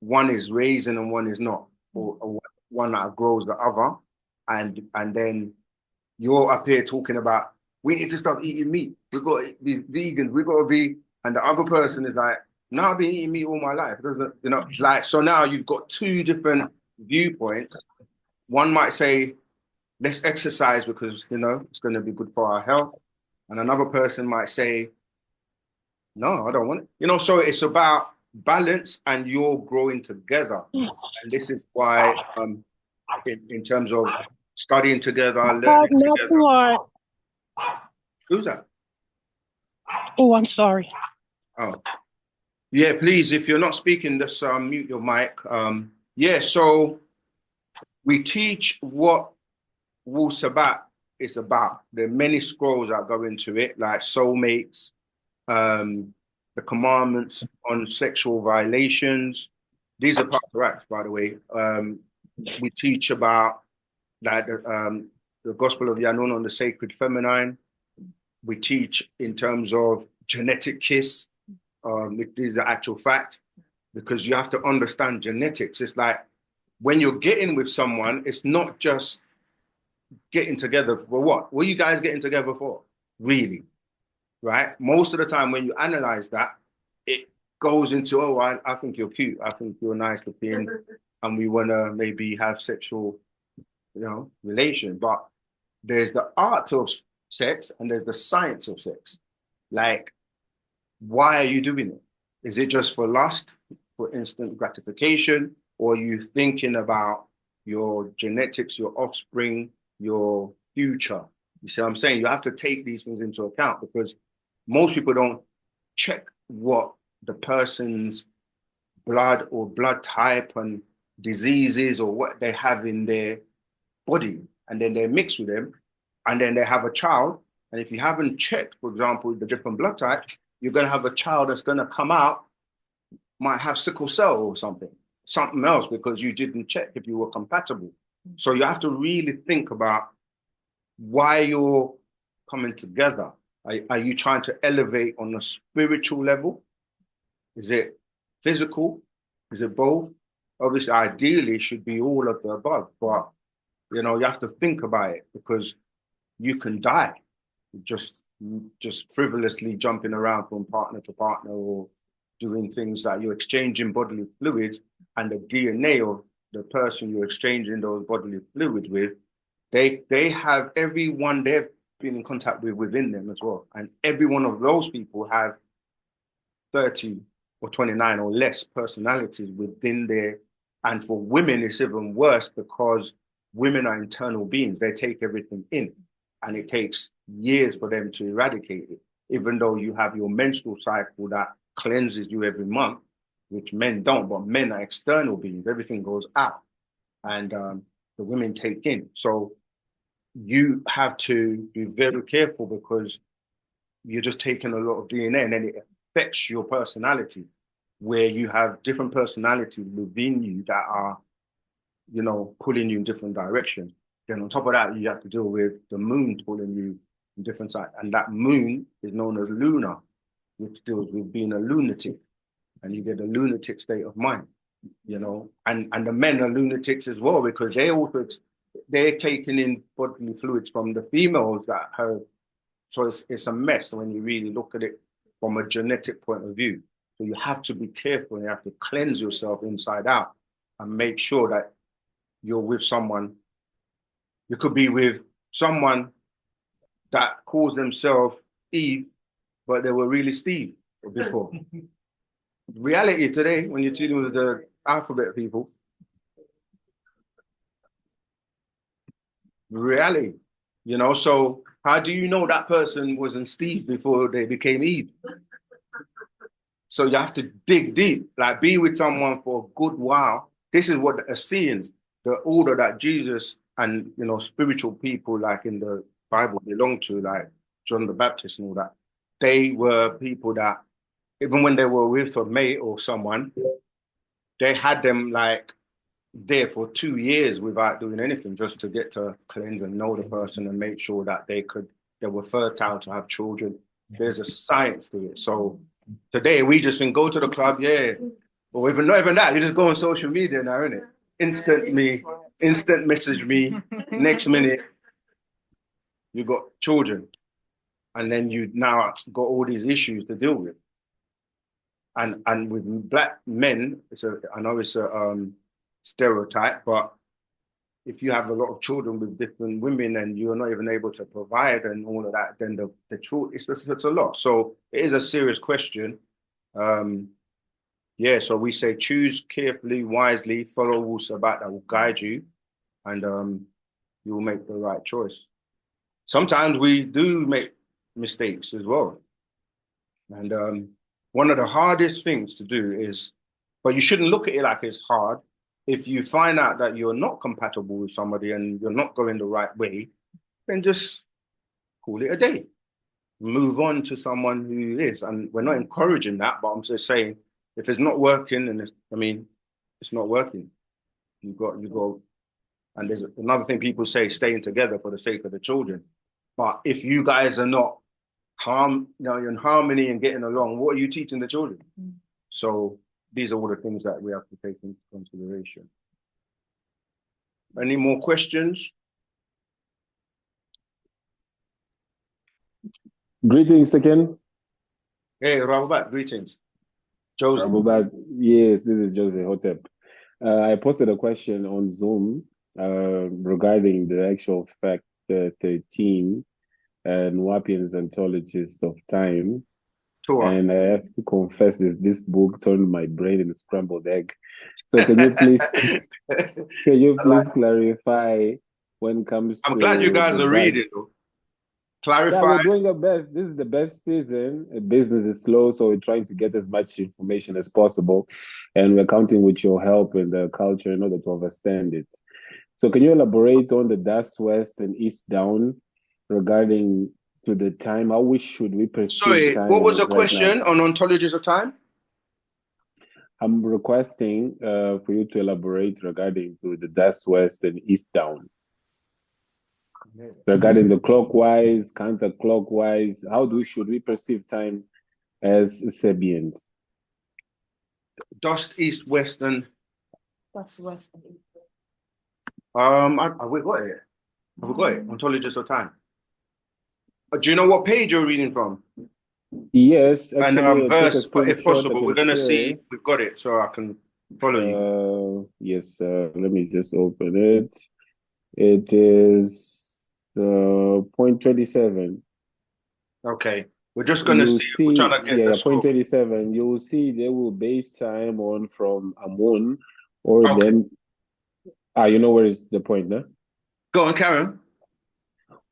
one is raising and one is not, or one outgrows the other. And then you're up here talking about, we need to stop eating meat. We've got to be vegans. We've got to be, and the other person is like, no, I've been eating meat all my life. You know, it's like, so now you've got two different viewpoints. One might say, let's exercise because, you know, it's going to be good for our health. And another person might say, no, I don't want it. You know, so it's about balance and you're growing together. And this is why, in terms of studying together, learning together. Who's that? Oh, I'm sorry. Oh, yeah, please, if you're not speaking, just mute your mic. Yeah, so we teach what Wu-Sabat is about. There are many scrolls that go into it, like soulmates, the commandments on sexual violations. These are parts, by the way. We teach about like the Gospel of Yanun on the sacred feminine. We teach in terms of genetic kiss. It is the actual fact, because you have to understand genetics. It's like when you're getting with someone, it's not just getting together for what? What are you guys getting together for? Really? Right? Most of the time when you analyze that, it goes into, oh, I think you're cute. I think you're nice looking. And we want to maybe have sexual, you know, relation. But there's the art of sex and there's the science of sex. Like, why are you doing it? Is it just for lust, for instant gratification? Or are you thinking about your genetics, your offspring, your future? You see what I'm saying? You have to take these things into account because most people don't check what the person's blood or blood type and diseases or what they have in their body. And then they mix with them and then they have a child. And if you haven't checked, for example, the different blood types, you're going to have a child that's going to come out, might have sickle cell or something else because you didn't check if you were compatible. So you have to really think about why you're coming together. Are you trying to elevate on a spiritual level? Is it physical? Is it both? Obviously, ideally, it should be all of the above. But, you know, you have to think about it because you can die just frivolously jumping around from partner to partner or doing things that you're exchanging bodily fluids, and the DNA of the person you're exchanging those bodily fluids with, they have everyone they've been in contact with within them as well. And every one of those people have 30 or 29 or less personalities within there. And for women, it's even worse because women are internal beings. They take everything in and it takes years for them to eradicate it. Even though you have your menstrual cycle that cleanses you every month, which men don't, but men are external beings. Everything goes out and the women take in. So you have to be very careful because you're just taking a lot of DNA and then it affects your personality, where you have different personalities within you that are, you know, pulling you in different directions. Then on top of that, you have to deal with the moon pulling you in different sides. And that moon is known as lunar, which deals with being a lunatic. And you get a lunatic state of mind, you know. And the men are lunatics as well because they're taking in bodily fluids from the females that have. So it's a mess when you really look at it from a genetic point of view. So you have to be careful and you have to cleanse yourself inside out and make sure that you're with someone. You could be with someone that calls themselves Eve, but they were really Steve before. Reality today, when you're dealing with the alphabet people, reality, you know, so how do you know that person wasn't Steve before they became Eve? So you have to dig deep, like be with someone for a good while. This is what the Essenes, the order that Jesus and, you know, spiritual people like in the Bible belong to, like John the Baptist and all that. They were people that, even when they were with a mate or someone, they had them like there for 2 years without doing anything, just to get to cleanse and know the person and make sure that they were fertile to have children. There's a science to it. So today we just can go to the club, yeah. Or even not even that, you just go on social media now, innit? Instant message me, next minute you got children. And then you now got all these issues to deal with. And with black men, I know it's a stereotype, but if you have a lot of children with different women and you're not even able to provide and all of that, then the truth, it's a lot. So it is a serious question. Yeah, so we say choose carefully, wisely, follow Wu-Sabat that will guide you, and you will make the right choice. Sometimes we do make mistakes as well. And one of the hardest things to do is, but you shouldn't look at it like it's hard. If you find out that you're not compatible with somebody and you're not going the right way, then just call it a day. Move on to someone who is. And we're not encouraging that, but I'm just saying, if it's not working, and it's not working. You go, and there's another thing people say, staying together for the sake of the children. But if you guys are not you're in harmony and getting along, what are you teaching the children? So these are all the things that we have to take into consideration. Any more questions? Greetings again. Hey, Rahubat, greetings. Joseph. Rahubat, yes, this is Joseph Hotep. I posted a question on Zoom regarding the actual fact that 13 and Wapian's Anthologies of Time. Sure. And I have to confess that this book turned my brain into scrambled egg. So can you please clarify when it comes to... I'm glad you guys are reading. Clarify. Yeah, we're doing our best. This is the best season. Business is slow, so we're trying to get as much information as possible. And we're counting with your help in the culture in order to understand it. So can you elaborate on the dust west and east down regarding to the time? How should we perceive time? What was the question on ontologies of time? I'm requesting for you to elaborate regarding to the dust west and east down. Regarding the clockwise, counterclockwise, should we perceive time as Sabaeans? Dust east, western. Dust west and east. Have we got it? Have we got it? Ontologies of time. Do you know what page you're reading from? Yes, actually, and verse, but if possible, we're gonna see we've got it, so I can follow you. Yes, let me just open it. It is point 27. Okay, we're just gonna see. We're trying to get the point 27. You will see they will base time on from Amun, or then. You know where is the point, no? Go on, Karen.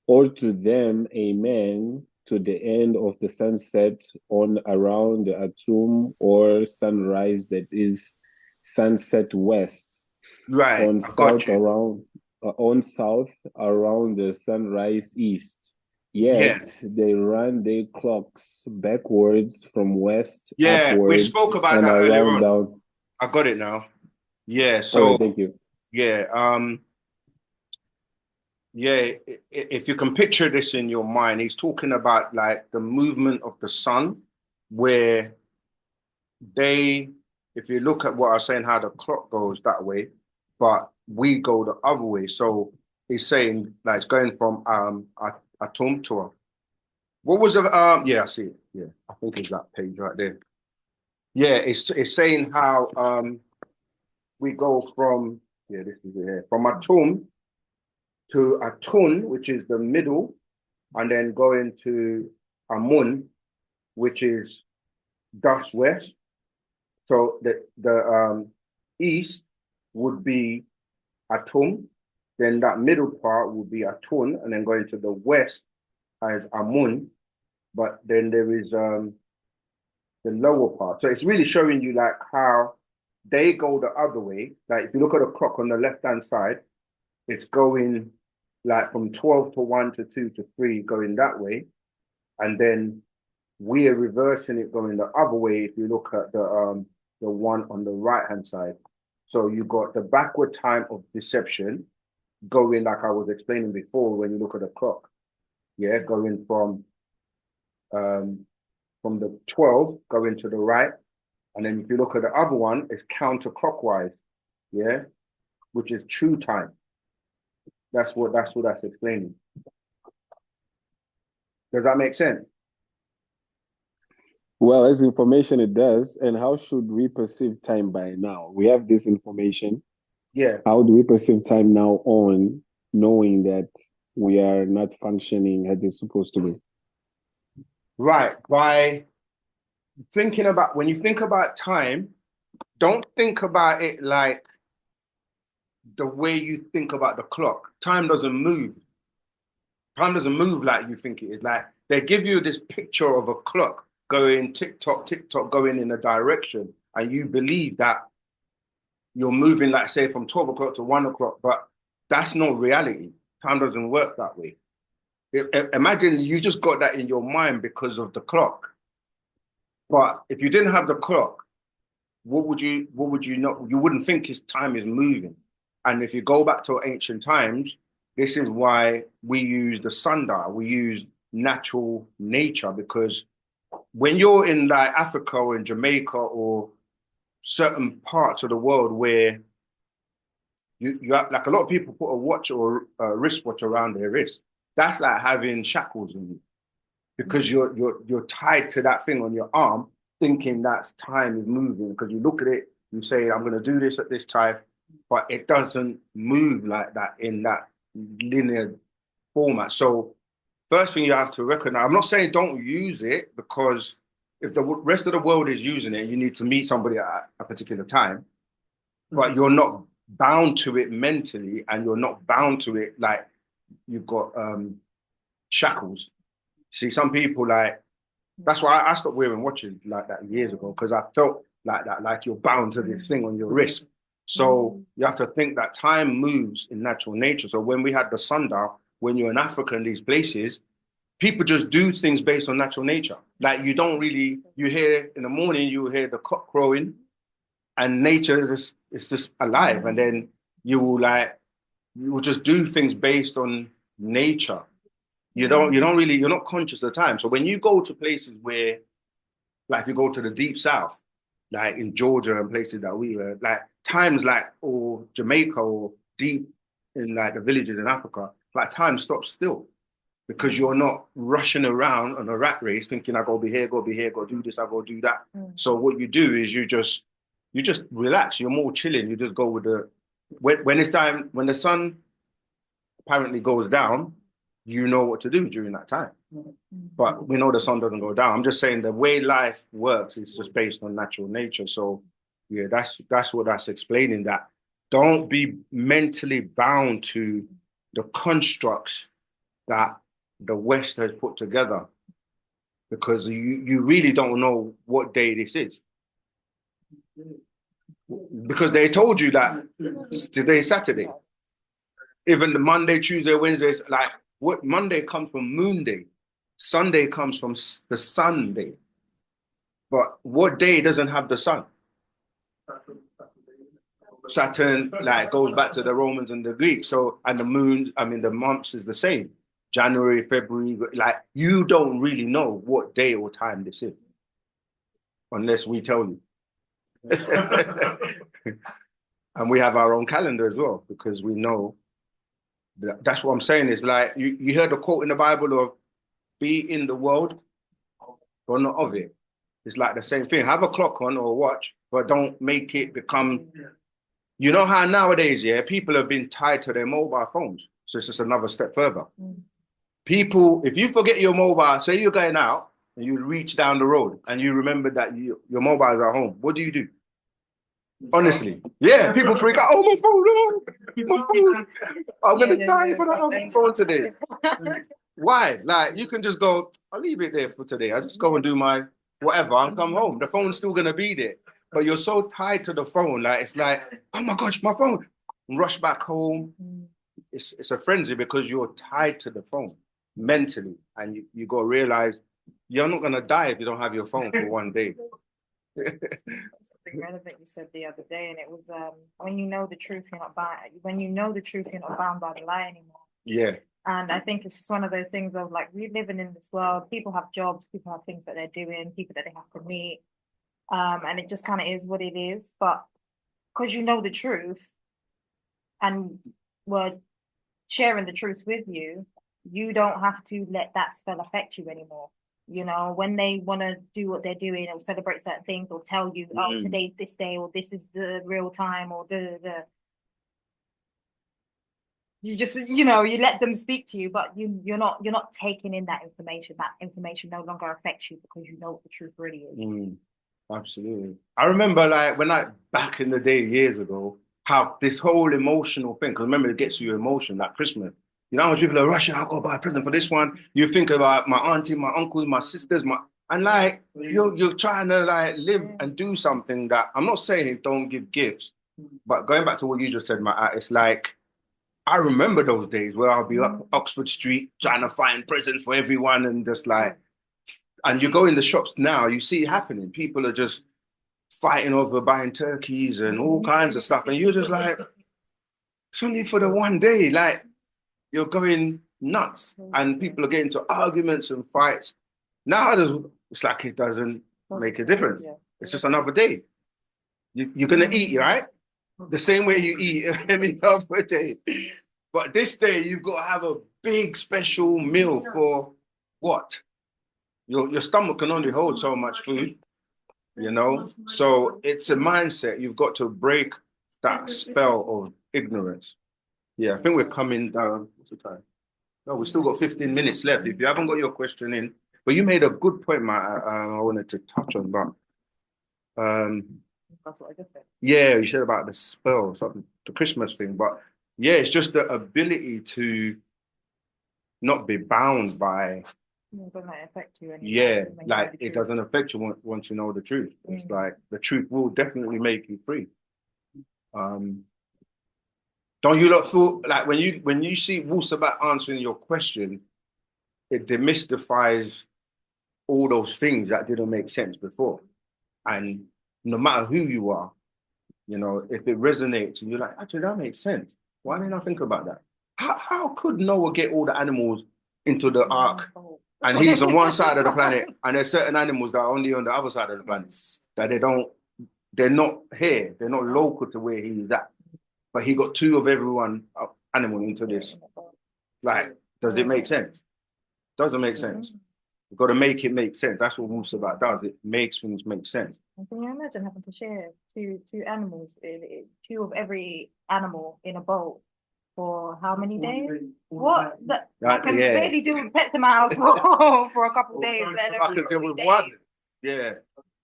Or to them, amen, to the end of the sunset on around the Atum or sunrise, that is sunset west. Right. On south around the sunrise east. Yet they run their clocks backwards from west upward. We spoke about that earlier on. Down. I got it now. Yeah. So right, thank you. Yeah. If you can picture this in your mind, he's talking about like the movement of the sun, where if you look at what I was saying, how the clock goes that way, but we go the other way. So he's saying like it's going from Atum to What was the yeah, I see it. Yeah, I think it's that page right there. Yeah, it's saying how we go from this is it here, from Atum to Atun, which is the middle, and then going to Amun, which is dust west. So the east would be Atum, then that middle part would be Atun, and then going to the west as Amun, but then there is the lower part. So it's really showing you like how they go the other way. Like if you look at the clock on the left-hand side, it's going like from 12 to 1 to 2 to 3 going that way. And then we are reversing it going the other way if you look at the one on the right-hand side. So you got the backward time of deception going like I was explaining before when you look at the clock. Yeah, going from the 12 going to the right. And then if you look at the other one, it's counterclockwise, yeah, which is true time. That's what that's explaining. Does that make sense? Well, as information, it does. And how should we perceive time by now? We have this information. Yeah. How do we perceive time now on knowing that we are not functioning as it's supposed to be? Right. By thinking about, when you think about time, don't think about it like the way you think about the clock. Time doesn't move. Time doesn't move like you think it is. Like they give you this picture of a clock going tick-tock, tick-tock, going in a direction, and you believe that you're moving, like say, from 12 o'clock to 1 o'clock, but that's not reality. Time doesn't work that way. Imagine you just got that in your mind because of the clock. But if you didn't have the clock, what would you not? You wouldn't think his time is moving. And if you go back to ancient times, this is why we use the sundial. We use natural nature, because when you're in like Africa or in Jamaica or certain parts of the world where you have, like a lot of people put a watch or a wristwatch around their wrist, that's like having shackles on you, because you're tied to that thing on your arm, thinking that time is moving, because you look at it, you say, I'm going to do this at this time, but it doesn't move like that in that linear format. So first thing you have to recognize, I'm not saying don't use it, because if the rest of the world is using it, you need to meet somebody at a particular time, but you're not bound to it mentally, and you're not bound to it like you've got shackles. See, some people like, that's why I stopped wearing watches like that years ago, because I felt like that, like you're bound to this thing on your wrist. So you have to think that time moves in natural nature. So when we had the sundial, when you're in Africa and these places, people just do things based on natural nature. Like you don't really, you hear in the morning, you hear the cock crowing, and nature is just alive. And then you will just do things based on nature. You're not conscious of the time. So when you go to places where, like you go to the deep south, like in Georgia and places that we were, like times like, or Jamaica or deep in like the villages in Africa, like time stops still, because you're not rushing around on a rat race thinking I go be here, go do this, I go do that. So what you do is you just relax. You're more chilling. You just go with the, when it's time, when the sun apparently goes down, you know what to do during that time. But we know the sun doesn't go down. I'm just saying the way life works is just based on natural nature. So yeah, that's what that's explaining, that don't be mentally bound to the constructs that the West has put together, because you really don't know what day this is. Because they told you that today's Saturday. Even the Monday, Tuesday, Wednesday, like what Monday comes from Moon Day. Sunday comes from the Sunday. But what day doesn't have the sun? Saturn like goes back to the Romans and the Greeks. So, and the moon, I mean, the months is the same. January, February, like you don't really know what day or time this is unless we tell you. And we have our own calendar as well, because we know that's what I'm saying. Is like you heard the quote in the Bible of be in the world, but not of it. It's like the same thing. Have a clock on or a watch, but don't make it become. You know how nowadays, yeah, people have been tied to their mobile phones. So it's just another step further. People, if you forget your mobile, say you're going out and you reach down the road and you remember that your mobiles are home, what do? Honestly, yeah, people freak out. Oh, my phone, no, my phone. I'm gonna die if I don't have my phone today. Why? Like, you can just go, I'll leave it there for today. I'll just go and do my whatever and come home. The phone's still gonna be there. But you're so tied to the phone, like it's like, oh my gosh, my phone. And rush back home. It's a frenzy because you're tied to the phone mentally. And you gotta realize you're not gonna die if you don't have your phone for one day. Something relevant you said the other day, and it was when you know the truth, you're not bound. When you know the truth, you're not bound by the lie anymore. Yeah. And I think it's just one of those things of like, we're living in this world. People have jobs, people have things that they're doing, people that they have to meet, and it just kind of is what it is. But because you know the truth, and we're sharing the truth with you, you don't have to let that spell affect you anymore. You know, when they want to do what they're doing or celebrate certain things or tell you, oh, today's this day or this is the real time or you just, you know, you let them speak to you, but you're not taking in that information. That information no longer affects you because you know what the truth really is. Absolutely. I remember like back in the day years ago, how this whole emotional thing, because remember it gets you emotion, like Christmas. You know how much people are rushing, I'll go buy a present for this one. You think about my auntie, my uncles, my sisters, and like you're trying to like live and do something that I'm not saying don't give gifts, but going back to what you just said, it's like I remember those days where I'll be up Oxford Street trying to find presents for everyone and just like, and you go in the shops now, you see it happening. People are just fighting over buying turkeys and all kinds of stuff, and you're just like, it's only for the one day, like. You're going nuts and people are getting into arguments and fights. Now it's like it doesn't make a difference. It's just another day. You're going to eat, right? The same way you eat any other day. But this day, you've got to have a big special meal for what? Your stomach can only hold so much food, you know? So it's a mindset. You've got to break that spell of ignorance. Yeah, I think we're coming down. What's the time? No, we've still got 15 minutes left. If you haven't got your question in, but you made a good point, Matt. I wanted to touch on, but that's what I just said. Yeah, you said about the spell, something, the Christmas thing, but yeah, it's just the ability to not be bound by. It doesn't affect you anymore. Yeah, like it doesn't affect you once you know the truth. It's like the truth will definitely make you free. Don't you lot feel like when you see Wu-Sabat answering your question, it demystifies all those things that didn't make sense before. And no matter who you are, you know, if it resonates and you're like, actually, that makes sense. Why didn't I think about that? How could Noah get all the animals into the ark and he's on one side of the planet and there's certain animals that are only on the other side of the planet that they're not here, they're not local to where he's at. But he got two of everyone animal into this. Like, does it make sense? Doesn't make sense. You've got to make it make sense. That's what Wu-Sabat does. It makes things make sense. Can you imagine having to share two animals, two of every animal in a boat for how many days? What? I can barely do pets in my house for a couple of days. I can deal with one. Yeah.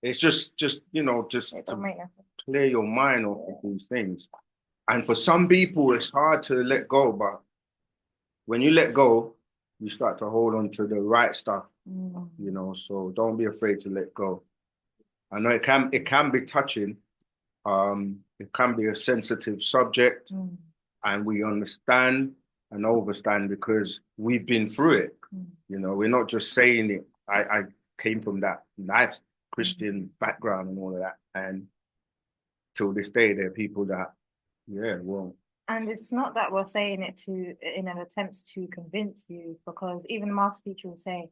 It's just you know, just to clear your mind off of these things. And for some people, it's hard to let go, but when you let go, you start to hold on to the right stuff, you know, so don't be afraid to let go. I know it can be touching. It can be a sensitive subject, and we understand and overstand because we've been through it. You know, we're not just saying it. I came from that nice Christian background and all of that. And till this day, there are people that, and it's not that we're saying it in an attempt to convince you, because even the master teacher will say,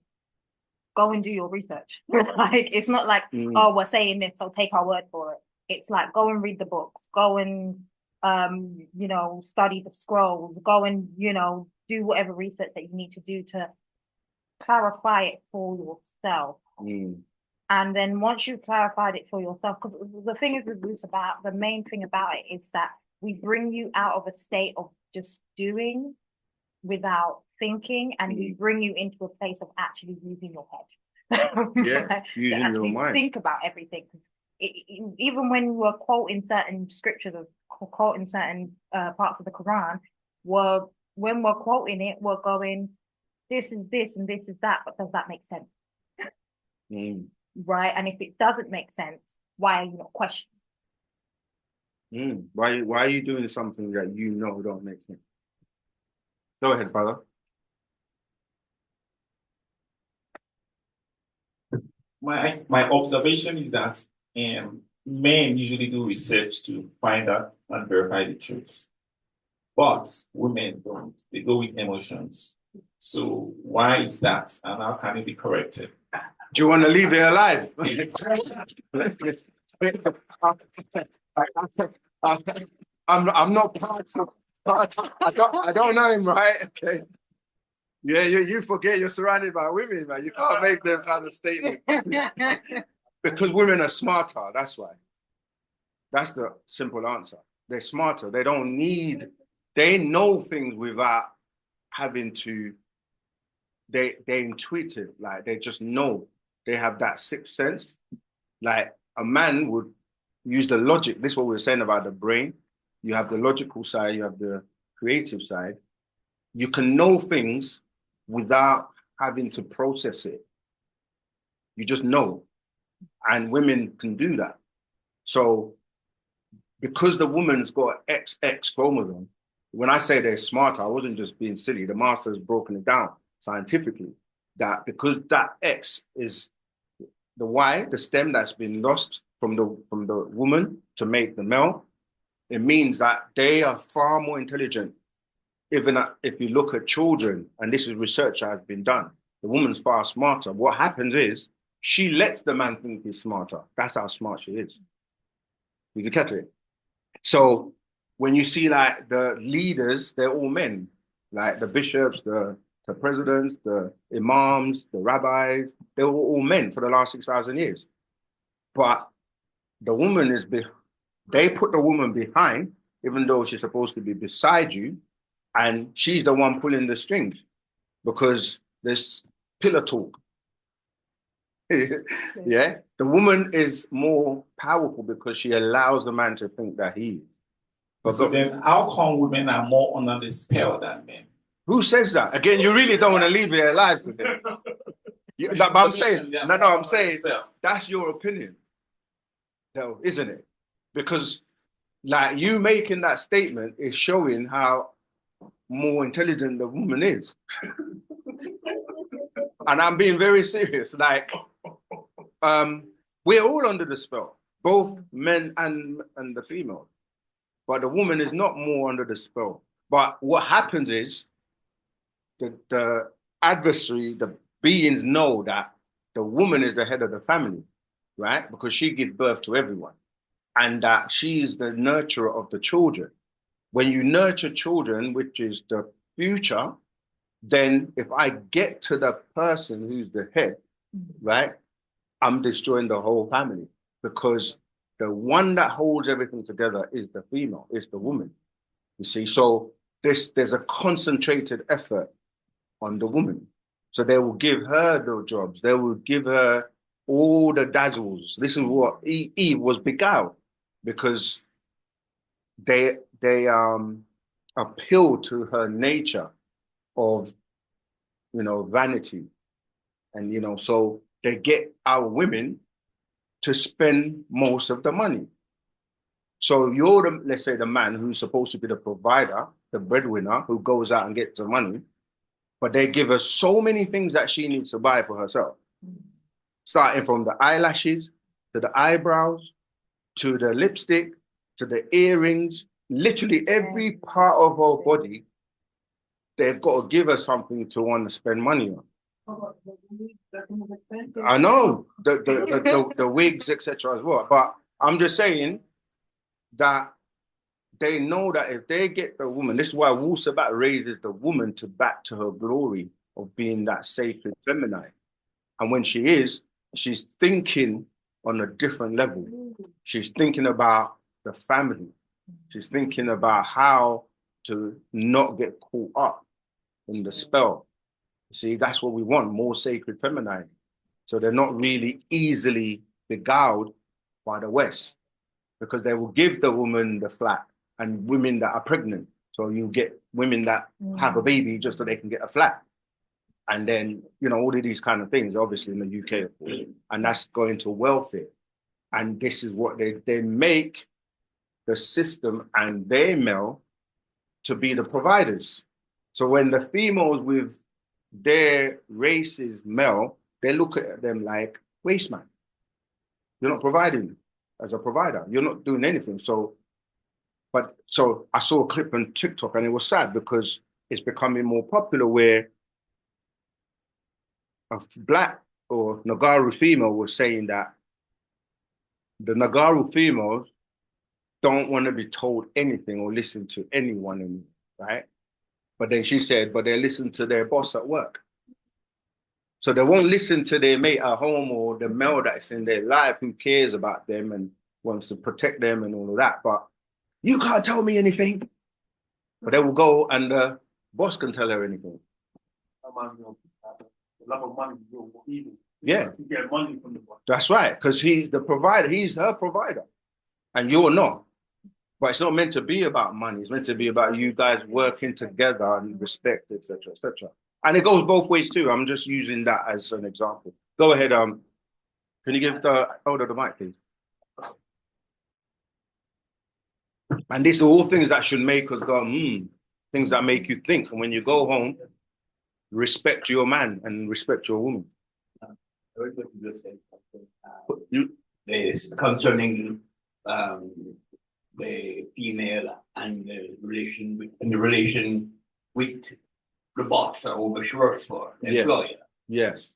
go and do your research. Like, it's not like, oh, we're saying this, so take our word for it. It's like, go and read the books, go and you know, study the scrolls, go and, you know, do whatever research that you need to do to clarify it for yourself. And then once you've clarified it for yourself, because the thing is with Wu-Sabat, the main thing about it is that we bring you out of a state of just doing without thinking, and we bring you into a place of actually using your head. Yeah, using your mind. Think about everything. Even when we're quoting certain scriptures or quoting certain parts of the Quran, when we're quoting it, we're going, this is this and this is that, but does that make sense? Right? And if it doesn't make sense, why are you not questioning? Why are you doing something that you know don't make sense? Go ahead, brother. My observation is that men usually do research to find out and verify the truth, but women don't. They go with emotions. So why is that, and how can it be corrected? Do you want to leave it alive? I'm not part of. I don't know him, right? Okay. Yeah, you forget you're surrounded by women, man. You can't make them kind of statements. Because women are smarter, that's why. That's the simple answer. They're smarter. They know things without having to, they're intuitive, like they just know. They have that sixth sense. Like a man would use the logic. This is what we were saying about the brain. You have the logical side, you have the creative side. You can know things without having to process it. You just know. And women can do that. So because the woman's got XX chromosome, when I say they're smarter, I wasn't just being silly. The master has broken it down scientifically, that because that X is the Y, the stem that's been lost from the woman to make the male, it means that they are far more intelligent. Even if you look at children, and this is research that has been done, the woman's far smarter. What happens is she lets the man think he's smarter. That's how smart she is. Did you catch it? So when you see like the leaders, they're all men, like the bishops, the presidents, the imams, the rabbis, they were all men for the last 6,000 years. But the woman they put the woman behind, even though she's supposed to be beside you, and she's the one pulling the strings because there's pillar talk. Yeah, the woman is more powerful because she allows the man to think that he is. So then how come women are more under the spell than men? Who says that? Again, you really don't want to leave it alive with them. But I'm saying, I'm saying that's your opinion, though, isn't it? Because like you making that statement is showing how more intelligent the woman is. And I'm being very serious. Like, we're all under the spell, both men and the female. But the woman is not more under the spell. But what happens is the adversary, the beings know that the woman is the head of the family, right? Because she gives birth to everyone. And that she is the nurturer of the children. When you nurture children, which is the future, then if I get to the person who's the head, right, I'm destroying the whole family because the one that holds everything together is the female, is the woman. You see, so there's a concentrated effort on the woman. So they will give her the jobs. They will give her all the dazzles. This is what Eve was beguiled because they appeal to her nature of, vanity. And, so they get our women to spend most of the money. So you're let's say the man who's supposed to be the provider, the breadwinner, who goes out and gets the money, but they give her so many things that she needs to buy for herself. Starting from the eyelashes, to the eyebrows, to the lipstick, to the earrings, literally every part of her body, they've got to give her something to want to spend money on. I know, the wigs, etc. as well. But I'm just saying that they know that if they get the woman, this is why Wu-Sabat raises the woman back to her glory of being that sacred feminine. And when she is, she's thinking on a different level. She's thinking about the family. She's thinking about how to not get caught up in the spell. See, that's what we want, more sacred feminine. So they're not really easily beguiled by the West, because they will give the woman the flat, and women that are pregnant. So you get women that have a baby just so they can get a flat. And then, you know, all of these kind of things, obviously in the UK, of course, and that's going to welfare. And this is what they make the system and their male to be the providers. So when the females with their race is male, they look at them like, waste man. You're not providing as a provider. You're not doing anything. So I saw a clip on TikTok and it was sad because it's becoming more popular where a black or Nagaru female was saying that the Nagaru females don't want to be told anything or listen to anyone anymore, right? But then she said, but they listen to their boss at work. So they won't listen to their mate at home or the male that's in their life who cares about them and wants to protect them and all of that. But you can't tell me anything. But they will go and the boss can tell her anything. The love of money is real evil. Yeah. You get money from the boss. That's right, because he's the provider. He's her provider. And you're not. But it's not meant to be about money. It's meant to be about you guys working together and respect, etc., etc. And it goes both ways too. I'm just using that as an example. Go ahead. Can you give the hold of the mic, please? And these are all things that should make us go, things that make you think. And when you go home, respect your man and respect your woman. Concerning the female and the relation with the boss or who she works for, the employer. Yes.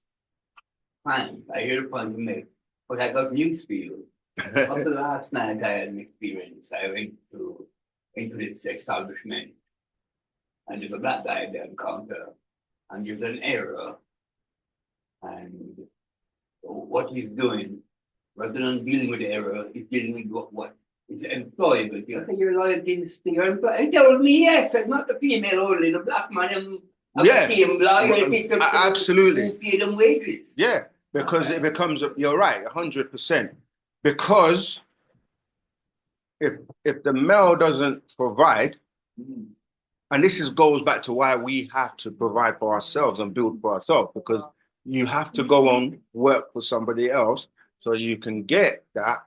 Fine, I hear the point you make, but I got news for you. After last night, I had an experience. I went into this establishment, and there's a black guy at the encounter, and there's an error, and what he's doing, rather than dealing with the error, he's dealing with what is employability. I think you're loyalty to your employer. He told me yes, it's not the female only, the black man have the same loyalty to absolutely pay them wages. Yeah, because it becomes you're right, 100%. Because if the male doesn't provide, and this goes back to why we have to provide for ourselves and build for ourselves, because you have to go on work for somebody else so you can get that,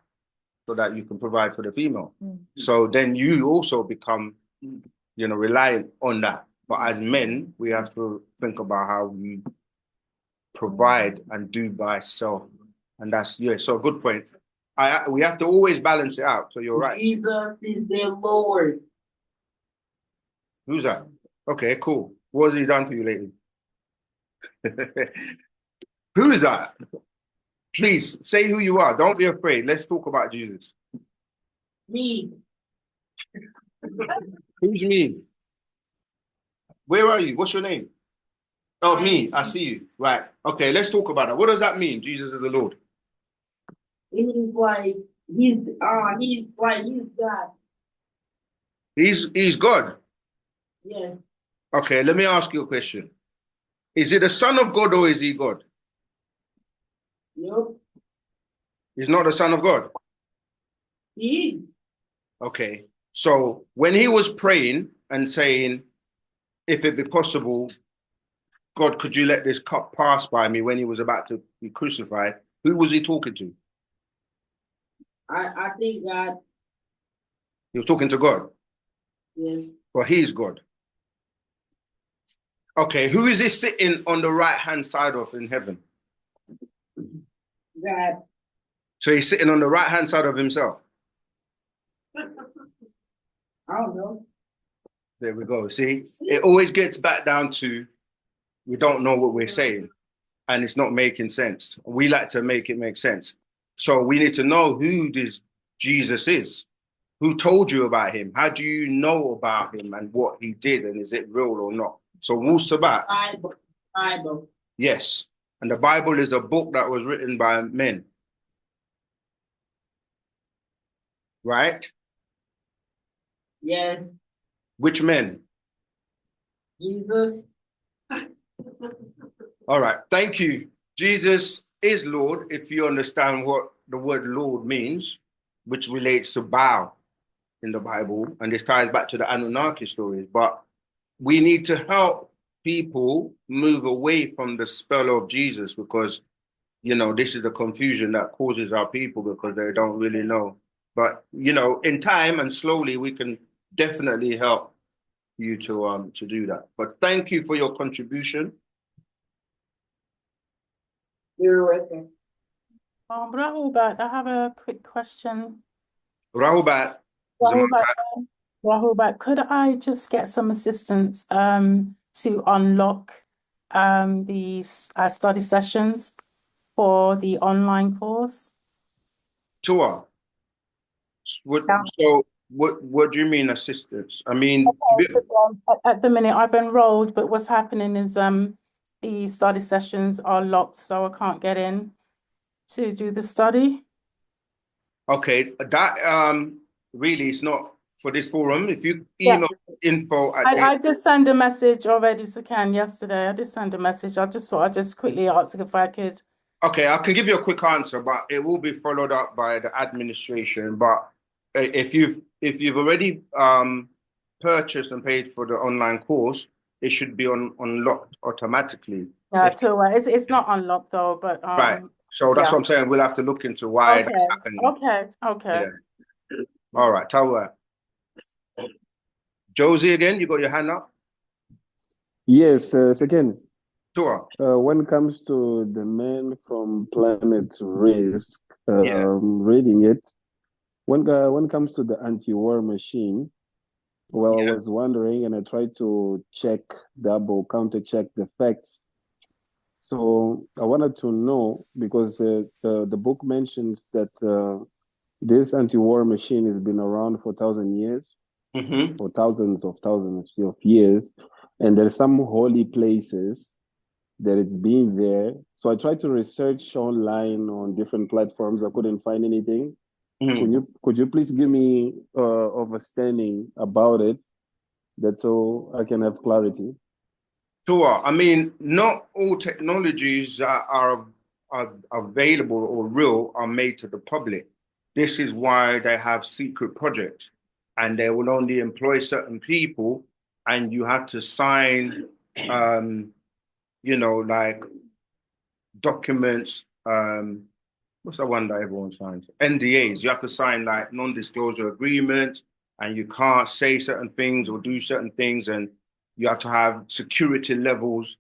so that you can provide for the female. So then you also become, reliant on that. But as men, we have to think about how we provide and do by self. And that's, so good point. We have to always balance it out. So you're right. Jesus is the Lord. Who's that? Okay, cool. What has he done for you lately? Who is that? Please say who you are. Don't be afraid. Let's talk about Jesus. Me. Who's me? Where are you? What's your name? Oh, me. I see you. Right. Okay, let's talk about that. What does that mean? Jesus is the Lord. It means like he's God. He's God. Yeah. Okay, let me ask you a question. Is he the Son of God or is he God? Nope. He's not the Son of God. He is. Okay. So when he was praying and saying, if it be possible, God, could you let this cup pass by me, when he was about to be crucified, who was he talking to? I think God. He was talking to God. Yes. But he's God. Okay, who is he sitting on the right-hand side of in heaven? God. So he's sitting on the right-hand side of himself. I don't know. There we go. See, it always gets back down to we don't know what we're saying and it's not making sense. We like to make it make sense. So we need to know who this Jesus is. Who told you about him? How do you know about him and what he did? And is it real or not? So Wu-Sabat, Bible. Yes. And the Bible is a book that was written by men. Right? Yes. Which men? Jesus. All right. Thank you. Jesus is Lord, if you understand what the word Lord means, which relates to bow in the Bible. And this ties back to the Anunnaki stories. But we need to help people move away from the spell of Jesus, because, you know, this is the confusion that causes our people, because they don't really know. But, you know, in time and slowly, we can definitely help you to do that. But thank you for your contribution. You're welcome. Rahubat, I have a quick question. Rahubat. Rahubat, could I just get some assistance to unlock these study sessions for the online course? Sure. So what do you mean assistance? I mean, Okay, at the minute I've enrolled, but what's happening is the study sessions are locked, so I can't get in to do the study. okay, that really is not for this forum. If you email info at I did send a message already to Ken yesterday. I did send a message. I just thought I'd just quickly ask if I could. Okay, I can give you a quick answer, but it will be followed up by the administration. But if you've already purchased and paid for the online course, it should be unlocked automatically. Yeah, it's not unlocked though, but right. So that's what I'm saying. We'll have to look into why that's happening. Okay. Yeah. All right. Tell her. Josie again, you got your hand up? Yes, second. Sure. When it comes to the man from Planet Risk, reading it, when it comes to the anti-war machine, well, I was wondering, and I tried to counter check the facts. So I wanted to know, because the book mentions that this anti-war machine has been around for 1,000 years, or thousands of years, and there's some holy places that it's been there. So I tried to research online on different platforms. I couldn't find anything. Could you please give me understanding about it, that's so I can have clarity? Sure. I mean, not all technologies that are available or real are made to the public. This is why they have secret projects, and they will only employ certain people, and you have to sign, you know, like documents. What's the one that everyone signs? NDAs. You have to sign like non-disclosure agreements, and you can't say certain things or do certain things, and you have to have security levels.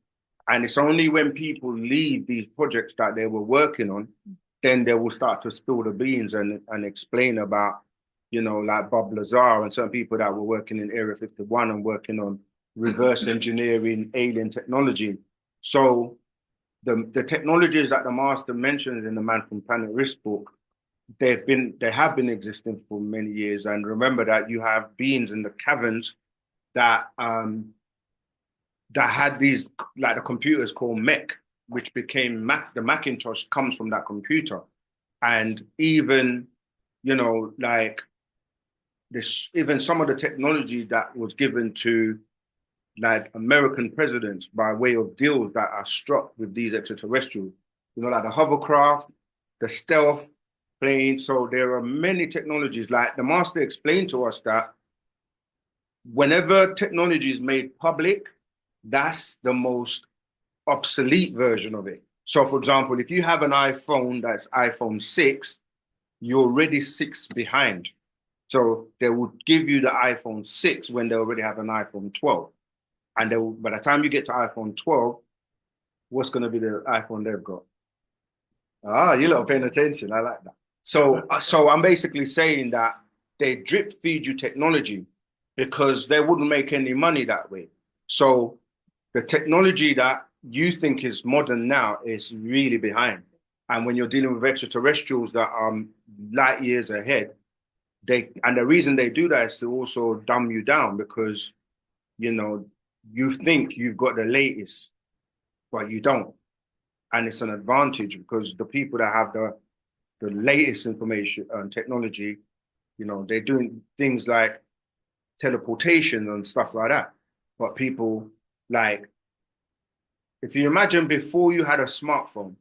And it's only when people leave these projects that they were working on, then they will start to spill the beans and explain about, you know, like Bob Lazar and some people that were working in Area 51 and working on reverse engineering alien technology. So the technologies that the master mentioned in the Man from Planet Risk book, they have been existing for many years. And remember that you have beings in the caverns that that had these, like the computers called mech, which became Mac. The Macintosh comes from that computer. And even, you know, like this, even some of the technology that was given to like American presidents by way of deals that are struck with these extraterrestrials, you know, like the hovercraft, the stealth plane. So there are many technologies. Like the master explained to us that whenever technology is made public, that's the most obsolete version of it. So for example, if you have an iPhone that's iPhone 6, you're already 6 behind. So they would give you the iPhone 6 when they already have an iPhone 12. And they will, by the time you get to iPhone 12, what's going to be the iPhone they've got? Ah, you're not paying attention. I like that. So I'm basically saying that they drip feed you technology because they wouldn't make any money that way. So the technology that you think is modern now is really behind. And when you're dealing with extraterrestrials that are light years ahead, and the reason they do that is to also dumb you down, because, you know, you think you've got the latest, but you don't. And it's an advantage because the people that have the latest information and technology, you know, they're doing things like teleportation and stuff like that. But people, like, if you imagine before you had a smartphone,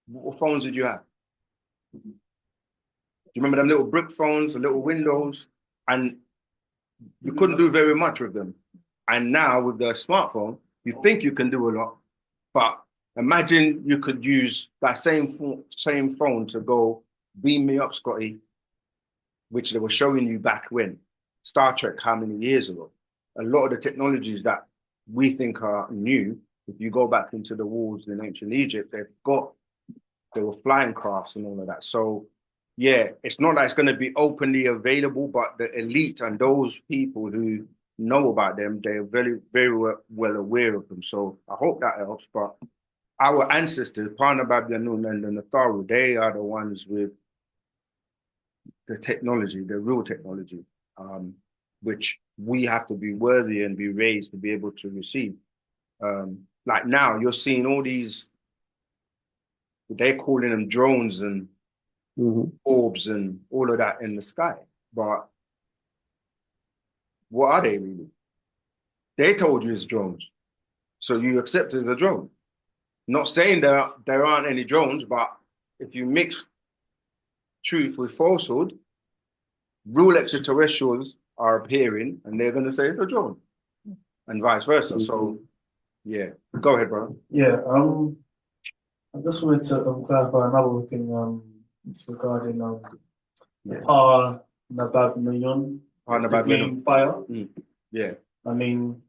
what phones did you have? Do you remember them little brick phones, the little windows? And you couldn't do very much with them. And now with the smartphone, you think you can do a lot, but imagine you could use that same phone to go beam me up, Scotty, which they were showing you back when Star Trek, how many years ago. A lot of the technologies that we think are new, if you go back into the walls in ancient Egypt, they were flying crafts and all of that. So yeah, it's not like it's going to be openly available, but the elite and those people who know about them, they're very, very well aware of them. So I hope that helps. But our ancestors, Pana Babylon and the Natharu, they are the ones with the technology, the real technology, which we have to be worthy and be raised to be able to receive. Like now, you're seeing all these, they're calling them drones and orbs and all of that in the sky. But what are they really? They told you it's drones. So you accept it as a drone. Not saying there aren't any drones, but if you mix truth with falsehood, real extraterrestrials are appearing and they're going to say it's a drone and vice versa. So yeah, go ahead, brother. Yeah, I just wanted to clarify another thing. It's regarding Par Nabab the green fire. Yeah. I mean,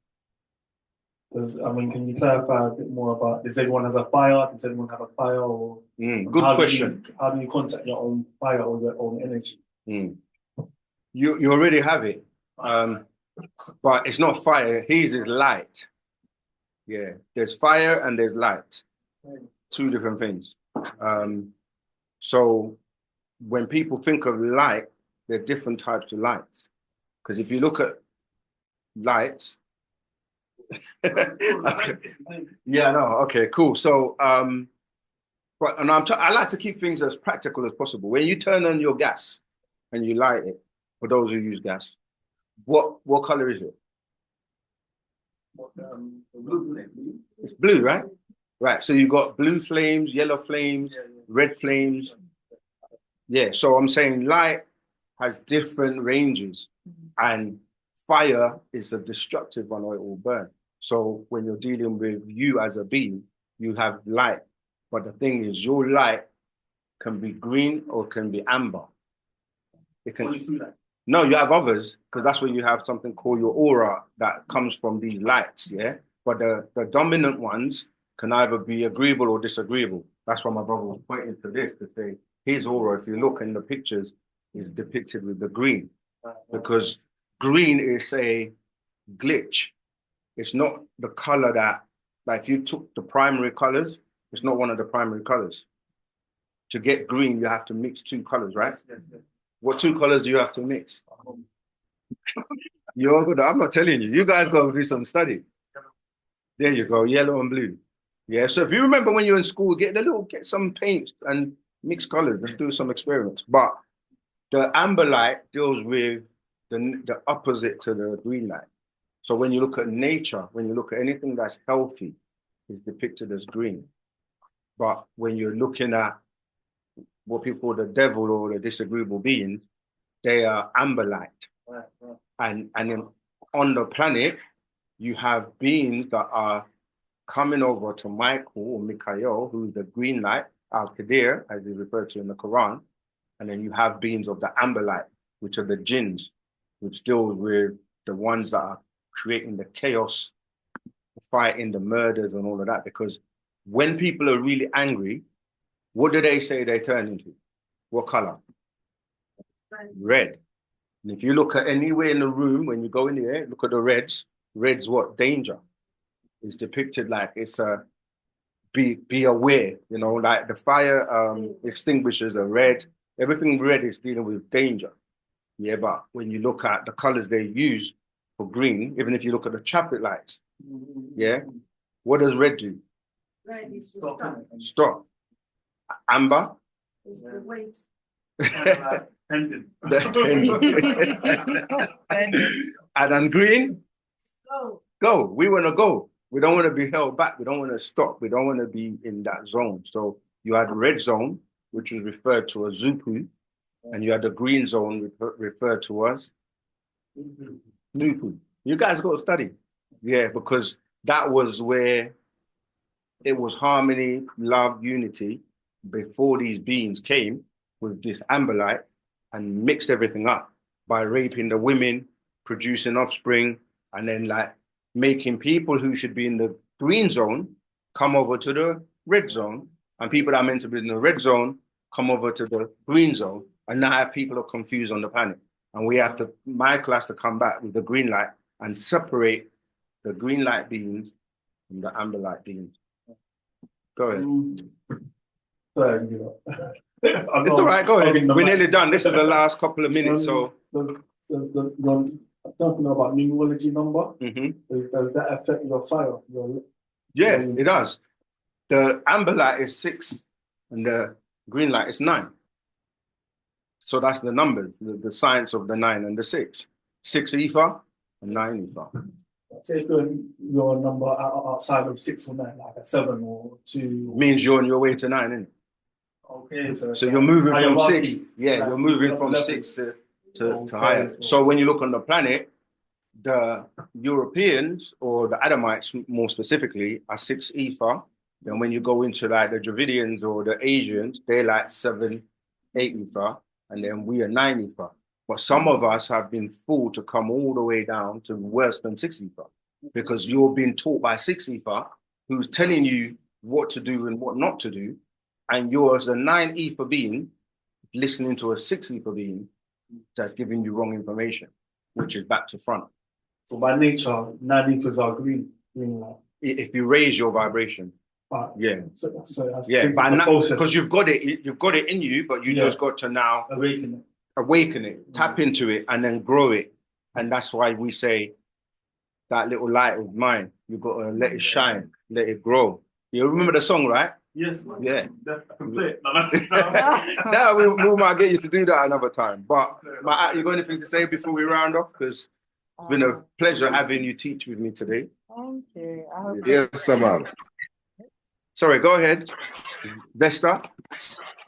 can you clarify a bit more about, does everyone has a fire? Does everyone have a fire? Or good question. How do you contact your own fire or your own energy? You already have it, but it's not fire. His is light. Yeah, there's fire and there's light. Two different things. So when people think of light, there are different types of lights. Because if you look at lights, yeah, no, okay, cool. So, but I like to keep things as practical as possible. When you turn on your gas and you light it, for those who use gas, what color is it? It's blue, right? Right. So you've got blue flames, yellow flames, red flames. Yeah. So I'm saying light has different ranges, and fire is a destructive one, or it will burn. So when you're dealing with you as a being, you have light. But the thing is, your light can be green or can be amber. It can. No, you have others, because that's where you have something called your aura that comes from these lights, yeah? But the dominant ones can either be agreeable or disagreeable. That's why my brother was pointing to this, to say his aura, if you look in the pictures, is depicted with the green. Because green is a glitch. It's not the color that, like if you took the primary colors, it's not one of the primary colors. To get green, you have to mix two colors, right? Yes. What two colors do you have to mix? You're good. I'm not telling you. You guys got to do some study. There you go, yellow and blue. Yeah. So if you remember when you're in school, get some paint and mix colors and do some experiments. But the amber light deals with the opposite to the green light. So when you look at nature, when you look at anything that's healthy, it's depicted as green. But when you're looking at what people call the devil or the disagreeable beings, they are amber light. And then on the planet, you have beings that are coming over to Michael or Mikhail, who's the green light, Al-Qadir, as is referred to in the Quran. And then you have beings of the amber light, which are the jinns, which deals with the ones that are creating the chaos, the fighting, the murders and all of that. Because when people are really angry, what do they say they turn into? What color? Red. And if you look at anywhere in the room, when you go in there, look at the reds. Red's what? Danger. It's depicted like it's a be aware, you know, like the fire extinguishers are red. Everything red is dealing with danger. Yeah, but when you look at the colors they use for green, even if you look at the traffic lights, yeah, what does red do? Red is the Stop. stop. Stop. Amber. It's the wait. Pending. That's pending. And then green. Go. Go. We want to go. We don't want to be held back. We don't want to stop. We don't want to be in that zone. So you had the red zone, which was referred to as Zupu, and you had the green zone referred to as Nupu. You guys got to study. Yeah, because that was where it was harmony, love, unity before these beings came with this amberlight and mixed everything up by raping the women, producing offspring, and then like making people who should be in the green zone come over to the red zone, and people that are meant to be in the red zone come over to the green zone, and now people are confused on the planet. And we have to, Michael has to come back with the green light and separate the green light beings from the amber light beings. Go ahead. Sorry, It's all right, go ahead. We're nearly done. This is the last couple of minutes, so. I don't know about numerology number. Does that affect your fire? Yeah, it does. The amber light is 6 and the green light is 9. So that's the numbers, the science of the 9 and the 6. 6 ether and 9 ether. Say your number outside of 6 or 9, like a 7 or 2. Means you're on your way to 9, isn't it? Okay, so you're moving from 6. hierarchy, Yeah, like you're moving from level. 6 to higher. So when you look on the planet, the Europeans or the Adamites more specifically are 6 ether. Then when you go into like the Dravidians or the Asians, they're like 7, 8 ether, and then we are 9 ether. But some of us have been fooled to come all the way down to worse than 6 ether, because you're being taught by 6 ether who's telling you what to do and what not to do, and you're as a 9 ether being listening to a 6 ether being that's giving you wrong information, which is back to front. So by nature, 9 ethers are green light. If you raise your vibration, yeah, so that's yeah, because you've got it in you, but you just got to now awaken it, tap into it, and then grow it. And that's why we say that little light of mine, you've got to let it shine, let it grow. You remember the song, right? Yes, man. Yeah. I can play it. No, we might get you to do that another time. But you got anything to say before we round off? Because it's been a pleasure having you teach with me today. Thank you. Yes, Saman. Sorry, go ahead. Vesta?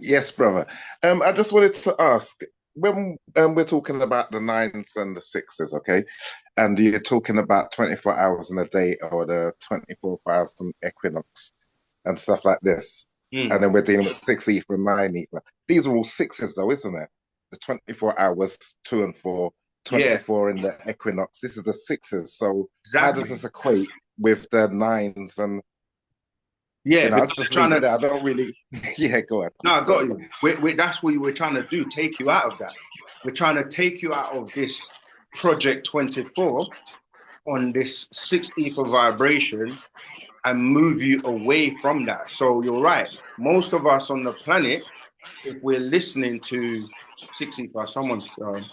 Yes, brother. I just wanted to ask, when we're talking about the 9s and the 6s, okay, and you're talking about 24 hours in a day or the 24,000 equinox and stuff like this, and then we're dealing with 6 ether and 9 ether. These are all 6s though, isn't it? The 24 hours, 2 and 4, 24 in the equinox. This is the 6s. So how does this equate with the 9s and... Yeah, I'm just trying to. I don't really. Yeah, go ahead. No, I got you. That's what we're trying to do. Take you out of that. We're trying to take you out of this Project 24 on this 6 ether vibration and move you away from that. So you're right. Most of us on the planet, if we're listening to 6 ether, someone's. I don't know.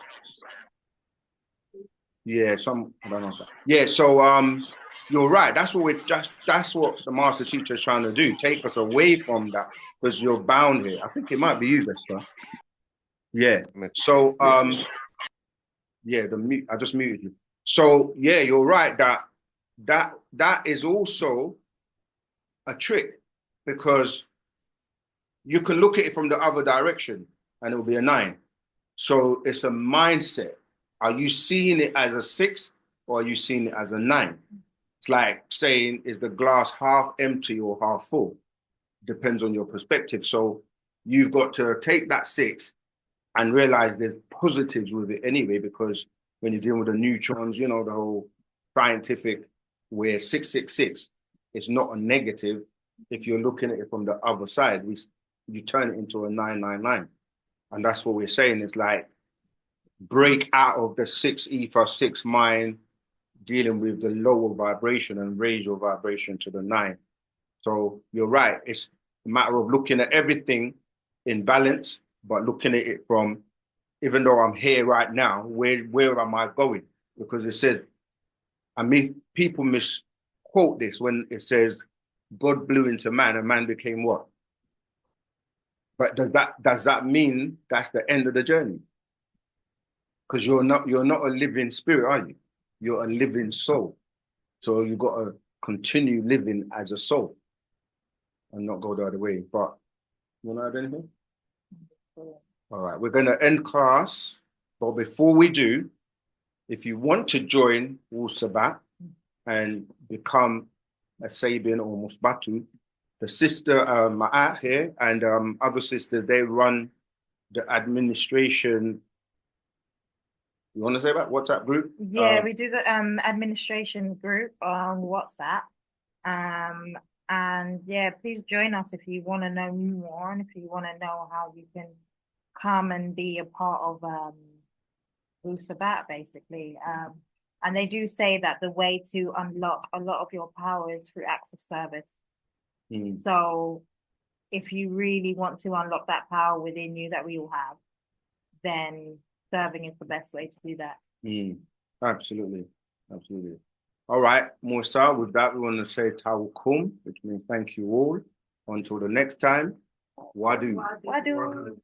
Yeah. So you're right. That's what the master teacher is trying to do. Take us away from that, because you're bound here. I think it might be you, Vesta. Yeah. So the mute. I just muted you. So yeah, you're right. That is also a trick, because you can look at it from the other direction and it will be a 9. So it's a mindset. Are you seeing it as a 6 or are you seeing it as a 9? It's like saying, is the glass half empty or half full? Depends on your perspective. So you've got to take that 6 and realize there's positives with it anyway, because when you're dealing with the neutrons, the whole scientific, where 666, it's not a negative. If you're looking at it from the other side, you turn it into a 999. And that's what we're saying. It's like, break out of the 6 ether, 6 mind, dealing with the lower vibration and raise your vibration to the 9. So you're right. It's a matter of looking at everything in balance, but looking at it from, even though I'm here right now, where am I going? Because it says, people misquote this when it says, God blew into man, and man became what? But does that mean that's the end of the journey? Because you're not a living spirit, are you? You're a living soul. So you got to continue living as a soul and not go the other way. But you want to add anything? All right, we're going to end class. But before we do, if you want to join Wu-Sabat and become a Sabian or Musbatu, the sister Ma'at here and other sisters, they run the administration. You want to say about WhatsApp group? Yeah, we do the administration group on WhatsApp. And yeah, please join us if you want to know more and if you want to know how you can come and be a part of Wu-Sabat, basically. And they do say that the way to unlock a lot of your power is through acts of service. So if you really want to unlock that power within you that we all have, then serving is the best way to do that. Absolutely. Absolutely. All right, Musa, with that, we want to say Tawakum, which means thank you all. Until the next time, Wadu. Wadu.